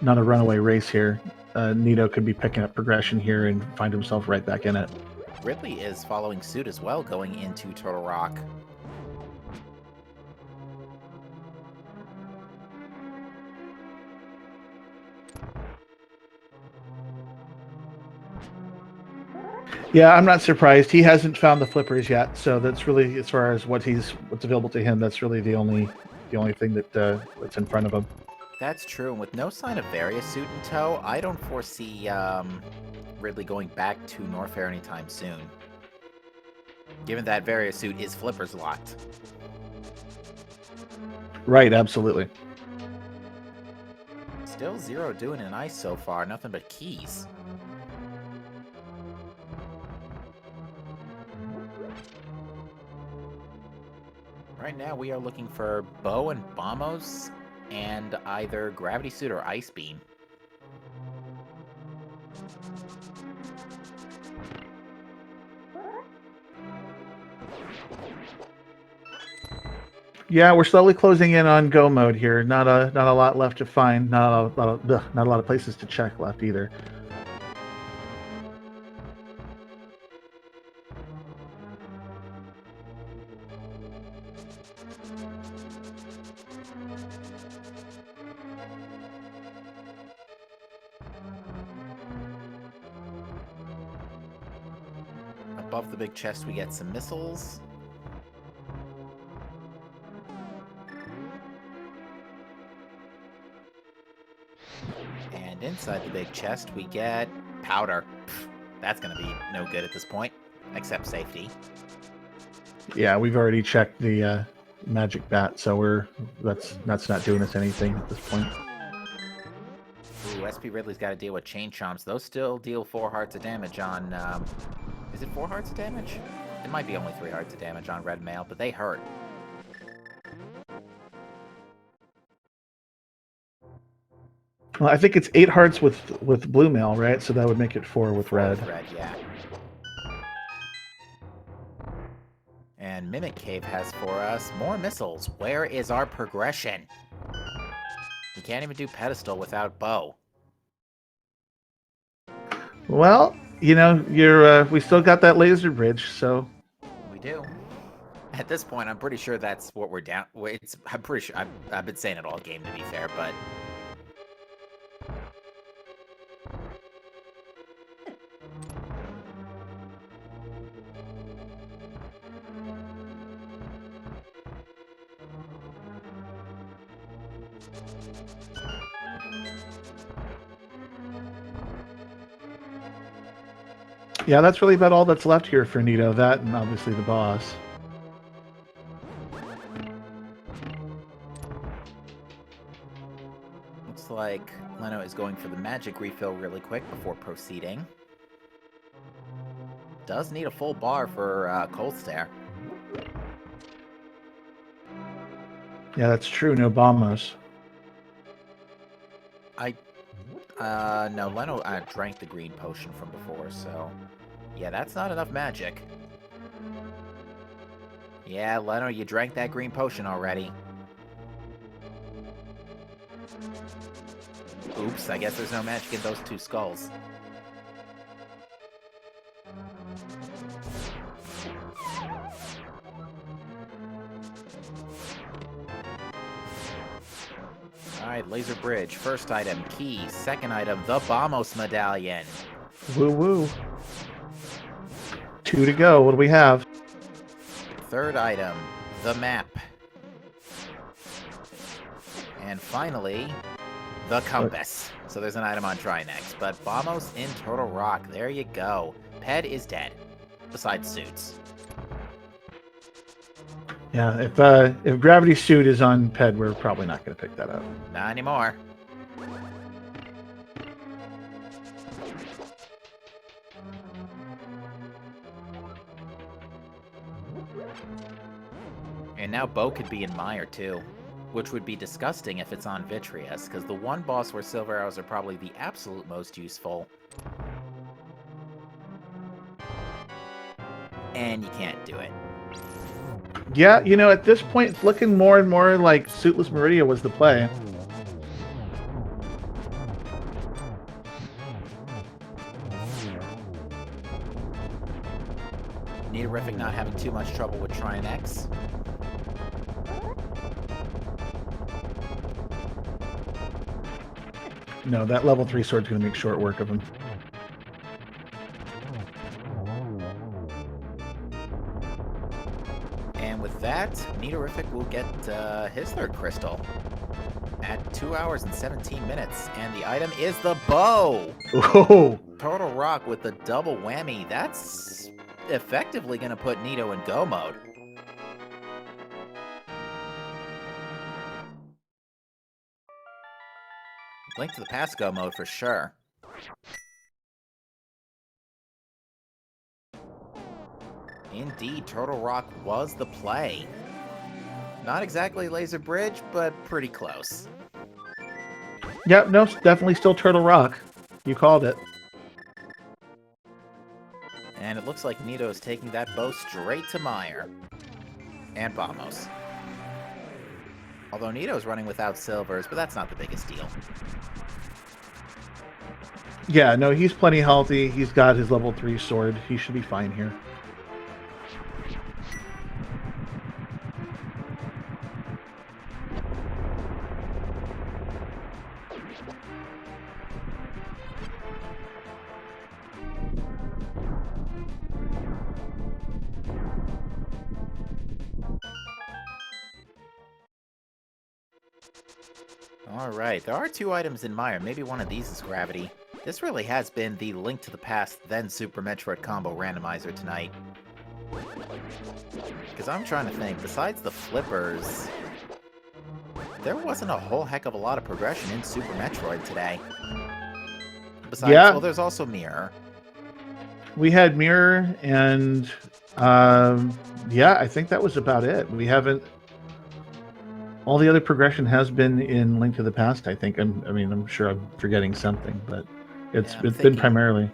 runaway race here. Nito could be picking up progression here and find himself right back in it. Ridley is following suit as well, going into Turtle Rock. Yeah, I'm not surprised. He hasn't found the flippers yet, so that's really, as far as what's available to him, that's really the only thing that's in front of him. That's true, and with no sign of Various Suit in tow, I don't foresee Ridley going back to Norfair anytime soon. Given that Various Suit is flippers locked. Right, absolutely. Still 0 doing an ice so far, nothing but keys. Right now we are looking for Bow and Bombos and either Gravity Suit or Ice Beam. Yeah, we're slowly closing in on go mode here. Not a lot left to find. Not a lot of places to check left either. Above the big chest we get some missiles. And inside the big chest we get powder. Pfft, that's gonna be no good at this point, except safety. Yeah, we've already checked the magic bat, so that's not doing us anything at this point. Ooh, SP Ridley's got to deal with chain chomps. Those still deal 4 hearts of damage on. Is it 4 hearts of damage? It might be only 3 hearts of damage on red mail, but they hurt. Well, I think it's 8 hearts with blue mail, right? So that would make it 4 with 4 red. with red, yeah. And Mimic Cave has for us more missiles. Where is our progression? We can't even do pedestal without bow. Well, we still got that laser bridge, so We do. At this point, I'm pretty sure that's what we're down. I'm pretty sure I've been saying it all game, to be fair, but yeah, that's really about all that's left here for Nito. That and obviously the boss. looks like Leno is going for the magic refill really quick before proceeding. Does need a full bar for Cold Stare. Yeah, that's true. No bombos. No, Leno drank the green potion from before, so yeah, that's not enough magic. Yeah, Leno, you drank that green potion already. Oops, I guess there's no magic in those 2 skulls. Alright, laser bridge. First item, key. Second item, the Bombos medallion. Woo woo. 2 to go. What do we have? Third item, the map. And finally, the compass. So there's an item on try next. But Bombos in Turtle Rock. There you go. Ped is dead. Besides suits. Yeah, if Gravity Suit is on Ped, we're probably not going to pick that up. Not anymore. And now Bo could be in Mire too, which would be disgusting if it's on Vitreous, because the one boss where Silver Arrows are probably the absolute most useful. And you can't do it. Yeah, at this point, it's looking more and more like Suitless Meridia was the play. Neaterific not having too much trouble with Trine X. No, that level 3 sword's going to make short work of him. that, Nidorific will get his third crystal at 2 hours and 17 minutes. And the item is the bow! Oh, Total Rock with the double whammy. That's effectively going to put Nito in go mode. Link to the Past go mode for sure. Indeed, Turtle Rock was the play. Not exactly Laser Bridge, but pretty close. yep, no, it's definitely still Turtle Rock. You called it. And it looks like Nito is taking that bow straight to Meyer. And Vamos. Although Nito's running without silvers, but that's not the biggest deal. Yeah, no, he's plenty healthy. He's got his level 3 sword. He should be fine here. Alright, there are 2 items in Meyer. Maybe one of these is gravity. This really has been the Link to the Past, then Super Metroid combo randomizer tonight. Because I'm trying to think, besides the flippers, there wasn't a whole heck of a lot of progression in Super Metroid today. Besides, Yeah. well, there's also Mirror. We had Mirror, and yeah, I think that was about it. We haven't. All the other progression has been in Link to the Past. I think. I'm sure I'm forgetting something, but it's Yeah, been thinking. primarily.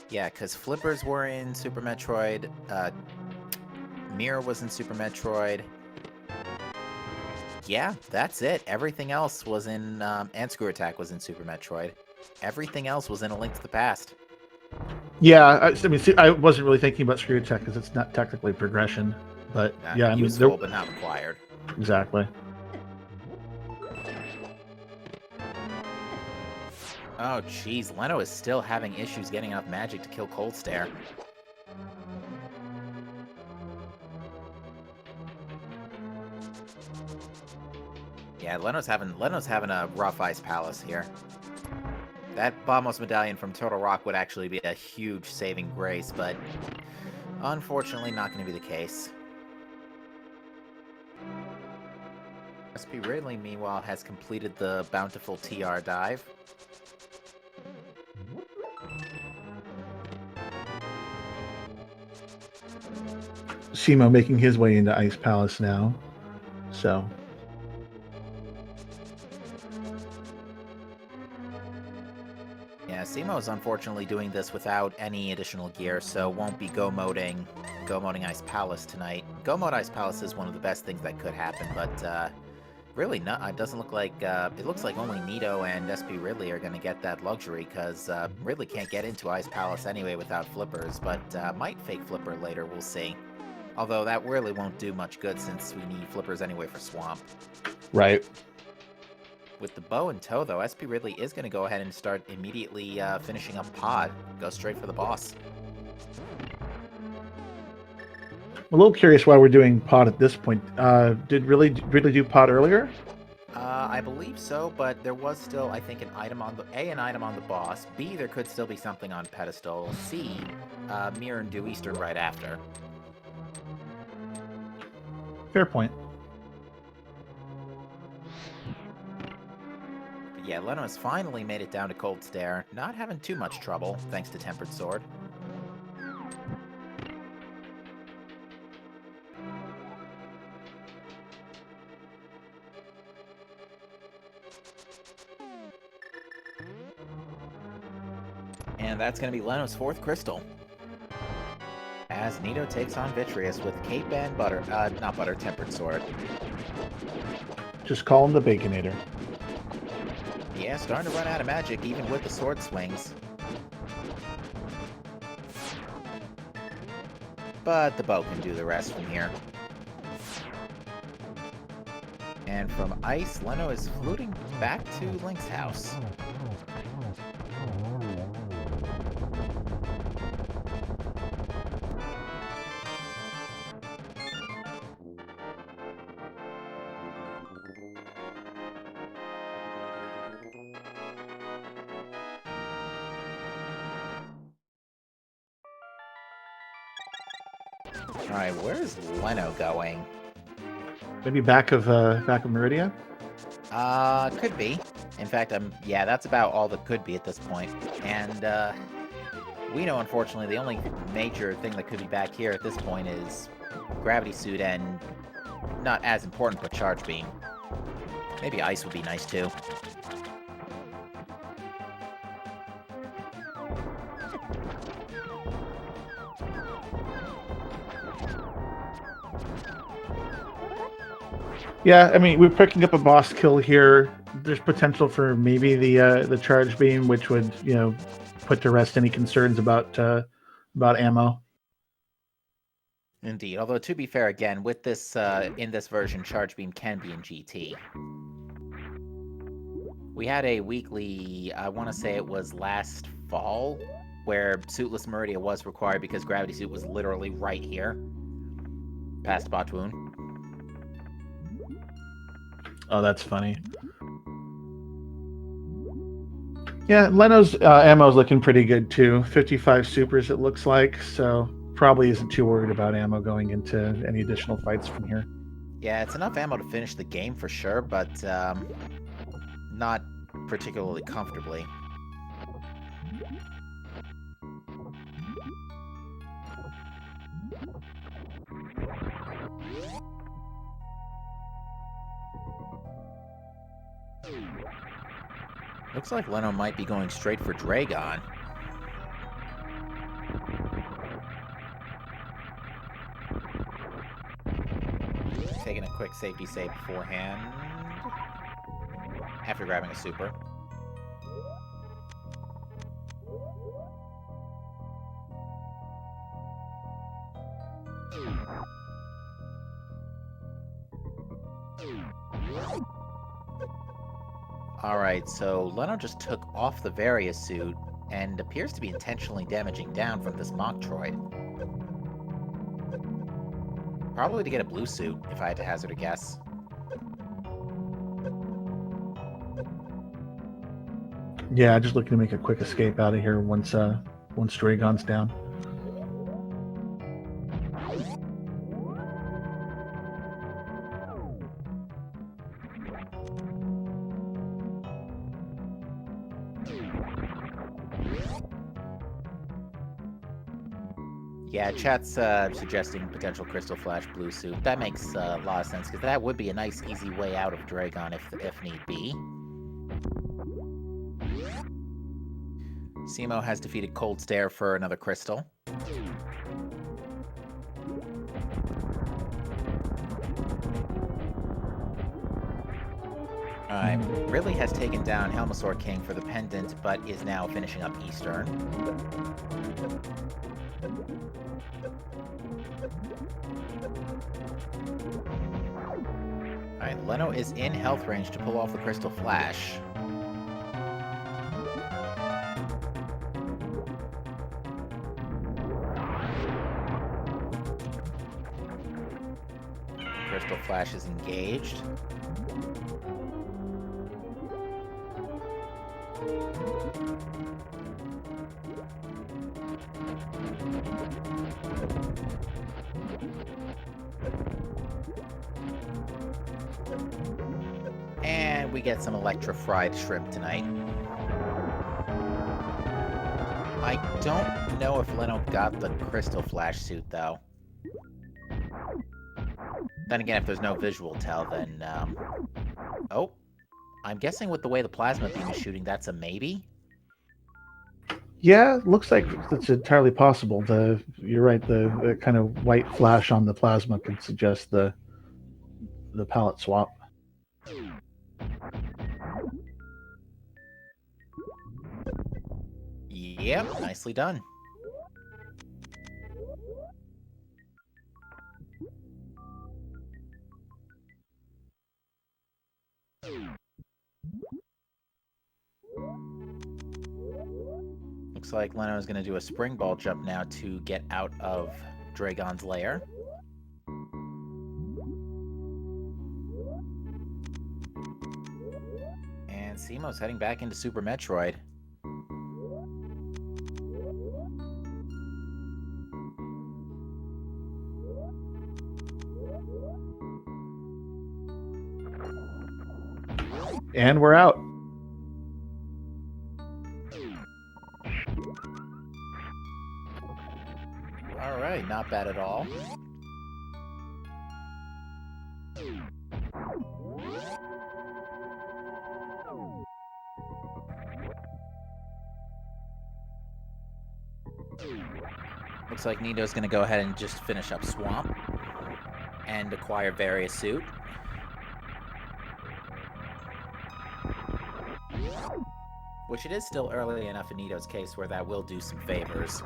Yeah, because flippers were in Super Metroid. Mirror was in Super Metroid. Yeah, that's it. Everything else was in, and Screw Attack was in Super Metroid. Everything else was in A Link to the Past. Yeah, I wasn't really thinking about Screw Attack because it's not technically progression, but yeah, Useful, but not required. Exactly. Oh, jeez. Leno is still having issues getting enough magic to kill Cold Stare. Yeah, Leno's having a rough Ice Palace here. That Vamos medallion from Total Rock would actually be a huge saving grace, but unfortunately not going to be the case. SP Ridley, meanwhile, has completed the bountiful TR dive. Simo making his way into Ice Palace now, so. Yeah, Simo is unfortunately doing this without any additional gear, so won't be go-moding Ice Palace tonight. Go-mode Ice Palace is one of the best things that could happen, but really, no, it doesn't look like, it looks like only Nito and SP Ridley are going to get that luxury, because Ridley can't get into Ice Palace anyway without flippers, but might fake flipper later, we'll see. Although that really won't do much good since we need flippers anyway for Swamp. Right. With the bow in tow, though, SP Ridley is going to go ahead and start immediately finishing up Pod. Go straight for the boss. I'm a little curious why we're doing Pod at this point. Did Ridley do Pod earlier? I believe so, but there was still, I think, an item on the boss. B, there could still be something on pedestal. C, Mirror and Due Eastern right after. Fair point. But yeah, Leno has finally made it down to Cold Stare, not having too much trouble, thanks to Tempered Sword. And that's going to be Leno's 4th crystal. As Nito takes on Vitreous with Cape and Tempered Sword. Just call him the Baconator. Yeah, starting to run out of magic even with the sword swings. But the bow can do the rest from here. And from Ice, Leno is fluting back to Link's house. All right, where's Leno going? Maybe back of Meridia. Could be. In fact, yeah, that's about all that could be at this point. And we know, unfortunately, the only major thing that could be back here at this point is Gravity Suit and, not as important, but Charge Beam. Maybe Ice would be nice too. Yeah, I mean, we're picking up a boss kill here. There's potential for maybe the charge beam, which would put to rest any concerns about ammo. Indeed. Although, to be fair, again, with this in this version, Charge Beam can be in GT. We had a weekly, I want to say it was last fall, where Suitless Meridia was required because Gravity Suit was literally right here, past Batoon. Oh, that's funny. Yeah, Leno's ammo is looking pretty good too. 55 supers, it looks like. So probably isn't too worried about ammo going into any additional fights from here. Yeah, it's enough ammo to finish the game for sure, but not particularly comfortably. Looks like Leno might be going straight for Dragon. Taking a quick safety save beforehand. After grabbing a super. Alright, so Leno just took off the Varia suit and appears to be intentionally damaging down from this Metroid. Probably to get a blue suit, if I had to hazard a guess. Yeah, just looking to make a quick escape out of here once Dragon's down. Yeah, chat's suggesting potential Crystal Flash blue suit. That makes a lot of sense, because that would be a nice, easy way out of Dragon if need be. Simo has defeated Cold Stare for another crystal. Alright, Ridley has taken down Helmasaur King for the pendant, but is now finishing up Eastern. Alright, Leno is in health range to pull off the Crystal Flash. Crystal Flash is engaged. And we get some electrified shrimp tonight. I don't know if Leno got the Crystal Flash suit, though. Then again, if there's no visual tell, then, oh. I'm guessing with the way the plasma beam is shooting, that's a maybe? Yeah, looks like it's entirely possible. You're right, the kind of white flash on the plasma could suggest the palette swap. Yep, nicely done. Looks like Leno is going to do a spring ball jump now to get out of Dragon's lair. And Simo's heading back into Super Metroid. And we're out. All right, not bad at all. Looks like Nito's going to go ahead and just finish up Swamp and acquire various suit. Which it is still early enough in Nito's case where that will do some favors.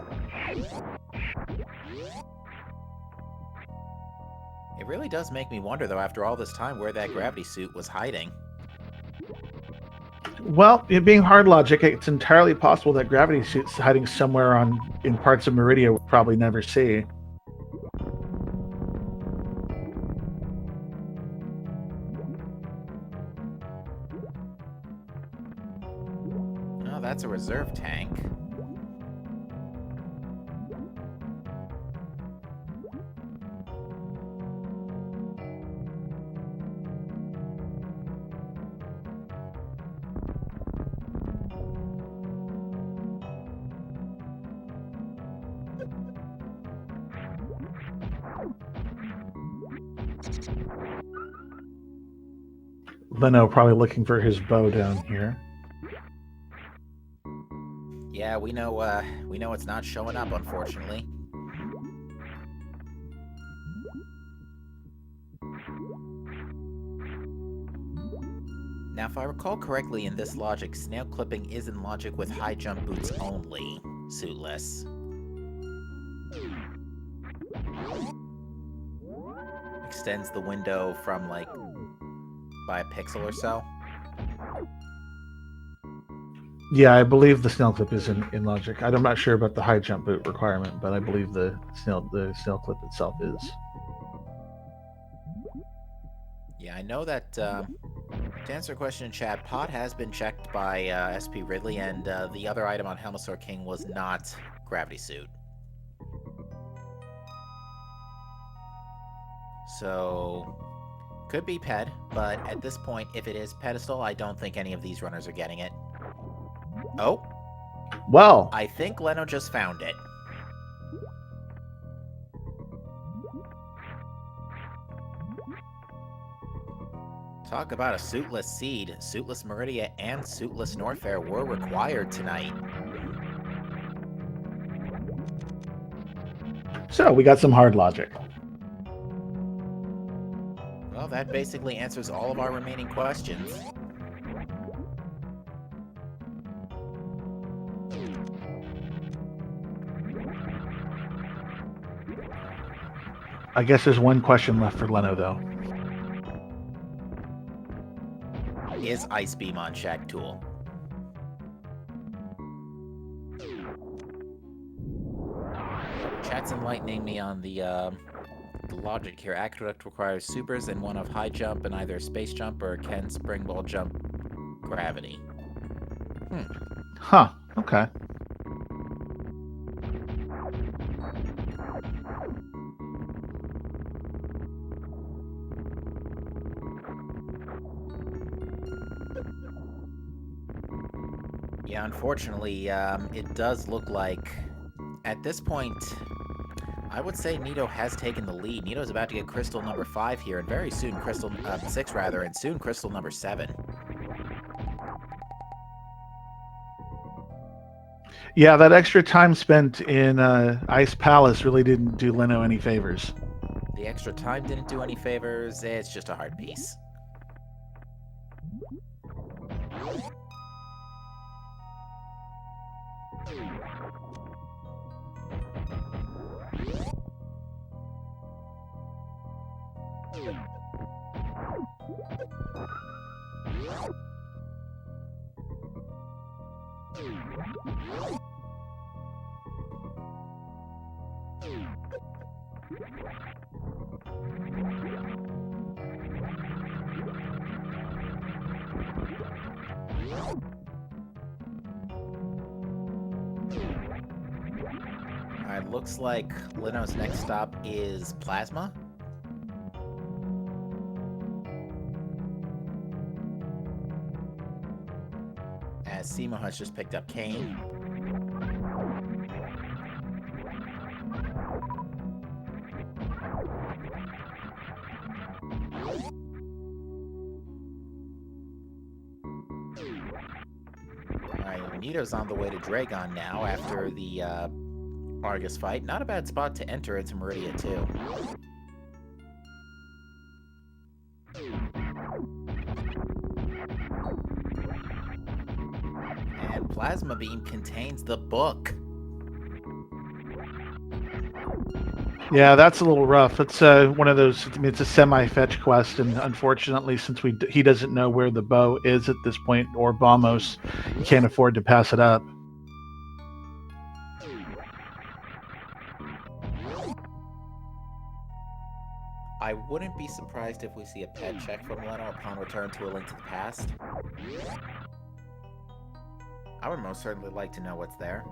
It really does make me wonder, though, after all this time, where that gravity suit was hiding. Well, it being hard logic, it's entirely possible that gravity suit's hiding somewhere in parts of Meridia we'll probably never see. Oh, that's a reserve tank. Leno probably looking for his bow down here. Yeah, we know it's not showing up, unfortunately. Now, if I recall correctly in this logic, snail clipping is in logic with high jump boots only, suitless. Extends the window from, like, by a pixel or so. Yeah, I believe the snail clip is in logic. I'm not sure about the high jump boot requirement, but I believe the snail clip itself is. Yeah, I know that, to answer a question in chat, Pod has been checked by SP Ridley, and the other item on Helmasaur King was not gravity suit. So, could be Ped, but at this point, if it is Pedestal, I don't think any of these runners are getting it. Oh, Well, I think Leno just found it. Talk about a suitless seed. Suitless Meridia and suitless Norfair were required tonight. so we got some hard logic. Well, that basically answers all of our remaining questions. I guess there's one question left for Leno, though. Is Ice Beam on Shack Tool? Chat's enlightening me on the logic here. Aqueduct requires supers and one of high jump and either space jump or can spring ball jump gravity. Huh. Okay. Yeah, unfortunately, it does look like, at this point, I would say Nito has taken the lead. Nito's about to get crystal number 5 here, and very soon crystal 6 rather, and soon crystal number 7. Yeah, that extra time spent in Ice Palace really didn't do Leno any favors. The extra time didn't do any favors. It's just a hard piece. Alright, looks like Leno's next stop is Plasma. as Simo has just picked up Kane. Alright, Nito's on the way to Dragon now after the Argus fight. Not a bad spot to enter into Meridia too. And Plasma Beam contains the book. Yeah, that's a little rough. It's one of those. I mean, it's a semi-fetch quest, and unfortunately, since he doesn't know where the bow is at this point, or Bombos, he can't afford to pass it up. I wouldn't be surprised if we see a pet check from Leno upon return to A Link to the Past. I would most certainly like to know what's there.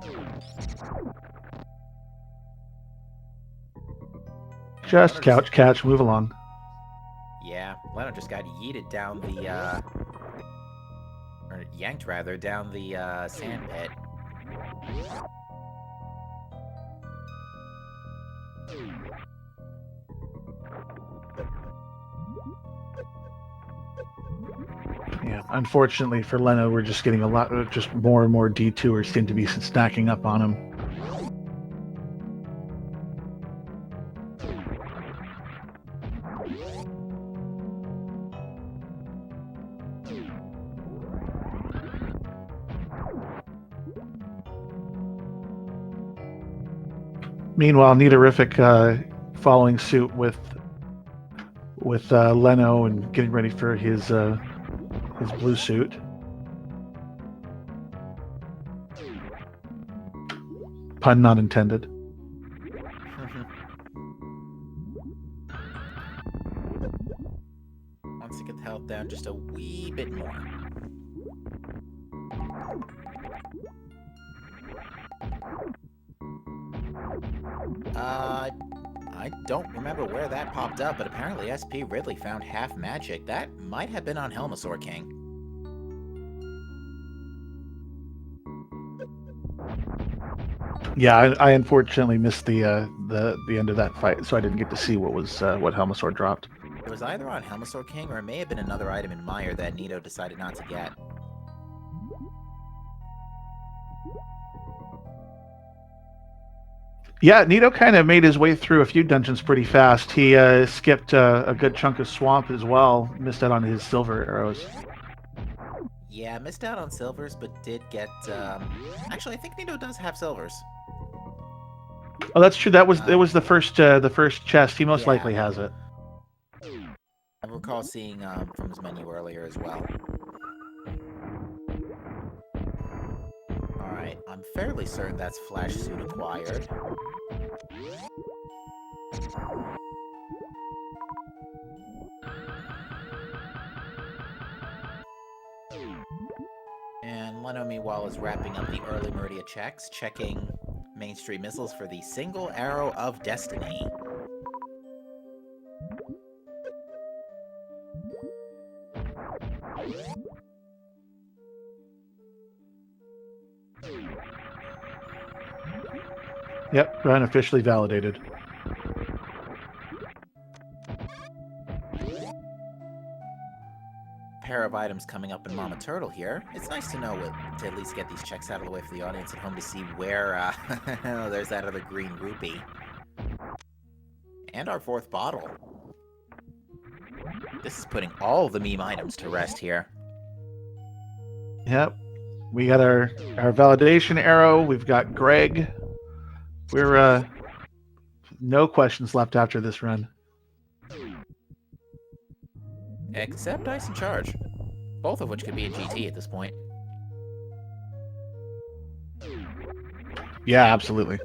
Just couch catch, move along. Yeah, Leno just got yeeted down the, or yanked rather, down the sand pit. Yeah, unfortunately for Leno, we're just getting a lot, just more and more detours seem to be stacking up on him. Meanwhile, Nitorific following suit with Leno and getting ready for his blue suit. Pun not intended. Wants to get the health down just a wee bit more. I don't remember where that popped up, but apparently SP Ridley found half magic. That might have been on Helmasaur King. Yeah, I unfortunately missed the end of that fight, so I didn't get to see what Helmasaur dropped. It was either on Helmasaur King, or it may have been another item in Meyer that Nito decided not to get. Yeah, Nito kind of made his way through a few dungeons pretty fast. He skipped a good chunk of swamp as well, missed out on his silver arrows. Yeah, missed out on silvers, but did get, actually, I think Nito does have silvers. Oh, that's true. It was the first chest. He most likely has it. I recall seeing from his menu earlier as well. Alright, I'm fairly certain that's Flash Suit acquired. And Leno, meanwhile, is wrapping up the early Meridia checks, checking Main Street missiles for the single arrow of destiny. Yep, unofficially validated. Pair of items coming up in Mama Turtle here. It's nice to know to at least get these checks out of the way for the audience at home to see where, oh, there's that other green rupee. And our fourth bottle. This is putting all the meme items to rest here. Yep. We got our validation arrow. We've got Greg. We're no questions left after this run. Except Ice and Charge. Both of which could be a GT at this point. Yeah, absolutely.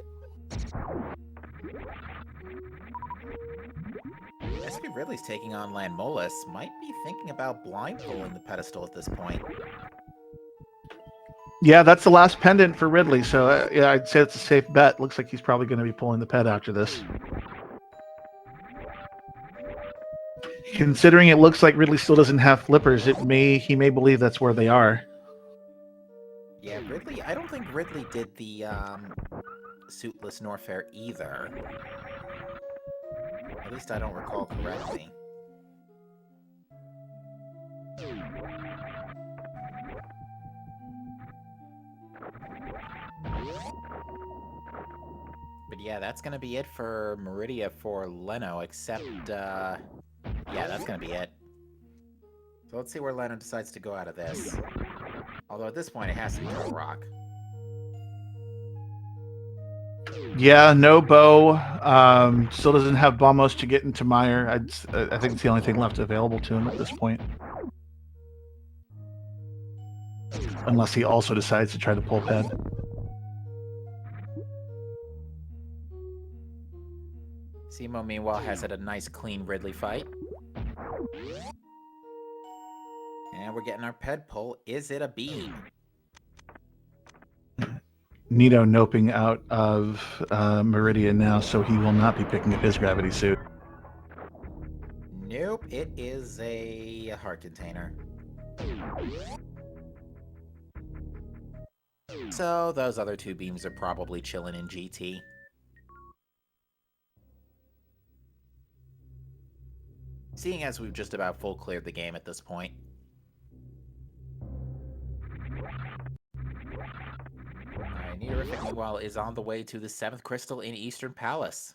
SP Ridley's taking on Landmolus. Might be thinking about blind pulling the pedestal at this point. Yeah, that's the last pendant for Ridley, so yeah, I'd say it's a safe bet. Looks like he's probably going to be pulling the ped after this. Considering it looks like Ridley still doesn't have flippers, he may believe that's where they are. Yeah, Ridley. I don't think Ridley did the suitless Norfair either. At least I don't recall correctly. But yeah, that's gonna be it for Meridia for Leno, except, yeah, that's gonna be it. So let's see where Leno decides to go out of this. Although at this point, it has to be Turtle Rock. Yeah, no bow. Still doesn't have bombos to get into Meyer. I think it's the only thing left available to him at this point. Unless he also decides to try to pull ped. Simo, meanwhile, has had a nice, clean Ridley fight. And we're getting our ped pull. Is it a beam? Nito noping out of Meridian now, so he will not be picking up his gravity suit. Nope, it is a heart container. So those other two beams are probably chilling in GT. Seeing as we've just about full cleared the game at this point. Alright, Nidorufic meanwhile is on the way to the 7th crystal in Eastern Palace.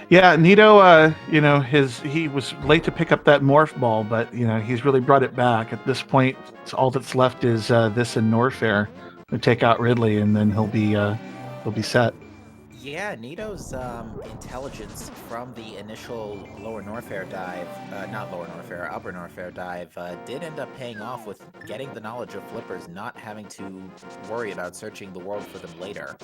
Yeah, Nito, he was late to pick up that morph ball, but he's really brought it back. At this point, all that's left is this and Norfair to take out Ridley, and then he'll be set. Yeah, Nito's intelligence from the initial lower Norfair dive, not lower Norfair, upper Norfair dive, did end up paying off with getting the knowledge of flippers, not having to worry about searching the world for them later.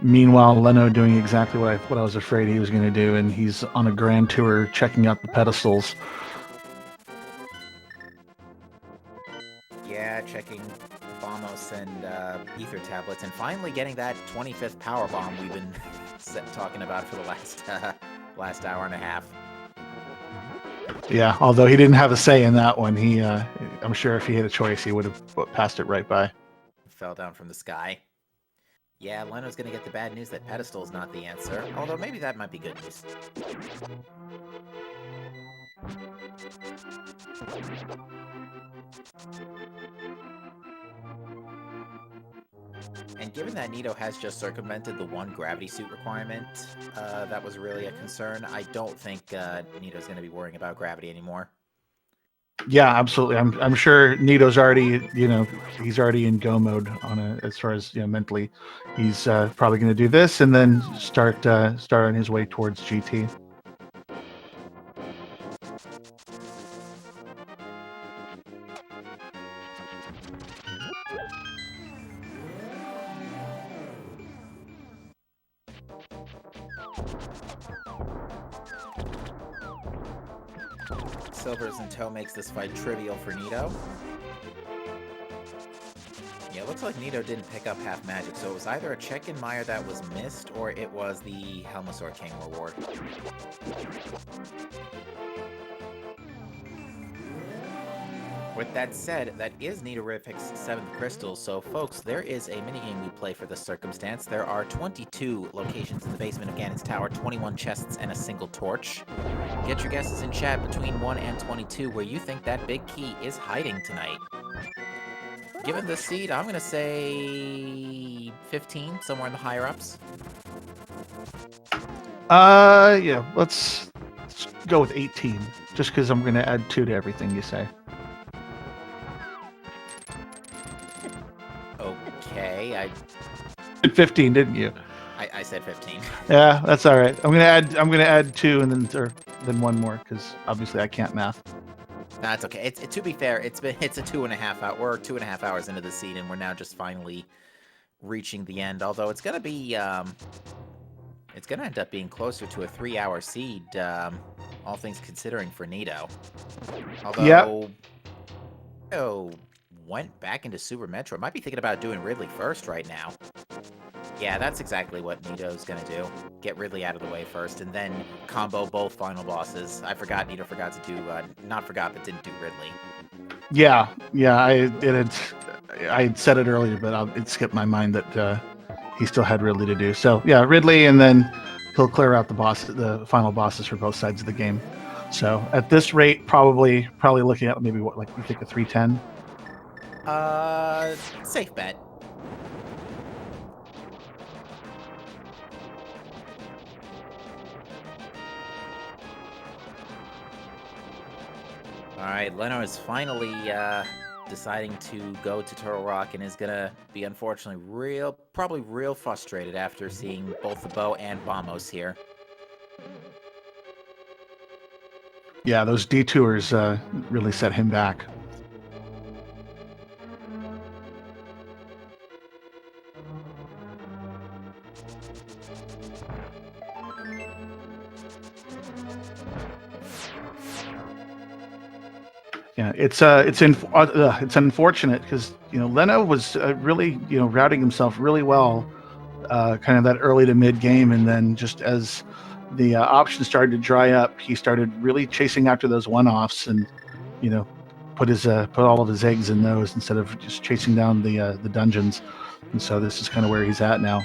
Meanwhile, Leno doing exactly what I was afraid he was going to do, and he's on a grand tour checking out the pedestals. Yeah, checking Bombos and Ether tablets, and finally getting that 25th power bomb we've been talking about for the last hour and a half. Yeah, although he didn't have a say in that one, I'm sure if he had a choice, he would have passed it right by. Fell down from the sky. Yeah, Leno's gonna get the bad news that pedestal's not the answer, although maybe that might be good news. And given that Nito has just circumvented the one gravity suit requirement that was really a concern, I don't think Nito's going to be worrying about gravity anymore. Yeah, absolutely. I'm sure Nito's already, he's already in go mode as far as mentally. He's probably going to do this and then start on his way towards GT. Silvers in tow makes this fight trivial for Nito. Yeah, it looks like Nito didn't pick up half magic, so it was either a check in Meyer that was missed, or it was the Helmasaur King reward. With that said, that is Nidoriffic's 7th crystal, so folks, there is a minigame we play for this circumstance. There are 22 locations in the basement of Ganon's Tower, 21 chests, and a single torch. Get your guesses in chat between 1 and 22 where you think that big key is hiding tonight. Given the seed, I'm gonna say 15, somewhere in the higher ups. Yeah, let's go with 18, just because I'm gonna add 2 to everything you say. Okay, I did 15, didn't you? I said 15. Yeah, that's all right. I'm gonna add 2 and then 1 more because obviously I can't math. That's okay. To be fair, it's a 2.5 hour. We're 2.5 hours into the seed, and we're now just finally reaching the end. Although it's gonna be it's gonna end up being closer to a 3-hour seed, all things considering for Nito. Although, went back into Super Metroid. Might be thinking about doing Ridley first right now. Yeah, that's exactly what Nito's gonna do. Get Ridley out of the way first, and then combo both final bosses. I forgot Nito forgot to do, not forgot, but didn't do Ridley. Yeah, I had said it earlier, but it skipped my mind that he still had Ridley to do. So yeah, Ridley, and then he'll clear out the final bosses for both sides of the game. So at this rate, probably looking at maybe what, like, you think a 310? Safe bet. Alright, Leno is finally, deciding to go to Turtle Rock and is gonna be, unfortunately, probably real frustrated after seeing both the Bow and Bombos here. Yeah, those detours really set him back. Yeah, it's unfortunate because Leno was really routing himself really well, kind of that early to mid game, and then just as the options started to dry up, he started really chasing after those one-offs, and put all of his eggs in those instead of just chasing down the dungeons. And so this is kind of where he's at now.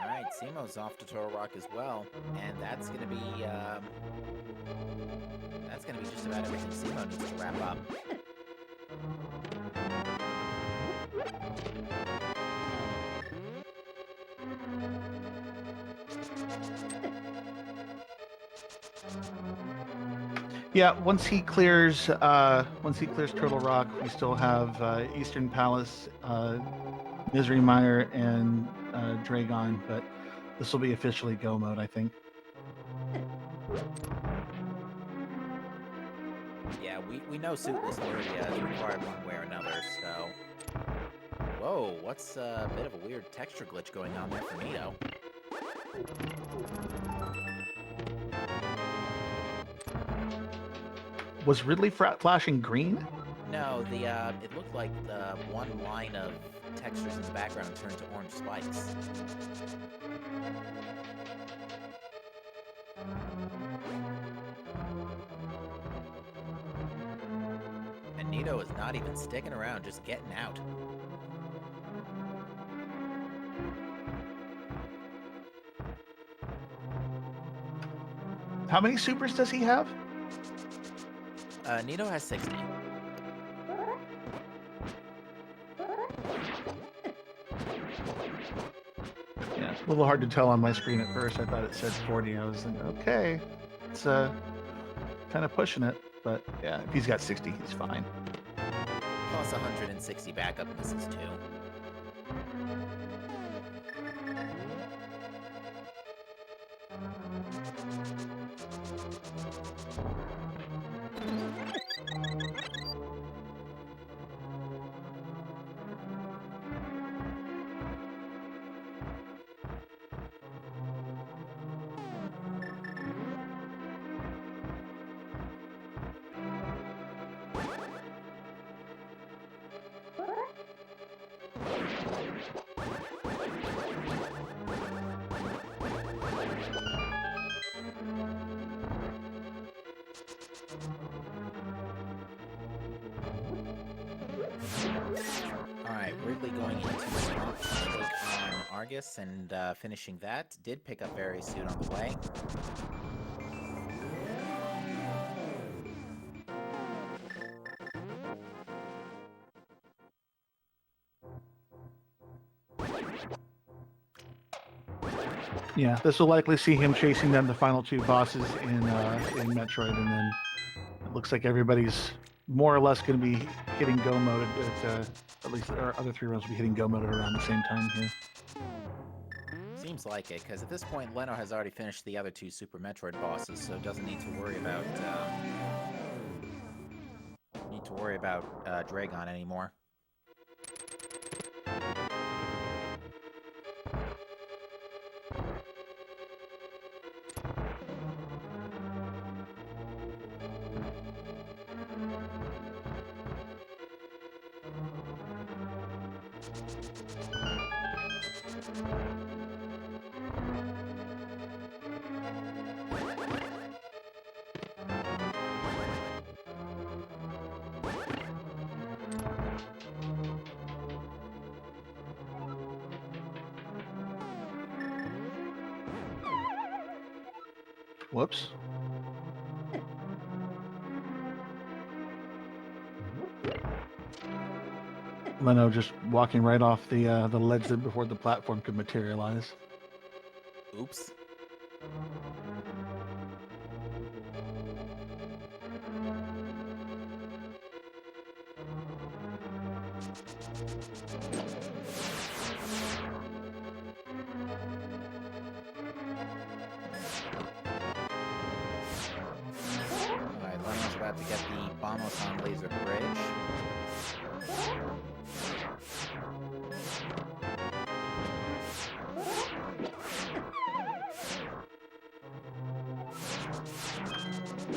Alright, Simo's off to Turtle Rock as well, and that's gonna be just about everything Simo needs to wrap up. Yeah, once he clears Turtle Rock, we still have Eastern Palace, Misery Mire, and Dragon, but this will be officially go mode, I think. Yeah, we know Suitless Luria is required one way or another, so... Whoa, what's a bit of a weird texture glitch going on there for Nito? Was Ridley flashing green? No, it looked like the one line of textures in the background turned to orange spikes. And Nito is not even sticking around, just getting out. How many supers does he have? Nito has 60. Yeah, a little hard to tell on my screen at first. I thought it said 40. I was like, okay, it's kind of pushing it. But yeah, if he's got 60, he's fine. Plus 160 backup misses too. Alright, Ridley going into Swamp to take on Argus, and finishing that. Did pick up very soon on the way. Yeah, this will likely see him chasing down the final two bosses in Metroid, and then it looks like everybody's more or less going to be hitting go mode. At least our other three runs will be hitting go mode at around the same time here. Seems like it, because at this point, Leno has already finished the other two Super Metroid bosses, so doesn't need to worry about Dragon anymore. Whoops. Leno just walking right off the ledge before the platform could materialize. Oops. Alright, Leno's about to get the Bombos on Laser Bridge.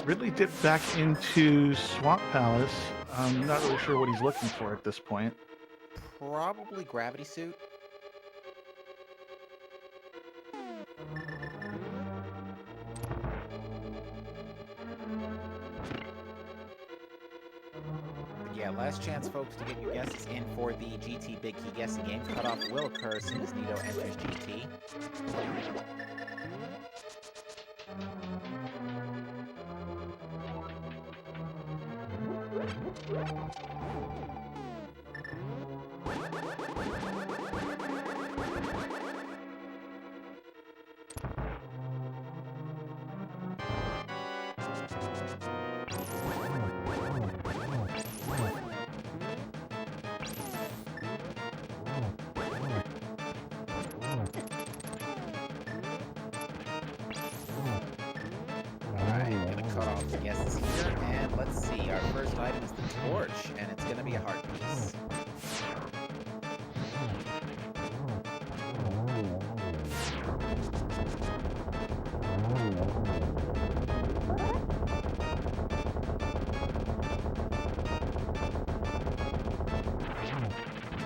Ridley dipped back into Swamp Palace. I'm not really sure what he's looking for at this point. Probably Gravity Suit. But yeah, last chance, folks, to get your guesses in for the GT Big Key Guessing Game. Cutoff will occur as soon as Nito enters GT. Alright, gonna cut off the guesses here, and let's see. Our first item is the torch, and it's gonna be a heart piece.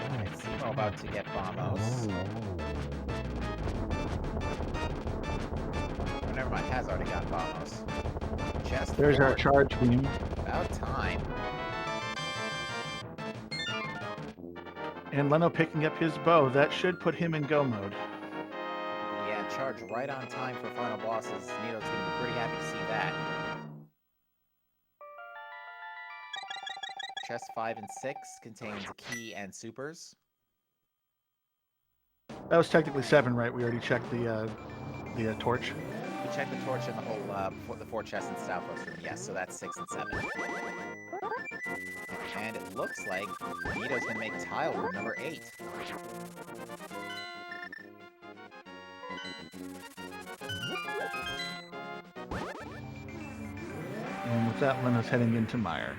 Alright, Simo about to get Bombos. Oh, never mind, has already got Bombos. Chest There's our forward. charge beam. About time. And Leno picking up his bow. That should put him in go mode. Yeah, charge right on time for final bosses. Nito's gonna be pretty happy to see that. Chest 5 and 6 contains a key and supers. That was technically 7, right? We already checked the torch. We checked the torch and the whole the 4 chests in Southwest room. Yes, so that's 6 and 7. And it looks like Nito's gonna make tile room number 8. And with that, Leno's heading into Mire.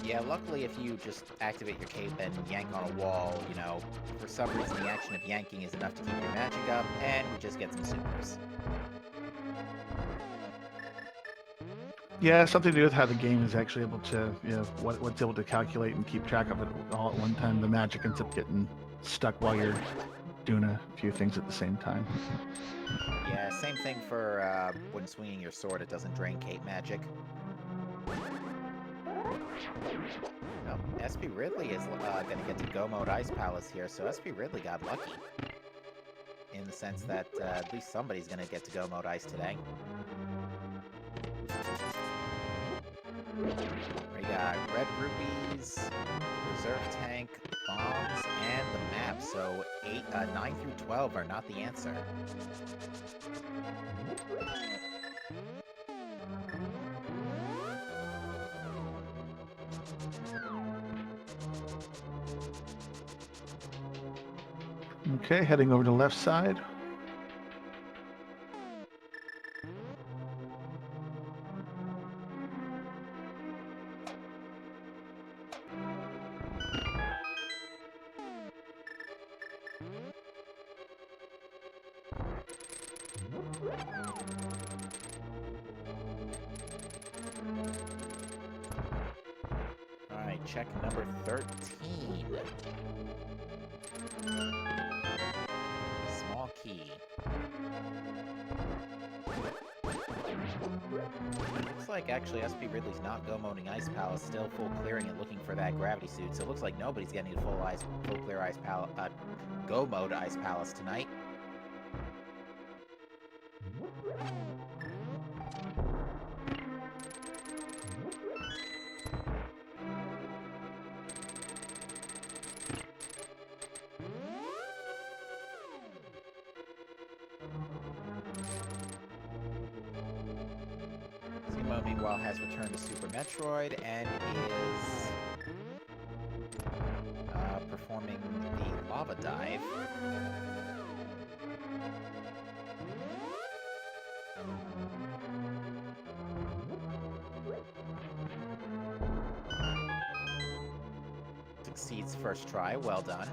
Yeah, luckily if you just activate your cape and yank on a wall, you know, for some reason the action of yanking is enough to keep your magic up, and we just get some supers. Yeah, something to do with how the game is actually able to, you know, what's able to calculate and keep track of it all at one time. The magic ends up getting stuck while you're doing a few things at the same time. Yeah, same thing for when swinging your sword, it doesn't drain cape magic. Nope, SP Ridley is going to get to Go Mode Ice Palace here, so SP Ridley got lucky. In the sense that at least somebody's going to get to Go Mode Ice today. We got red rupees, reserve tank, bombs, and the map, so 9 through 12 are not the answer. Okay, heading over to the left side. check number 13. Small key. Looks like actually SP Ridley's not go-moding Ice Palace, still full clearing and looking for that gravity suit. So it looks like nobody's getting a full clear Ice Palace, go-mode Ice Palace tonight. Simo, meanwhile, has returned to Super Metroid and is performing the lava dive. Succeeds first try, well done.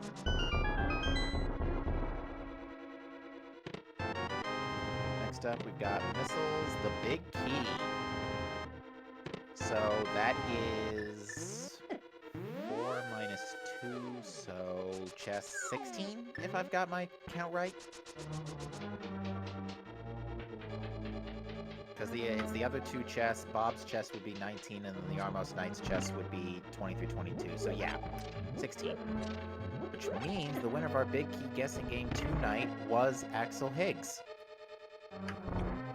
Next up, we've got missiles, the big key. So that is 4 minus 2, so chest 16, if I've got my count right. Because it's the other two chests. Bob's chest would be 19, and then the Armos Knight's chest would be 20 through 22. So yeah, 16. Which means the winner of our big key guessing game tonight was Axel Higgs.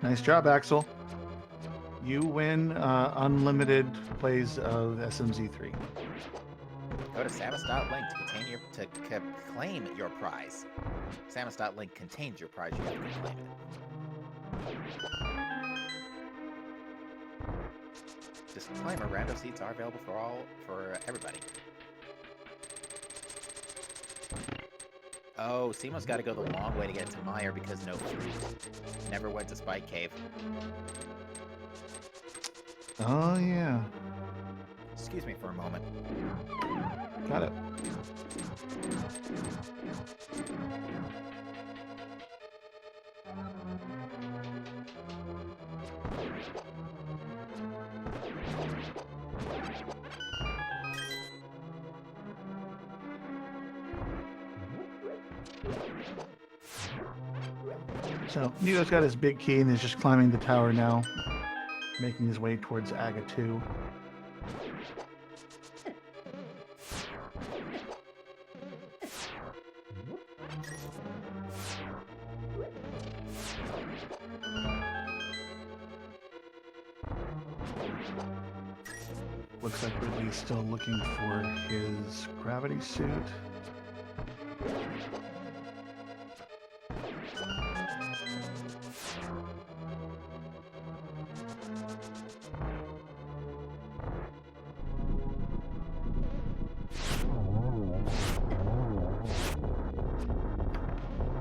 Nice job, Axel. You win unlimited plays of SMZ3. Go to Samus.link to claim your prize. Samus.link contains your prize. You have to claim it. Disclaimer: rando seats are available for everybody. Oh, Simo's got to go the long way to get to Meyer because no fruit. Never went to Spike Cave. Oh, yeah. Excuse me for a moment. Got it. So, Nito's got his big key and is just climbing the tower now, making his way towards Aga 2. Looks like Ridley's still looking for his gravity suit.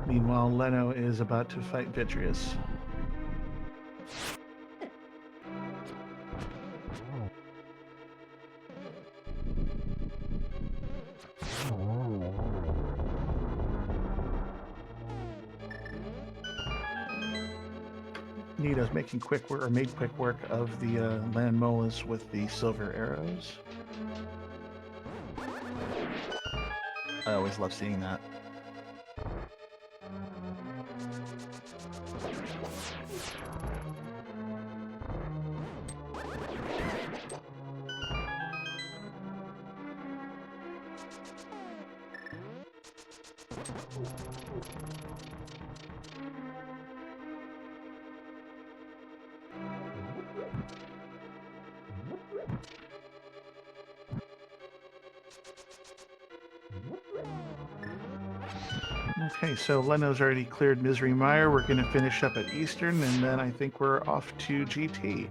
Meanwhile, Leno is about to fight Vitreous. Nito's making quick work, or made quick work of the land molas with the silver arrows. I always love seeing that. Okay, so Leno's already cleared Misery Mire. We're going to finish up at Eastern, and then I think we're off to GT.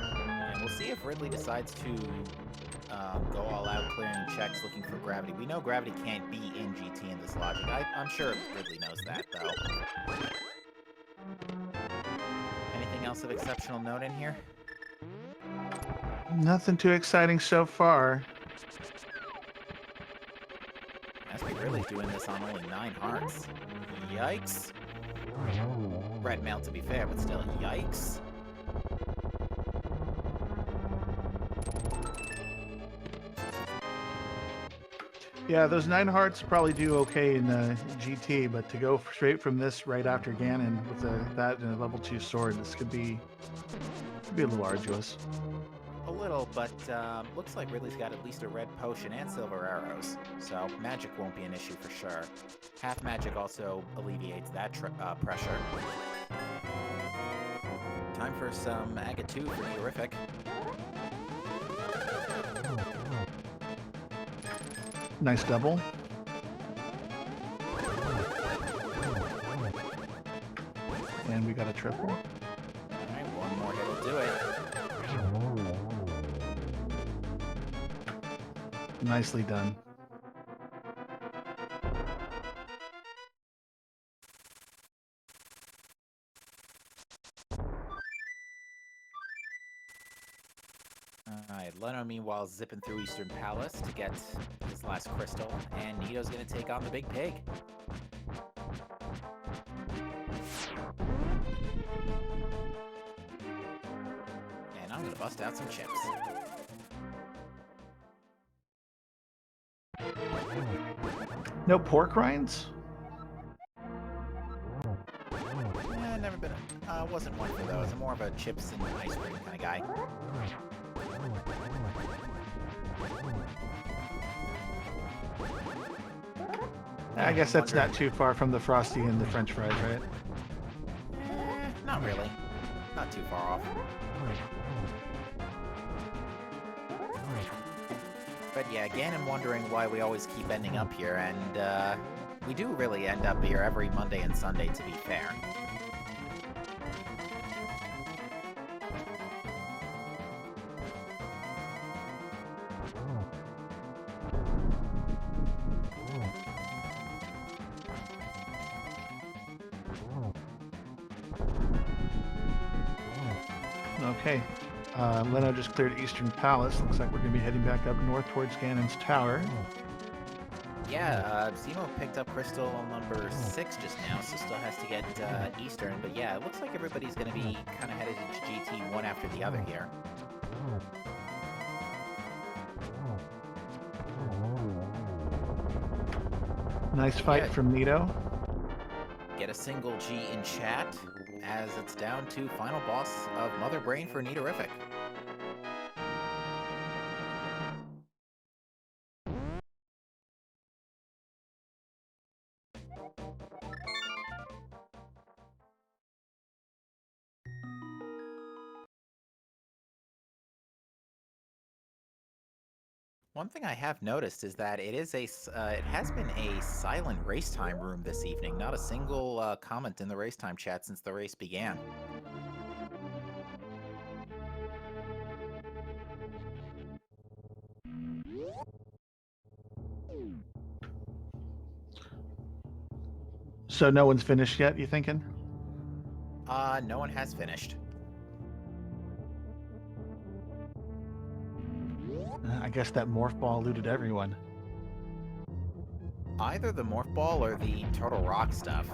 And we'll see if Ridley decides to go all out clearing checks looking for gravity. We know gravity can't be in GT in this logic. I'm sure Ridley knows that, though. Anything else of exceptional note in here? Nothing too exciting so far. Must be really doing this on only 9 hearts. Yikes. Red mail, to be fair, but still, yikes. Yeah, those 9 hearts probably do okay in GT, but to go straight from this right after Ganon with that and a level 2 sword, this could be a little arduous. A little, but looks like Ridley's got at least a red potion and silver arrows, so magic won't be an issue for sure. Half magic also alleviates that pressure. Time for some Aga 2 for Neorific. Nice double. And we got a triple. Alright, one more hit will do it. Nicely done. Alright, Leno meanwhile zipping through Eastern Palace to get his last crystal, and Nito's gonna take on the big pig. And I'm gonna bust out some chips. No pork rinds? Never been wasn't one for those. I'm more of a chips and ice cream kind of guy. I guess that's not too far from the Frosty and the French fries, right? Not really. Not too far off. But yeah, again, I'm wondering why we always keep ending up here, and we do really end up here every Monday and Sunday, to be fair. Okay. Leno just cleared Eastern Palace. Looks like we're going to be heading back up north towards Ganon's Tower. Yeah, Zemo picked up crystal number 6 just now, so still has to get Eastern. But yeah, it looks like everybody's going to be kind of headed into GT one after the other here. Nice fight from Nito. Get a single G in chat, as it's down to final boss of Mother Brain for Neaterific. One thing I have noticed is that it has been a silent race time room this evening. Not a single comment in the race time chat since the race began. So no one's finished yet, you thinking? No one has finished. I guess that morph ball eluded everyone. Either the morph ball or the turtle rock stuff.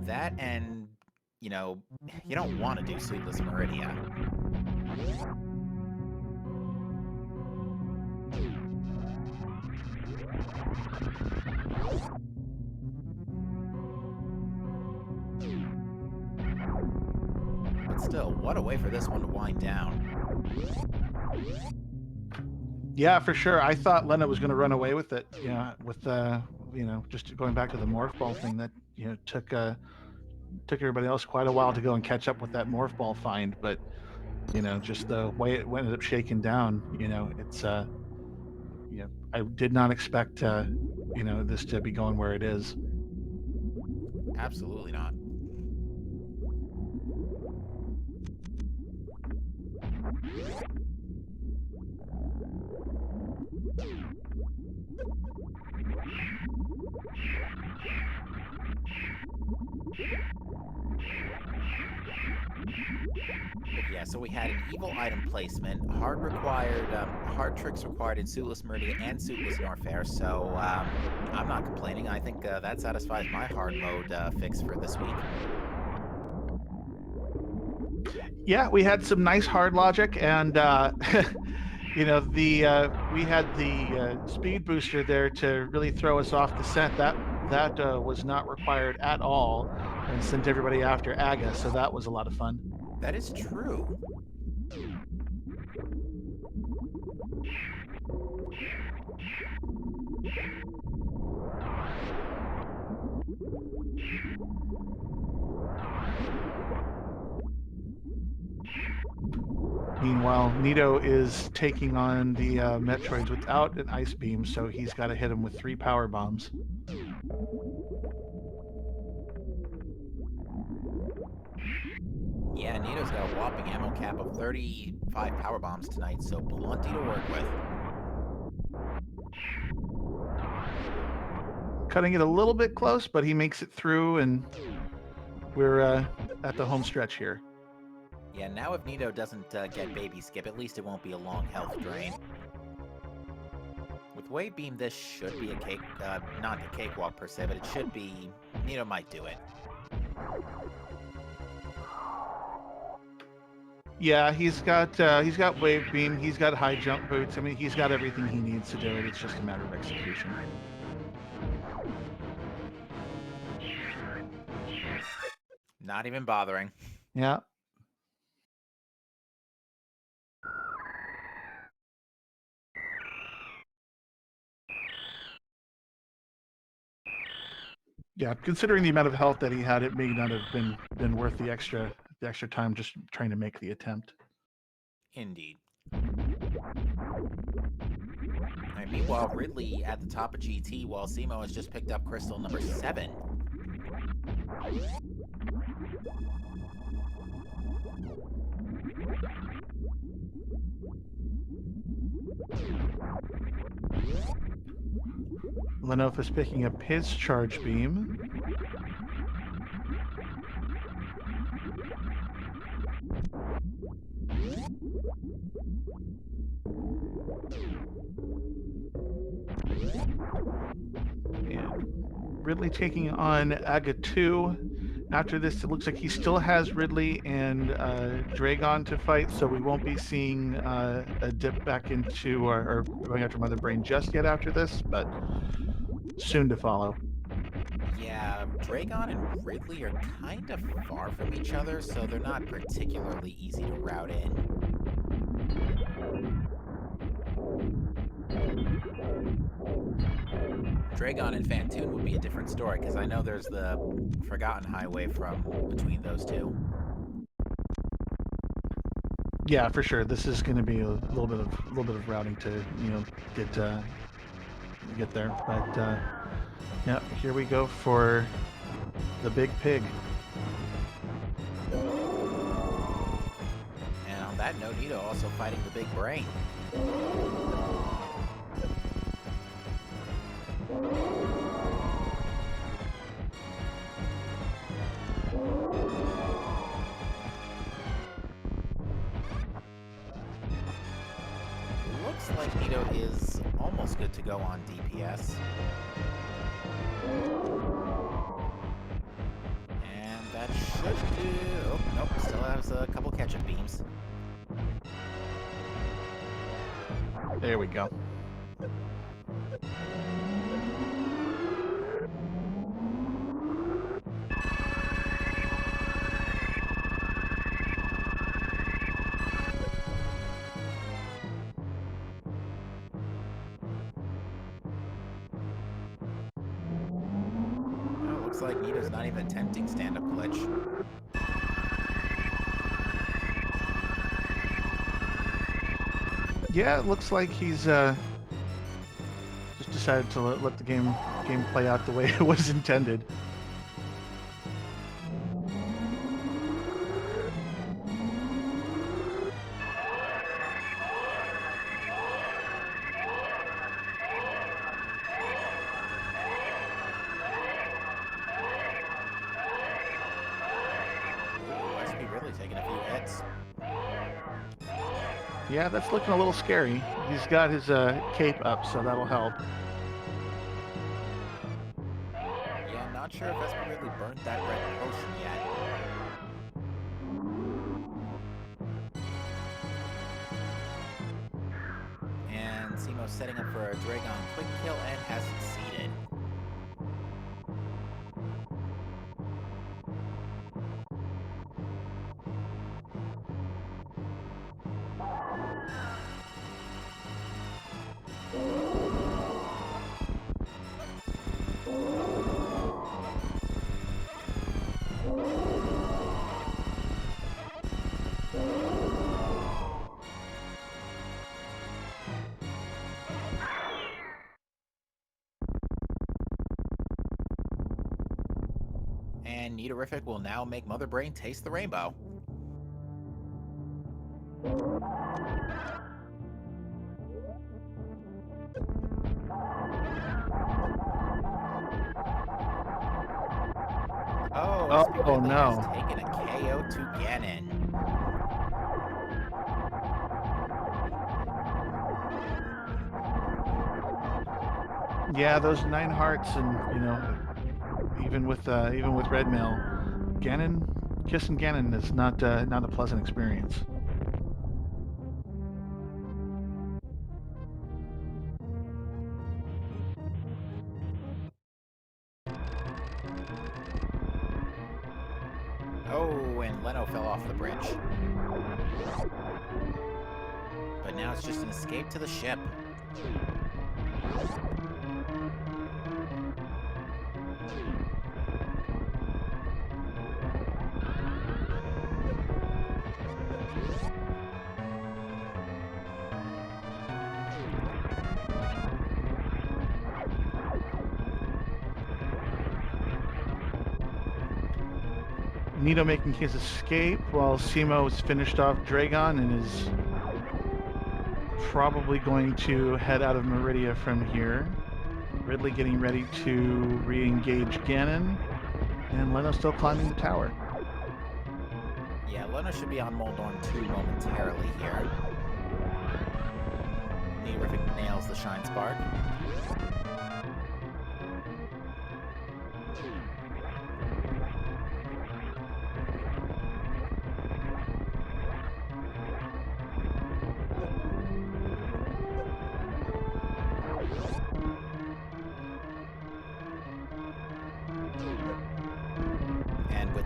That and, you know, you don't want to do Sweetless Meridia. But still, what a way for this one to wind down. Yeah, for sure. I thought Lena was going to run away with it. With just going back to the morph ball thing that took everybody else quite a while to go and catch up with that morph ball find. But just the way it ended up shaking down, it's I did not expect this to be going where it is. Absolutely not. But yeah, so we had an evil item placement, hard tricks required in Suitless Meridia and Suitless Norfair. So I'm not complaining. I think that satisfies my hard mode fix for this week. Yeah, we had some nice hard logic, and we had the speed booster there to really throw us off the scent. That was not required at all, and sent everybody after Aga. So that was a lot of fun. That is true. Meanwhile, Nito is taking on the Metroids without an ice beam, so he's got to hit him with 3 power bombs. Yeah, Nito's got a whopping ammo cap of 35 power bombs tonight, so plenty to work with. Cutting it a little bit close, but he makes it through, and we're at the home stretch here. Yeah, now if Nito doesn't get baby skip, at least it won't be a long health drain. With Wave Beam, this should be a not a cakewalk per se, but it should be. Nito might do it. Yeah, he's got Wave Beam, he's got high jump boots. I mean, he's got everything he needs to do it. It's just a matter of execution. Not even bothering. Yeah. Yeah, considering the amount of health that he had, it may not have been worth the extra time just trying to make the attempt. Indeed. Right, meanwhile, Ridley at the top of GT, while Simo has just picked up crystal number 7. Lenof is picking up his charge beam. And Ridley taking on Aga 2. After this, it looks like he still has Ridley and Dragon to fight, so we won't be seeing a dip back into or going after Mother Brain just yet after this, but soon to follow. Yeah, Dragon and Ridley are kind of far from each other, so they're not particularly easy to route in. Dragon and Fantoon would be a different story, because I know there's the Forgotten Highway from between those two. Yeah, for sure. This is going to be a little bit of routing to get there. But yeah, here we go for the big pig. And on that note, Nito also fighting the big brain. Looks like Nito is almost good to go on DPS. And that should do... Oh, nope, still has a couple catch-up beams. There we go. Looks like Nito's not even attempting stand-up glitch. Yeah, it looks like he's just decided to let the game play out the way it was intended. Ooh, SP really taking a few hits. Yeah, that's looking a little scary. He's got his cape up, so that'll help. Yeah, not sure if Esper really burnt that red potion yet. And Simo's setting up for a Dragon quick kill and has succeeded. And Nidourific will now make Mother Brain taste the rainbow. Oh no. Has taken a KO to Ganon. Yeah, those 9 hearts, and even with Red Mail, kissing Ganon is not a pleasant experience. Oh, and Leno fell off the bridge. But now it's just an escape to the ship. Nido making his escape while Simo is finished off Dragon and is probably going to head out of Meridia from here. Ridley getting ready to re-engage Ganon, and Leno still climbing the tower. Yeah, Leno should be on Moldorm 2 momentarily here. Nidourific nails the Shine Spark.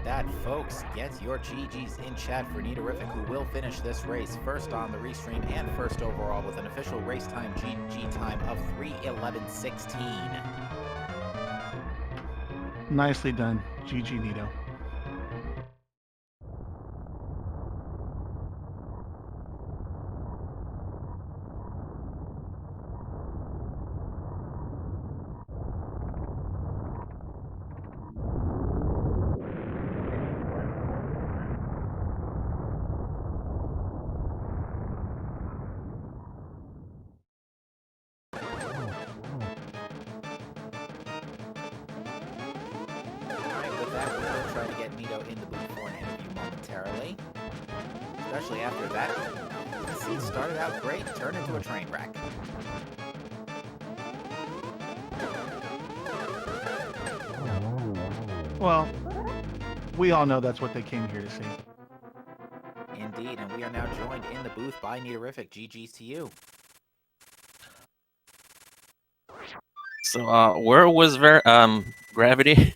That, folks, get your GGs in chat for Nidourific, who will finish this race first on the restream and first overall with an official race time GG time of 3:11:16. Nicely done. GG, Nido. Especially after that, the scene started out great, turned into a train wreck. Well, we all know that's what they came here to see. Indeed, and we are now joined in the booth by Nidourific. GG's to you. So, where was Gravity?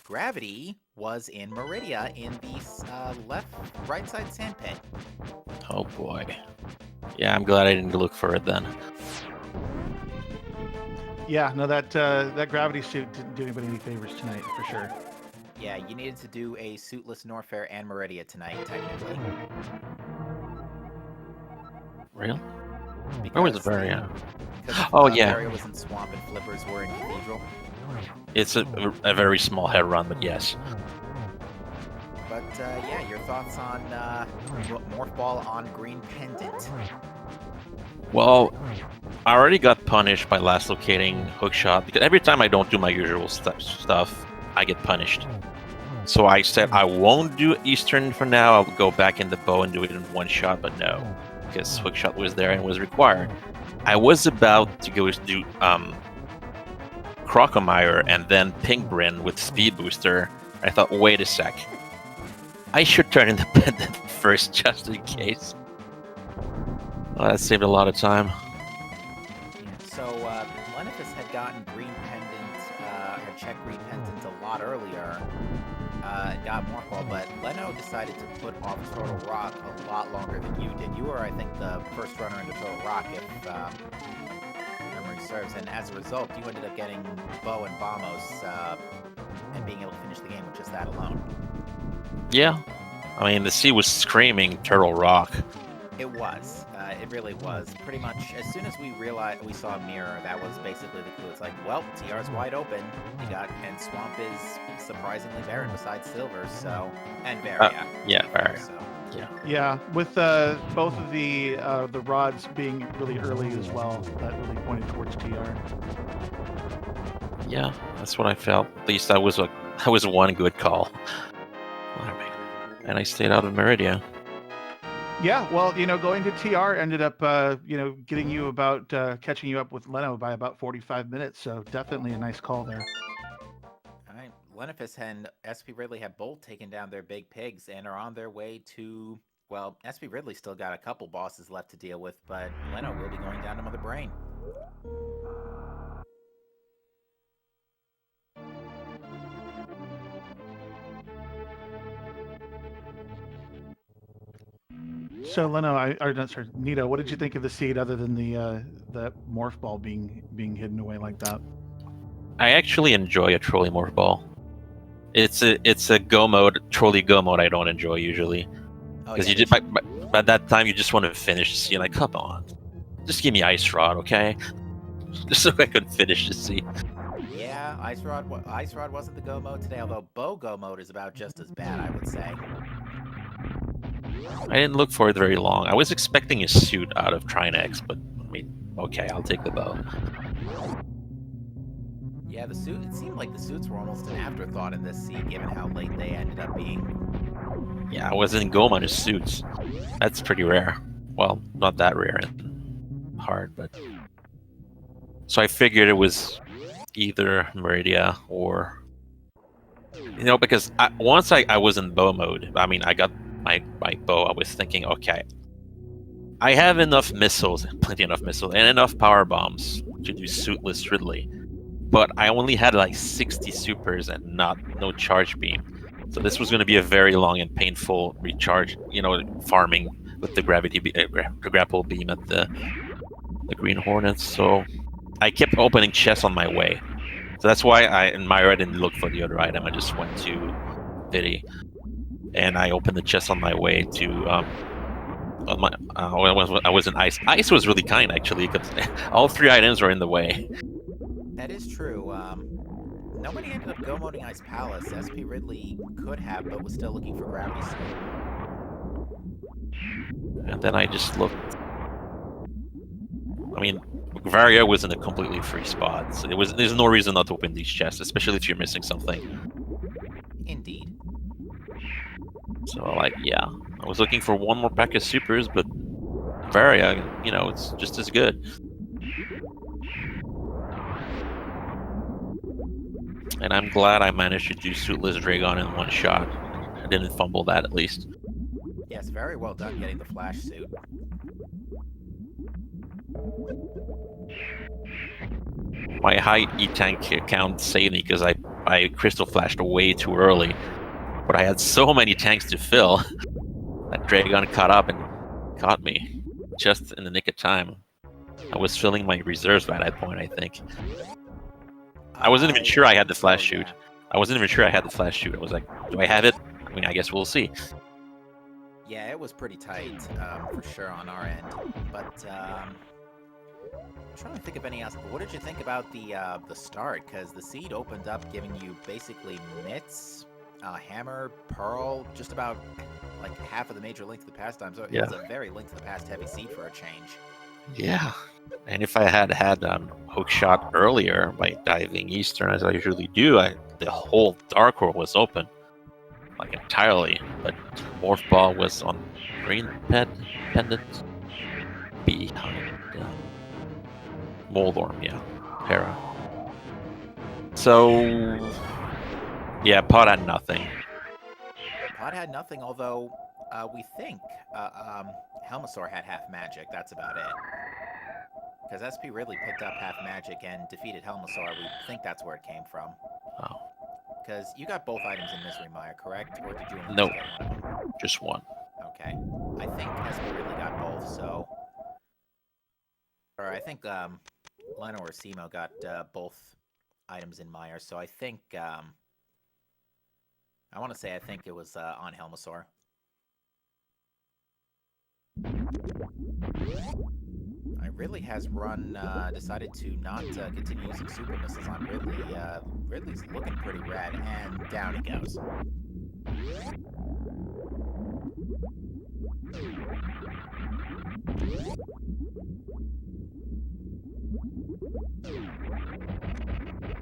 Gravity was in Meridia in the right side sand pit. Oh boy. Yeah, I'm glad I didn't look for it then. Yeah, no, that gravity suit didn't do anybody any favors tonight, for sure. Yeah, you needed to do a suitless Norfair and Meridia tonight, technically. Real? Because Where was Varia? Oh, yeah. Varia was in Swamp and Flippers were in Cathedral. It's a very small head run, but yes. But, yeah, your thoughts on Morph Ball on Green Pendant? Well, I already got punished by last locating Hookshot, because every time I don't do my usual stuff, I get punished. So I said I won't do Eastern for now. I'll go back in the bow and do it in one shot, but no, because hookshot was there and was required. I was about to go do Crocomire and then Pinkbrin with Speed Booster. I thought, wait a sec. I should turn independent first just in case. Well, that saved a lot of time. So, Lenifus had gotten Green Pendant, had checked Green Pendant a lot earlier, got Morphball, but Leno decided to put off Total Rock a lot longer than you did. You were, I think, the first runner into Total Rock, if memory serves, and as a result, you ended up getting Bo and Bamos, and being able to finish the game with just that alone. Yeah. I mean, the sea was screaming Turtle Rock. It was. It really was. Pretty much, as soon as we saw a mirror, that was basically the clue. It's like, well, TR's wide open. And Swamp is surprisingly barren besides Silver, so... And Varia. Yeah, Varia. So. Yeah, with both of the rods being really early as well, that really pointed towards TR. Yeah, that's what I felt. At least that was one good call. And I stayed out of Meridia. Yeah, well, going to TR ended up, getting you about catching you up with Leno by about 45 minutes. So definitely a nice call there. All right, Lenifus and SP Ridley have both taken down their big pigs and are on their way to. Well, SP Ridley still got a couple bosses left to deal with, but Leno will be going down to Mother Brain. So Leno, sorry, Nito, what did you think of the seed other than the morph ball being hidden away like that? I actually enjoy a trolley morph ball. It's a go mode, trolley go mode. I don't enjoy usually because you did by that time you just want to finish the sea. Like, come on, just give me Ice Rod, okay? Just so I could finish the sea. Yeah, Ice Rod wasn't the go mode today, although Bow go mode is about just as bad, I would say. I didn't look for it very long. I was expecting a suit out of Trinex, but I mean, okay, I'll take the bow. Yeah, the suit. It seemed like the suits were almost an afterthought in this seed, given how late they ended up being. Yeah, I wasn't go on his suits. That's pretty rare. Well, not that rare and hard, but so I figured it was either Meridia or because once I was in bow mode. I mean, I got my bow. I was thinking, okay, I have enough missiles, plenty enough missiles, and enough power bombs to do suitless Ridley. But I only had like 60 supers and no charge beam. So this was going to be a very long and painful recharge, farming with the grapple beam at the Green Hornets. So I kept opening chests on my way. So that's why in Myra I didn't look for the other item. I just went to Viddy. And I opened the chest on my way to I was in Ice. Ice was really kind, actually, because all three items were in the way. That is true. Nobody ended up go-moding Ice Palace. SP Ridley could have, but was still looking for Gravity Suit. And then I just looked. I mean, Varia was in a completely free spot. So there's no reason not to open these chests, especially if you're missing something. Indeed. So, yeah. I was looking for one more pack of supers, but Varia, it's just as good. And I'm glad I managed to do Suitless Dragon in one shot. I didn't fumble that, at least. Yes, very well done getting the flash suit. My high E-Tank count saved me because I Crystal Flashed way too early. But I had so many tanks to fill that Dragon caught up and caught me just in the nick of time. I was filling my reserves by that point, I think. I wasn't even sure I had the flash shoot. I wasn't even sure I had the flash shoot. I was like, do I have it? I mean, I guess we'll see. Yeah, it was pretty tight, for sure on our end. But I'm trying to think of any else. What did you think about the start? Because the seed opened up giving you basically mitts, hammer, pearl, just about like half of the major Link to the Past times. So it was a very Link to the Past heavy seed for a change. Yeah, and if I had hook shot earlier by diving Eastern as I usually do, the whole Dark World was open. like entirely, but Morph Ball was on green pendant behind Moldorm, yeah, Para. So yeah, Pod had nothing. Pod had nothing, although we think Helmasaur had half magic. That's about it. Because SP Ridley picked up half magic and defeated Helmasaur. We think that's where it came from. Oh, Because you got both items in Misery Mire, correct? Or did you only Nope. just get one of them? just one. Okay. I think SP Ridley got both, so... Or I think Leno or Simo got both items in Mire, so I think... I want to say I think it was on Helmasaur. Ridley has decided to not continue using super missiles on Ridley. Ridley's looking pretty rad, and down he goes.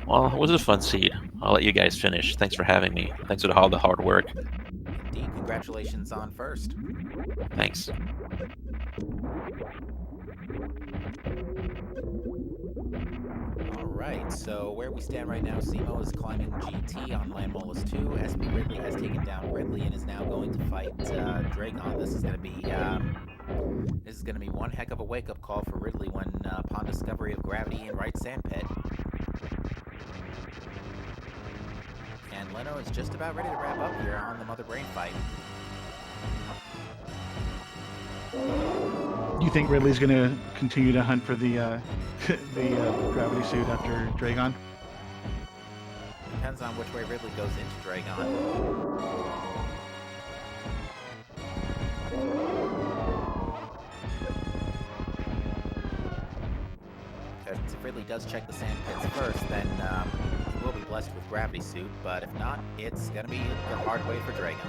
Well, it was a fun seed. I'll let you guys finish. Thanks for having me. Thanks for all the hard work. Indeed, congratulations on first. Thanks. Alright, so where we stand right now, Simo is climbing GT on Landmolus 2. SP Ridley has taken down Ridley and is now going to fight Dragon. This is gonna be one heck of a wake-up call for Ridley when upon discovery of gravity in right sandpit. And Leno is just about ready to wrap up here on the Mother Brain fight. You think Ridley's going to continue to hunt for the gravity suit after Dragon? Depends on which way Ridley goes into Dragon. Because if Ridley does check the sand pits first, then he will be blessed with gravity suit. But if not, it's going to be the hard way for Dragon.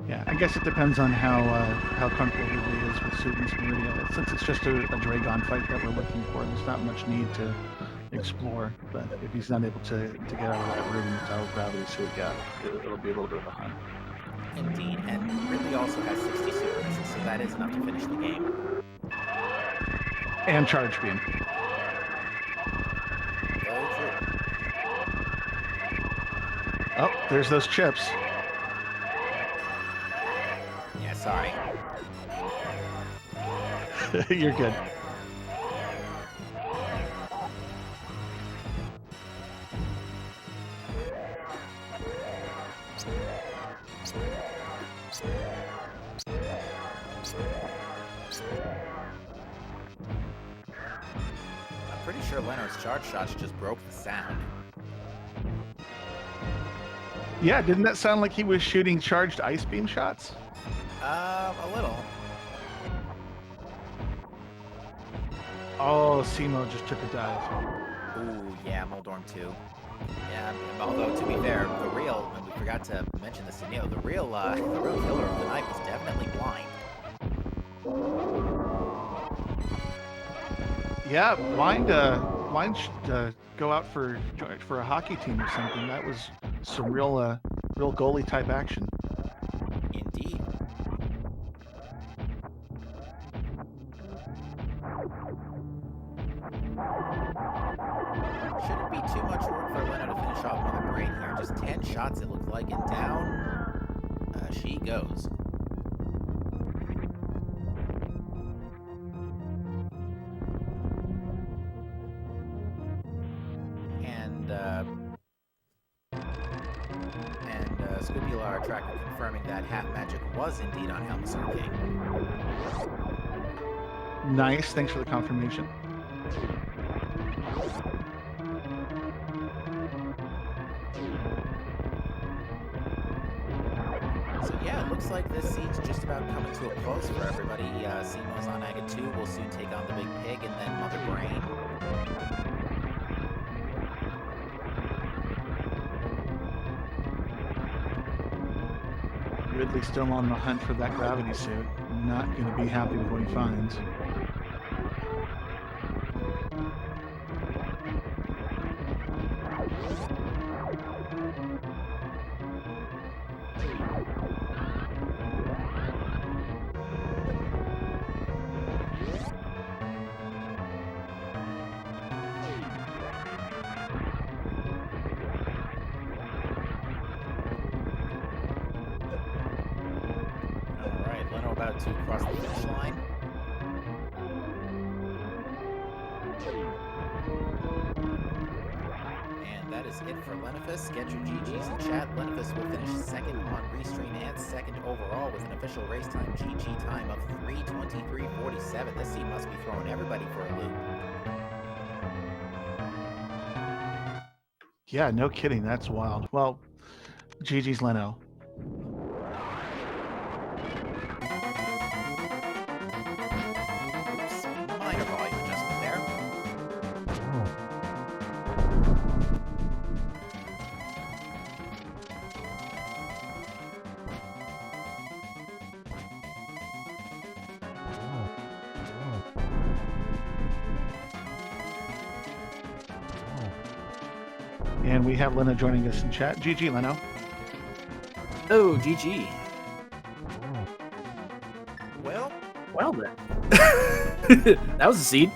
Yeah, I guess it depends on how comfortable Ridley is with suit and Meridia. Since it's just a Dragon fight that we're looking for, there's not much need to explore. But if he's not able to get out of that room without gravity suit, yeah, it'll be a little bit of a hunt. Indeed, and Ridley also has 60 super missiles, so that is enough to finish the game. And charge beam. Very true. Oh, there's those chips. Yeah, sorry. You're good. I'm pretty sure Leonard's charge shots just broke the sound. Yeah, didn't that sound like he was shooting charged ice beam shots? A little. Oh, Simo just took a dive. Ooh, yeah, Moldorm 2. Yeah, although to be fair, the real, and we forgot to mention this to Neil, the real killer of the night was definitely blind. Yeah, Blind should go out for a hockey team or something. That was some real goalie type action. Indeed. Shouldn't be too much work for Leno to finish off Mother Brain here. Just 10 shots it looked like, and down she goes. And Scoopy Tracker confirming that half magic was indeed on Helmasaur King. Nice, thanks for the confirmation. So yeah, it looks like this siege just about coming to a close for everybody. Simo's on Aga 2 will soon take on the Big Pig, and then Mother Brain. Ridley's still on the hunt for that gravity suit. Not going to be happy with what he finds. to cross the finish line. And that is it for Lenifus. Get your GGs in chat. Lenifus will finish second on Restream and second overall with an official race time GG time of 3:23.47. This team must be throwing everybody for a loop. Yeah, no kidding. That's wild. Well, GG's Leno. Oops, minor volume adjustment there. And we have Leno joining us in chat. GG, Leno. Oh, GG. Well, Well then. That was a seed.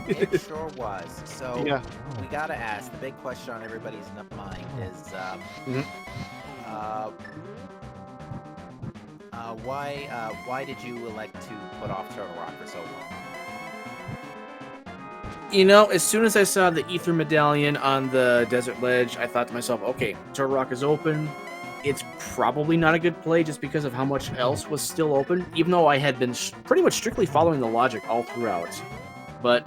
it sure was. So Yeah. we gotta ask, the big question on everybody's mind is why did you elect to put off Turtle Rock for so long? You know, as soon as I saw the Ether Medallion on the Desert Ledge, I thought to myself, okay, Turtle Rock is open. It's probably not a good play just because of how much else was still open, even though I had been pretty much strictly following the logic all throughout. But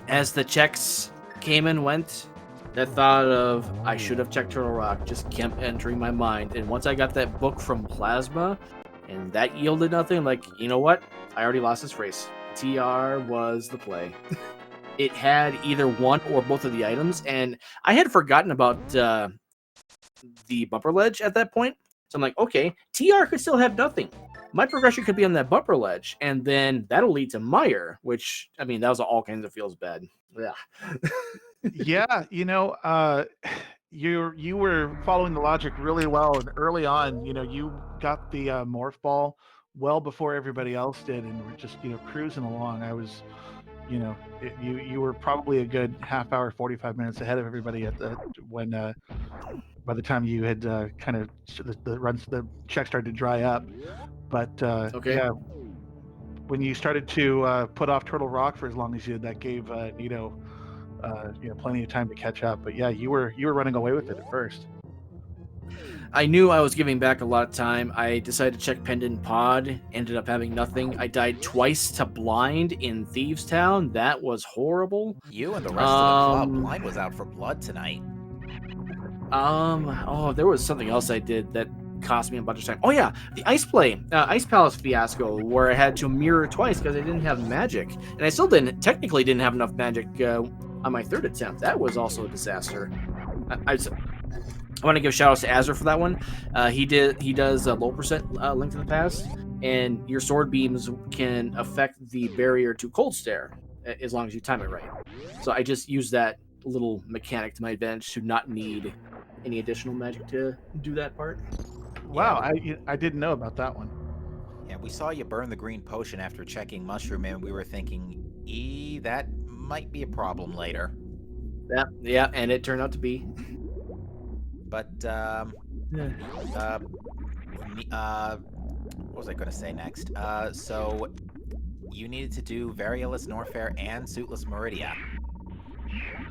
as the checks came and went, that thought of, I should have checked Turtle Rock just kept entering my mind. And once I got that book from Plasma, and that yielded nothing, like, you know what? I already lost this race. TR was the play. It had either one or both of the items, and I had forgotten about the bumper ledge at that point. So I'm like, okay, TR could still have nothing. My progression could be on that bumper ledge, and then that'll lead to Meyer, which, I mean, that was all kinds of feels bad. Yeah. Yeah, you were following the logic really well, and early on, you got the morph ball well before everybody else did, and we're just cruising along. I was, you were probably a good half hour, 45 minutes ahead of everybody when by the time you had kind of the check started to dry up. But Okay. yeah, when you started to put off Turtle Rock for as long as you did, that gave Nito plenty of time to catch up. But yeah, you were running away with it at first. I knew I was giving back a lot of time. I decided to check Pendant Pod, ended up having nothing. I died twice to Blind in Thieves Town. That was horrible. You and the rest of the club. Blind was out for blood tonight. There was something else I did that cost me a bunch of time. Oh yeah, the Ice Palace fiasco, where I had to mirror twice because I didn't have magic, and I still technically didn't have enough magic on my third attempt. That was also a disaster. I want to give shout outs to Azure for that one. He does a low percent Link to the Past, and your sword beams can affect the barrier to Cold Stare as long as you time it right. So I just used that little mechanic to my advantage to not need any additional magic to do that part. Wow, I didn't know about that one. Yeah, we saw you burn the green potion after checking Mushroom, and we were thinking, that might be a problem later. Yeah, and it turned out to be. But what was I going to say next? So you needed to do Variolus Norfair and Suitless Meridia.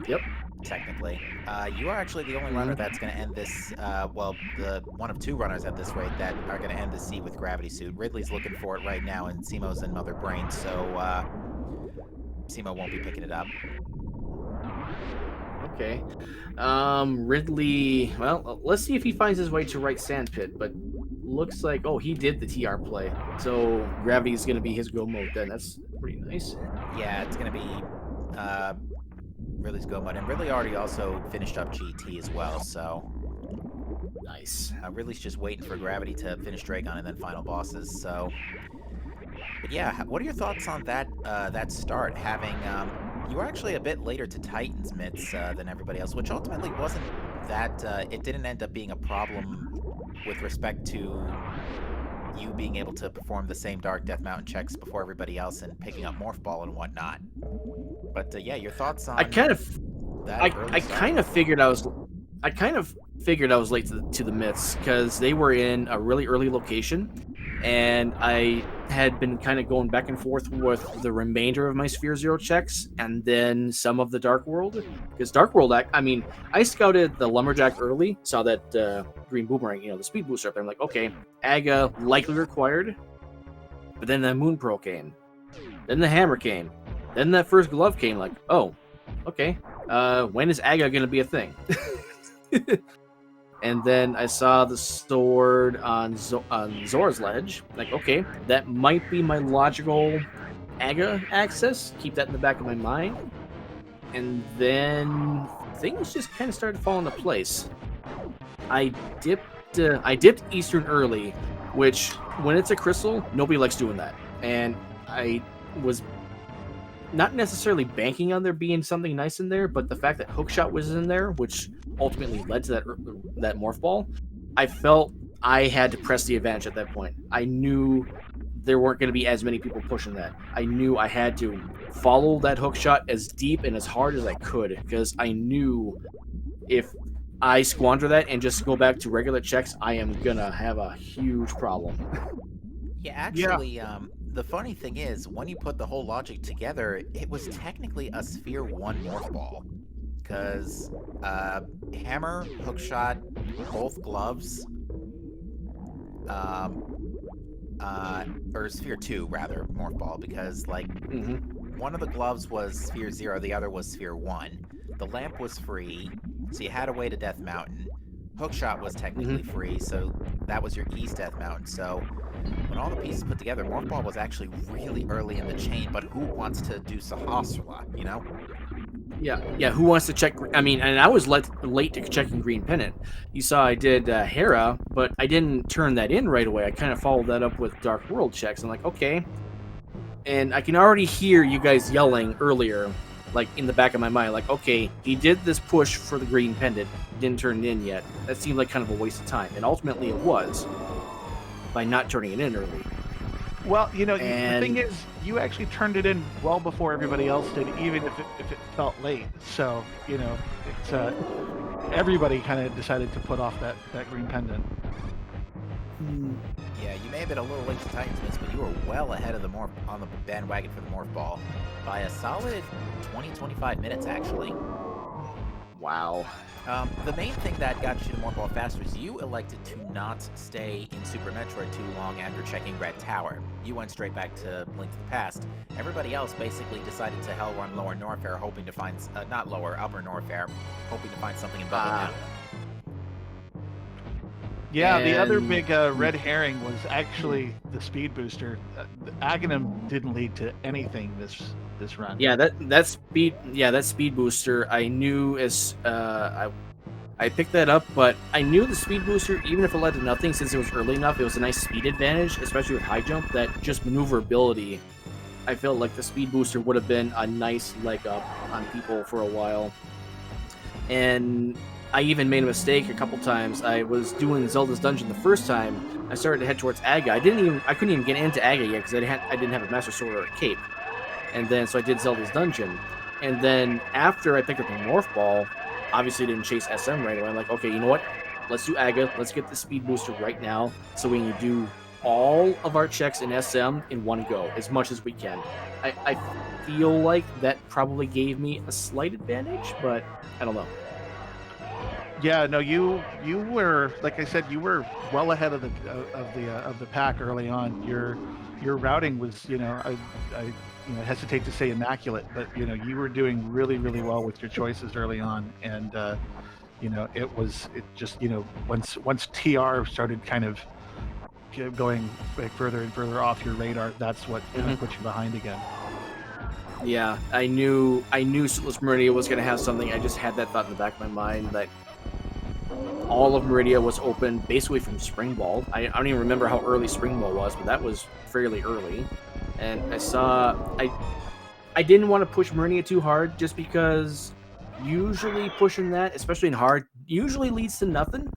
Yep. Technically, you are actually the only runner that's going to end this. The one of two runners at this rate that are going to end the sea with Gravity Suit. Ridley's looking for it right now, and Simo's in Mother Brain, so Simo won't be picking it up. Okay. Ridley, well, let's see if he finds his way to right Sandpit, but looks like, he did the TR play. So Gravity's going to be his go mode then. That's pretty nice. Yeah, it's going to be Ridley's go mode. And Ridley already also finished up GT as well, so... Nice. Ridley's just waiting for Gravity to finish Dragon and then final bosses, so... But yeah, what are your thoughts on that that start, having... you were actually a bit later to Titan's mitts than everybody else, which ultimately wasn't that... it didn't end up being a problem with respect to you being able to perform the same Dark Death Mountain checks before everybody else and picking up Morph Ball and whatnot. But yeah, your thoughts on I kind of figured I was late to the myths because they were in a really early location, and I had been kind of going back and forth with the remainder of my Sphere Zero checks, and then some of the Dark World. Because Dark World, I mean, I scouted the Lumberjack early, saw that green boomerang, the speed booster up there. I'm like, okay, Aga likely required. But then the Moon Pearl came. Then the hammer came. Then that first glove came, like, oh, okay. When is Aga going to be a thing? And then I saw the sword on Zora's Ledge. Like, okay, that might be my logical Aga access. Keep that in the back of my mind. And then things just kind of started to fall into place. I dipped Eastern early, which, when it's a crystal, nobody likes doing that. And I was not necessarily banking on there being something nice in there, but the fact that Hookshot was in there, which ultimately led to that morph ball, I felt I had to press the advantage at that point. I knew there weren't going to be as many people pushing that. I knew I had to follow that Hookshot as deep and as hard as I could, because I knew if I squander that and just go back to regular checks, I am going to have a huge problem. Yeah, actually, the funny thing is, when you put the whole logic together, it was technically a Sphere 1 Morph Ball. Because hammer, hookshot, both gloves, or Sphere 2, rather, Morph Ball, because, like, one of the gloves was Sphere 0, the other was Sphere 1. The lamp was free, so you had a way to Death Mountain. Hookshot was technically free, so that was your East Death Mountain. So when all the pieces put together, Morph Ball was actually really early in the chain, but who wants to do Sahasrara, you know? Yeah, who wants to check? I mean, and I was late to checking Green Pennant. You saw I did Hera, but I didn't turn that in right away. I kind of followed that up with Dark World checks. I'm like, okay. And I can already hear you guys yelling earlier, like in the back of my mind, like, okay, he did this push for the Green Pendant, didn't turn it in yet. That seemed like kind of a waste of time. And ultimately it was, by not turning it in early. Well, the thing is, you actually turned it in well before everybody else did, even if it felt late. So, it's everybody kind of decided to put off that green pendant. Yeah, you may have been a little late to Titans, but you were well ahead of the on the bandwagon for the Morph Ball by a solid 20-25 minutes, actually. Wow. The main thing that got you to Morph Ball faster is you elected to not stay in Super Metroid too long after checking Red Tower. You went straight back to Link to the Past. Everybody else basically decided to hell run Lower Norfair, hoping to find not Lower, Upper Norfair, hoping to find something in Bubble Mountain. Yeah, the other big red herring was actually the speed booster. Aghanim didn't lead to anything this run. Yeah, that speed booster, I knew as I picked that up, but I knew the speed booster, even if it led to nothing, since it was early enough, it was a nice speed advantage, especially with high jump. That just maneuverability, I felt like the speed booster would have been a nice leg up on people for a while. And I even made a mistake a couple times. I was doing Zelda's Dungeon the first time. I started to head towards Aga. I couldn't even get into Aga yet because I didn't have a Master Sword or a cape. And then so I did Zelda's Dungeon. And then after I picked up the Morph Ball, obviously didn't chase SM right away. I'm like, okay, you know what? Let's do Aga. Let's get the speed booster right now so we can do all of our checks in SM in one go, as much as we can. I feel like that probably gave me a slight advantage, but I don't know. Yeah, no, you were, like I said, you were well ahead of the pack early on. Your routing was, I hesitate to say immaculate, but you were doing really, really well with your choices early on, and once TR started kind of going further and further off your radar, that's what kind of put you behind again. Yeah, I knew Soulless Meridia was going to have something. I just had that thought in the back of my mind that all of Meridia was open basically from Spring Ball. I don't even remember how early Spring Ball was, but that was fairly early. And I didn't want to push Meridia too hard, just because usually pushing that, especially in hard, usually leads to nothing.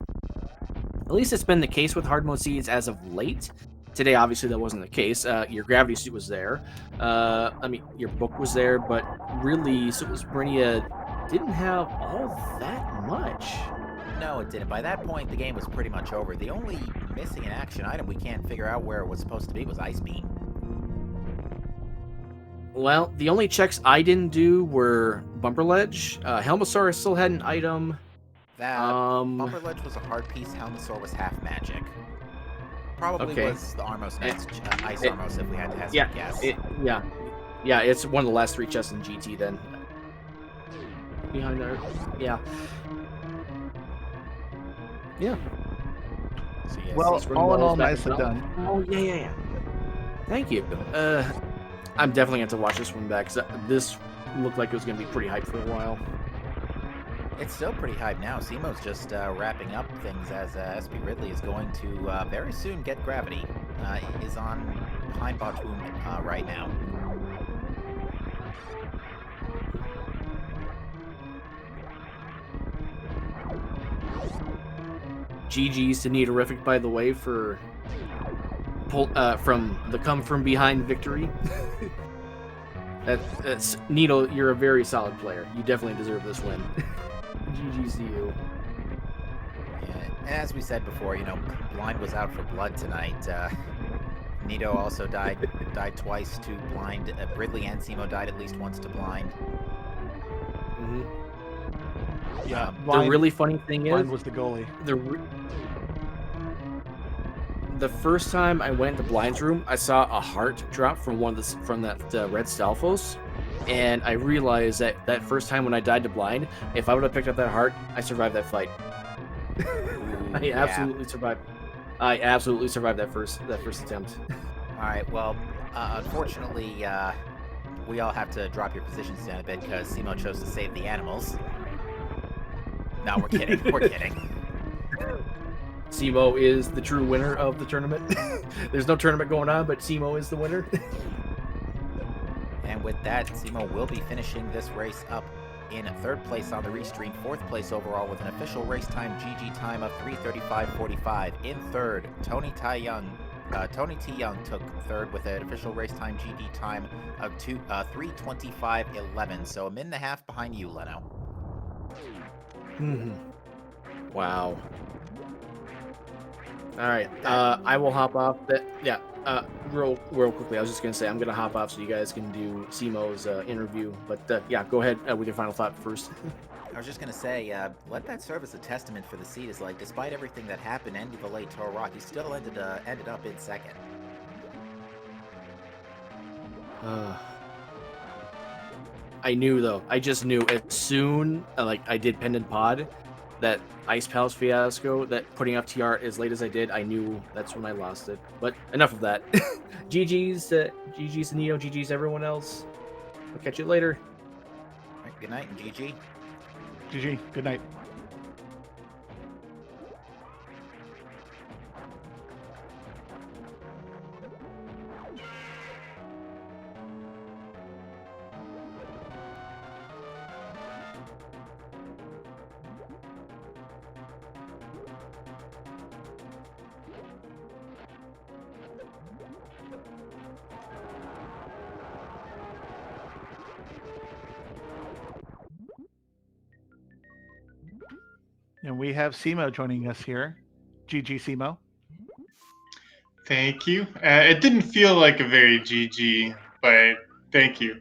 At least it's been the case with hard mode seeds as of late. Today, obviously, that wasn't the case. Your gravity suit was there. Your book was there, but really, Soulless Meridia didn't have all that much. No, it didn't. By that point, the game was pretty much over. The only missing an action item we can't figure out where it was supposed to be was Ice Beam. Well, the only checks I didn't do were Bumper Ledge. Helmosaurus still had an item. That Bumper Ledge was a hard piece. Helmosaur was half magic. Probably Okay. was the Armos next, Ice Armos if we had to hazard a guess. Yeah, it's one of the last 3 chests in GT then. Behind our, yeah. So, yes, Well, Let's run all in walls all, back nicely and done. down. Oh, yeah. Thank you. I'm definitely going to watch this one back, because this looked like it was going to be pretty hyped for a while. it's still pretty hype now. Simo's just wrapping up things as SP Ridley is going to very soon get Gravity. Is on behind Botwoon right now. GG's to Neaterific, by the way, for from the come from behind victory. That's Needle. You're a very solid player. You definitely deserve this win. GG's to you. Yeah, as we said before, Blind was out for blood tonight. Nito also died twice to Blind. Ridley and Simo died at least once to Blind. Mm-hmm. Yeah, The really funny thing Blind is, was the goalie. the first time I went to Blind's room, I saw a heart drop from that red Stalfos, and I realized that first time when I died to Blind, if I would have picked up that heart, I survived that fight. I absolutely survived. I absolutely survived that first attempt. All right, well, unfortunately, we all have to drop your positions down a bit because Simo chose to save the animals. No, we're kidding. We're kidding. Simo is the true winner of the tournament. There's no tournament going on, but Simo is the winner. And with that, Simo will be finishing this race up in 3rd place on the restream, 4th place overall with an official race time GG time of 3:35.45. In 3rd, Tony T. Young took 3rd with an official race time GD time of 3:25.11. So a minute and a half behind you, Leno. Wow. All right. I will hop off. Real quickly. I was just gonna say I'm gonna hop off so you guys can do Simo's interview. But yeah, go ahead with your final thought first. I was just gonna say, let that serve as a testament for the seed. Is like, despite everything that happened, and the late Toro Rock, he still ended up in 2nd. I knew though. I just knew as soon I did Pendant Pod, that Ice Palace fiasco, that putting up TR as late as I did, I knew that's when I lost it. But enough of that. GG's to Neo, GG's to everyone else. I'll catch you later. All right, good night, and GG. GG. Good night. And we have Simo joining us here. GG Simo. Thank you. It didn't feel like a very GG, but thank you.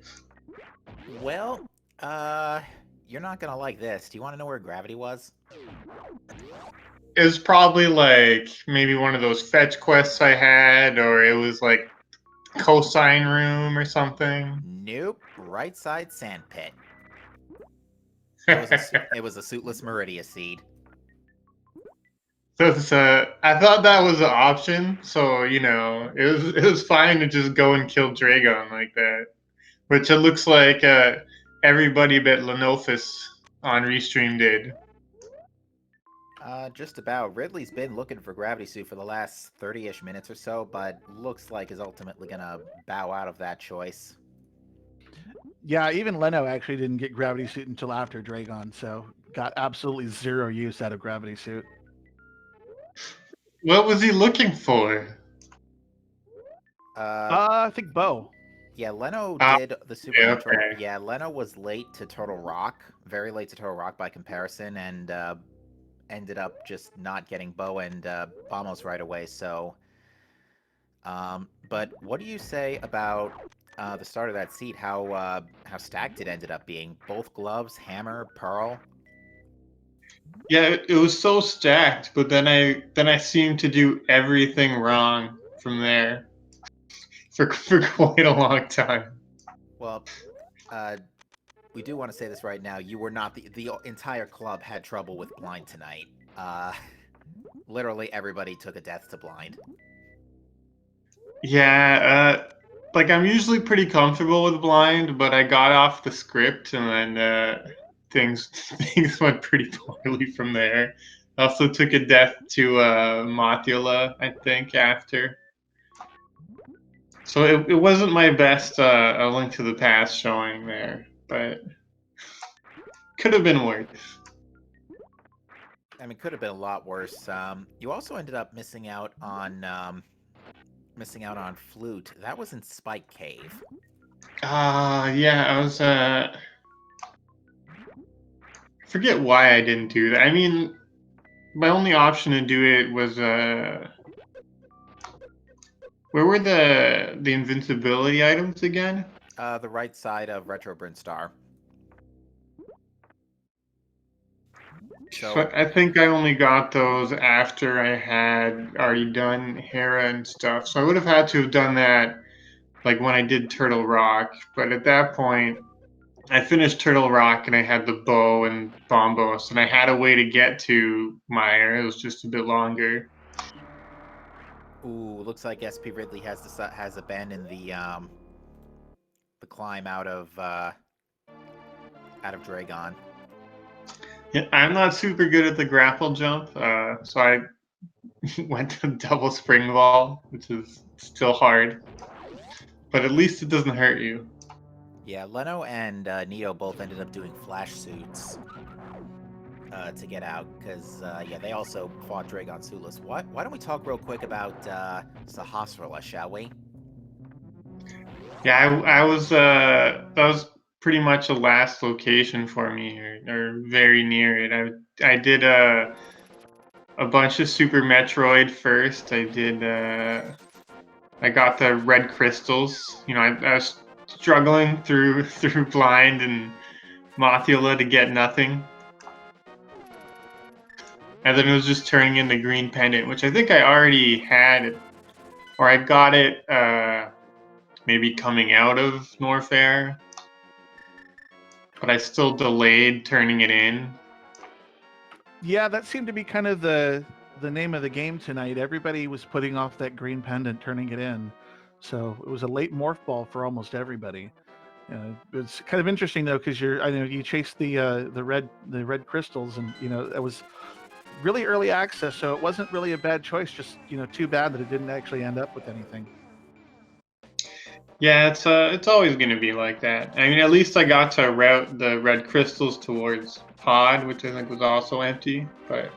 Well, you're not gonna like this. Do you want to know where Gravity was? It was probably like maybe one of those fetch quests I had, or it was like cosine room or something. Nope. Right side sand pit. It was a suitless Meridia seed. So I thought that was an option, so it was fine to just go and kill Dragon like that, which it looks like everybody but Lenofis on Restream did. Just about. Ridley's been looking for Gravity Suit for the last 30-ish minutes or so, but looks like is ultimately gonna bow out of that choice. Yeah, even Leno actually didn't get Gravity Suit until after Dragon, so got absolutely zero use out of Gravity Suit. What was he looking for? I think Bo. Yeah, Leno did the Super yeah, Metroid. okay. Yeah, Leno was late to Turtle Rock, very late to Turtle Rock by comparison, and ended up just not getting Bo and Vamos right away. So, but what do you say about the start of that seat? How stacked it ended up being? Both gloves, hammer, pearl. Yeah, it was so stacked, but then I seemed to do everything wrong from there for quite a long time. Well, uh, we do want to say this right now. You were not the entire club had trouble with blind tonight. Uh, literally everybody took a death to blind. Yeah, like I'm usually pretty comfortable with blind, but I got off the script and then things things went pretty poorly from there. I also took a death to Mothula, I think, after. So it wasn't my best A Link to the Past showing there, but could have been worse. I mean, could have been a lot worse. You also ended up missing out on flute. That was in Spike Cave. Yeah, I was forget why I didn't do that. I mean, my only option to do it was where were the invincibility items again? The right side of Retro Brinstar. So I think I only got those after I had already done Hera and stuff. So I would have had to have done that like when I did Turtle Rock. But at that point, I finished Turtle Rock and I had the bow and bombos, and I had a way to get to Meyer. It was just a bit longer. Ooh, looks like SP Ridley has abandoned the climb out of Dragon. Yeah, I'm not super good at the grapple jump, so I went to double spring ball, which is still hard. But at least it doesn't hurt you. Yeah, Leno and Nito both ended up doing flash suits to get out because yeah, they also fought Dragon Sulis. Why don't we talk real quick about Sahasrara, shall we? Yeah, I was that was pretty much a last location for me, or very near it. I did a bunch of Super Metroid first. I got the red crystals. You know, I was struggling through blind and Mothula to get nothing. And then it was just turning in the green pendant, which I think I already had, or I got it maybe coming out of Norfair, but I still delayed turning it in. Yeah, that seemed to be kind of the name of the game tonight. Everybody was putting off that green pendant, turning it in. So it was a late morph ball for almost everybody. It's kind of interesting though, because I know you chased the red crystals, and that was really early access, so it wasn't really a bad choice. Just too bad that it didn't actually end up with anything. Yeah, it's always going to be like that. I mean, at least I got to route the red crystals towards Pod, which I think was also empty. But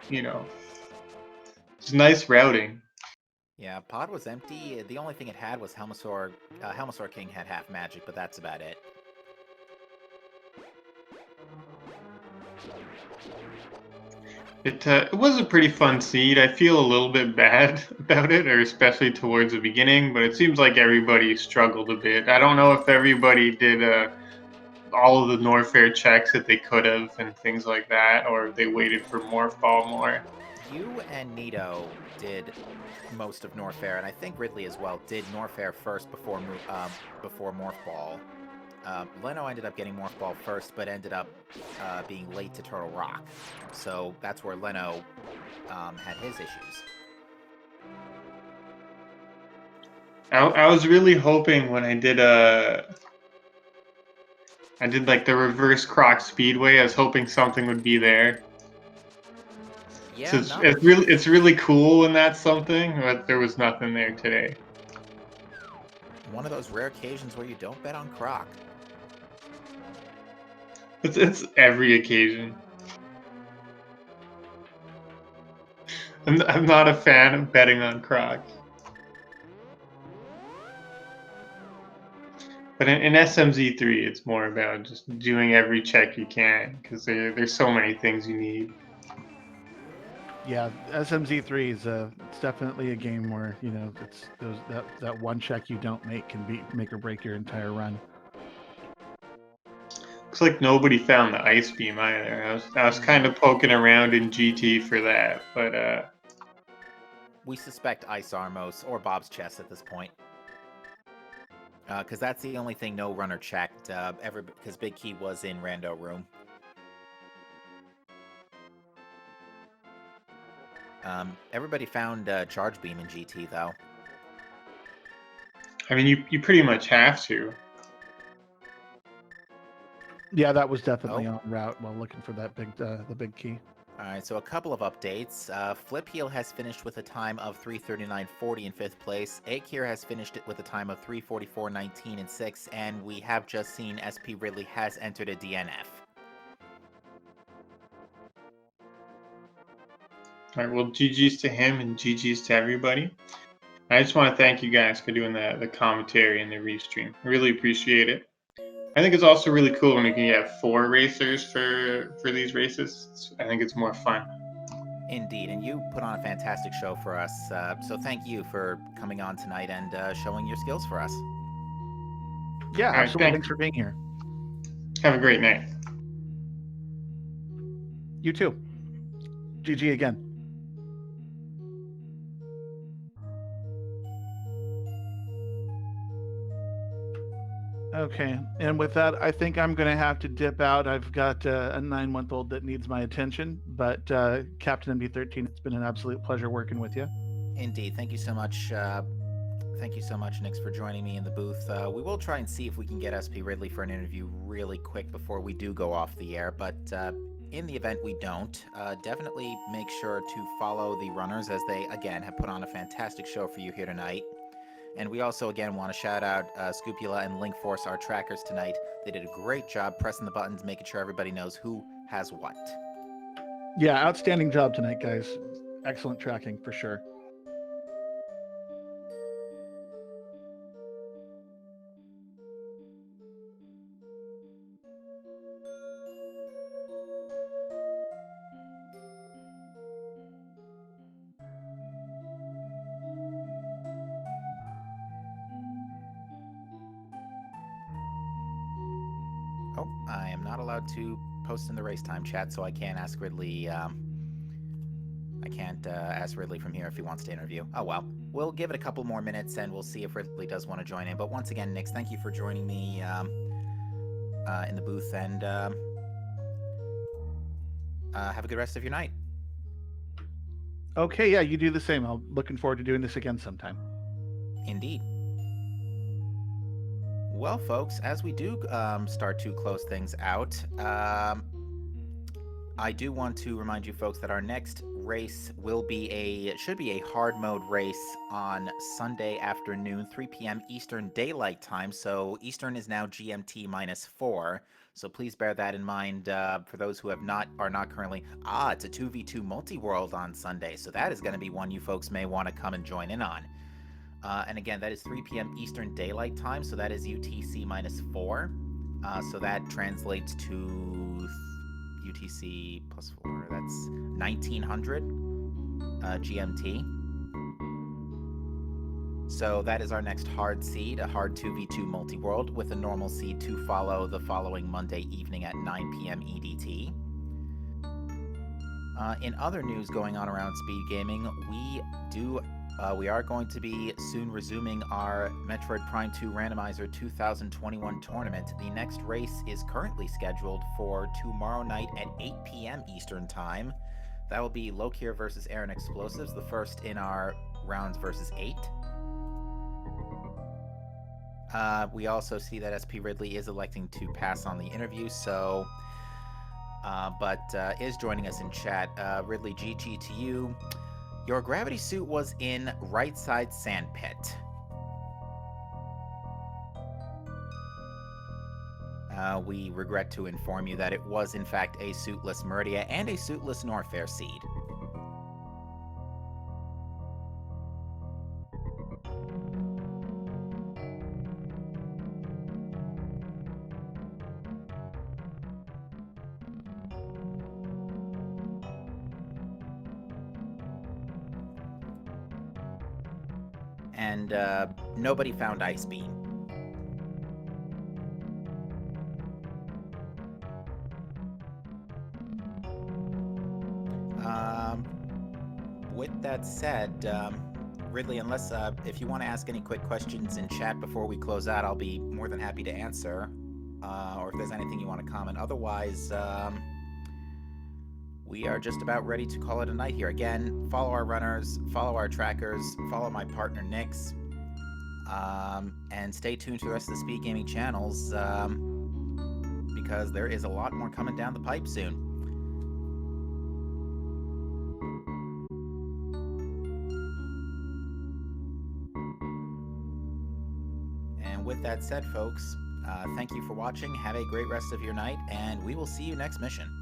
it's nice routing. Yeah, Pod was empty. The only thing it had was Helmasaur. Helmasaur King had half magic, but that's about it. It was a pretty fun seed. I feel a little bit bad about it, or especially towards the beginning. But it seems like everybody struggled a bit. I don't know if everybody did all of the Norfair checks that they could have and things like that, or they waited for Morph Ball more. You and Nito did most of Norfair, and I think Ridley as well did Norfair first before Morph Ball. Leno ended up getting Morph Ball first, but ended up being late to Turtle Rock. So that's where Leno had his issues. I was really hoping when I did like the reverse Croc Speedway. I was hoping something would be there. Yeah, So it's really cool when that's something, but there was nothing there today. One of those rare occasions where you don't bet on Croc. It's every occasion. I'm not a fan of betting on Croc. But in SMZ3, it's more about just doing every check you can, because there's so many things you need. Yeah, SMZ3 is it's definitely a game where it's that one check you don't make can make or break your entire run. Looks like nobody found the ice beam either. I was kind of poking around in GT for that, but We suspect Ice Armos or Bob's Chest at this point. Because that's the only thing no runner checked, because Big Key was in Rando Room. Everybody found Charge Beam in GT, though. I mean, you pretty much have to. Yeah, that was definitely en route while looking for that the big key. All right, so a couple of updates. Flip Heel has finished with a time of 3:39.40 in 5th place. Akir has finished it with a time of 3:44.19 in 6th, and we have just seen SP Ridley has entered a DNF. All right, well, GG's to him and GG's to everybody. I just want to thank you guys for doing the commentary and the restream. I really appreciate it. I think it's also really cool when we can have 4 racers for these races. I think it's more fun. Indeed, and you put on a fantastic show for us, so thank you for coming on tonight and showing your skills for us. Yeah, All right, absolutely. Thanks for being here. Have a great night. You too. GG again. Okay, and with that, I think I'm going to have to dip out. I've got a 9-month-old that needs my attention. But Captain MD13, it's been an absolute pleasure working with you. Indeed, thank you so much. Thank you so much, Nix, for joining me in the booth. We will try and see if we can get SP Ridley for an interview really quick before we do go off the air. But in the event we don't, definitely make sure to follow the runners, as they, again, have put on a fantastic show for you here tonight. And we also, again, want to shout out Scupula and Linkforce, our trackers tonight. They did a great job pressing the buttons, making sure everybody knows who has what. Yeah, outstanding job tonight, guys. Excellent tracking, for sure. Oh, I am not allowed to post in the race time chat, so I can't ask Ridley. I can't ask Ridley from here if he wants to interview. Oh well, we'll give it a couple more minutes and we'll see if Ridley does want to join in. But once again, Nix, thank you for joining me in the booth, and have a good rest of your night. Okay, yeah, you do the same. I'm looking forward to doing this again sometime. Indeed. Well, folks, as we do start to close things out, I do want to remind you folks that our next race should be a hard mode race on Sunday afternoon, 3 p.m. Eastern Daylight Time. So Eastern is now GMT -4. So please bear that in mind for those who are not currently. It's a 2v2 multi-world on Sunday. So that is going to be one you folks may want to come and join in on. And again, that is 3 p.m. Eastern Daylight Time, so that is UTC -4. So that translates to UTC +4. That's 1900 GMT. So that is our next hard seed, a hard 2v2 multi-world, with a normal seed to follow the following Monday evening at 9 p.m. EDT. In other news going on around speed gaming, we are going to be soon resuming our Metroid Prime 2 Randomizer 2021 tournament. The next race is currently scheduled for tomorrow night at 8 p.m. Eastern Time. That will be Lokir versus Aaron Explosives, the first in our rounds versus 8. We also see that SP Ridley is electing to pass on the interview, so but is joining us in chat. Ridley, GG to you. Your gravity suit was in right side sandpit. We regret to inform you that it was in fact a suitless Meridia and a suitless Norfair seed. and nobody found Ice Beam. With that said, Ridley, unless if you want to ask any quick questions in chat before we close out, I'll be more than happy to answer. Or if there's anything you want to comment. Otherwise, we are just about ready to call it a night here. Again, follow our runners, follow our trackers, follow my partner Nyx, and stay tuned to the rest of the Speed Gaming channels, because there is a lot more coming down the pipe soon. And with that said, folks, thank you for watching. Have a great rest of your night, and we will see you next mission.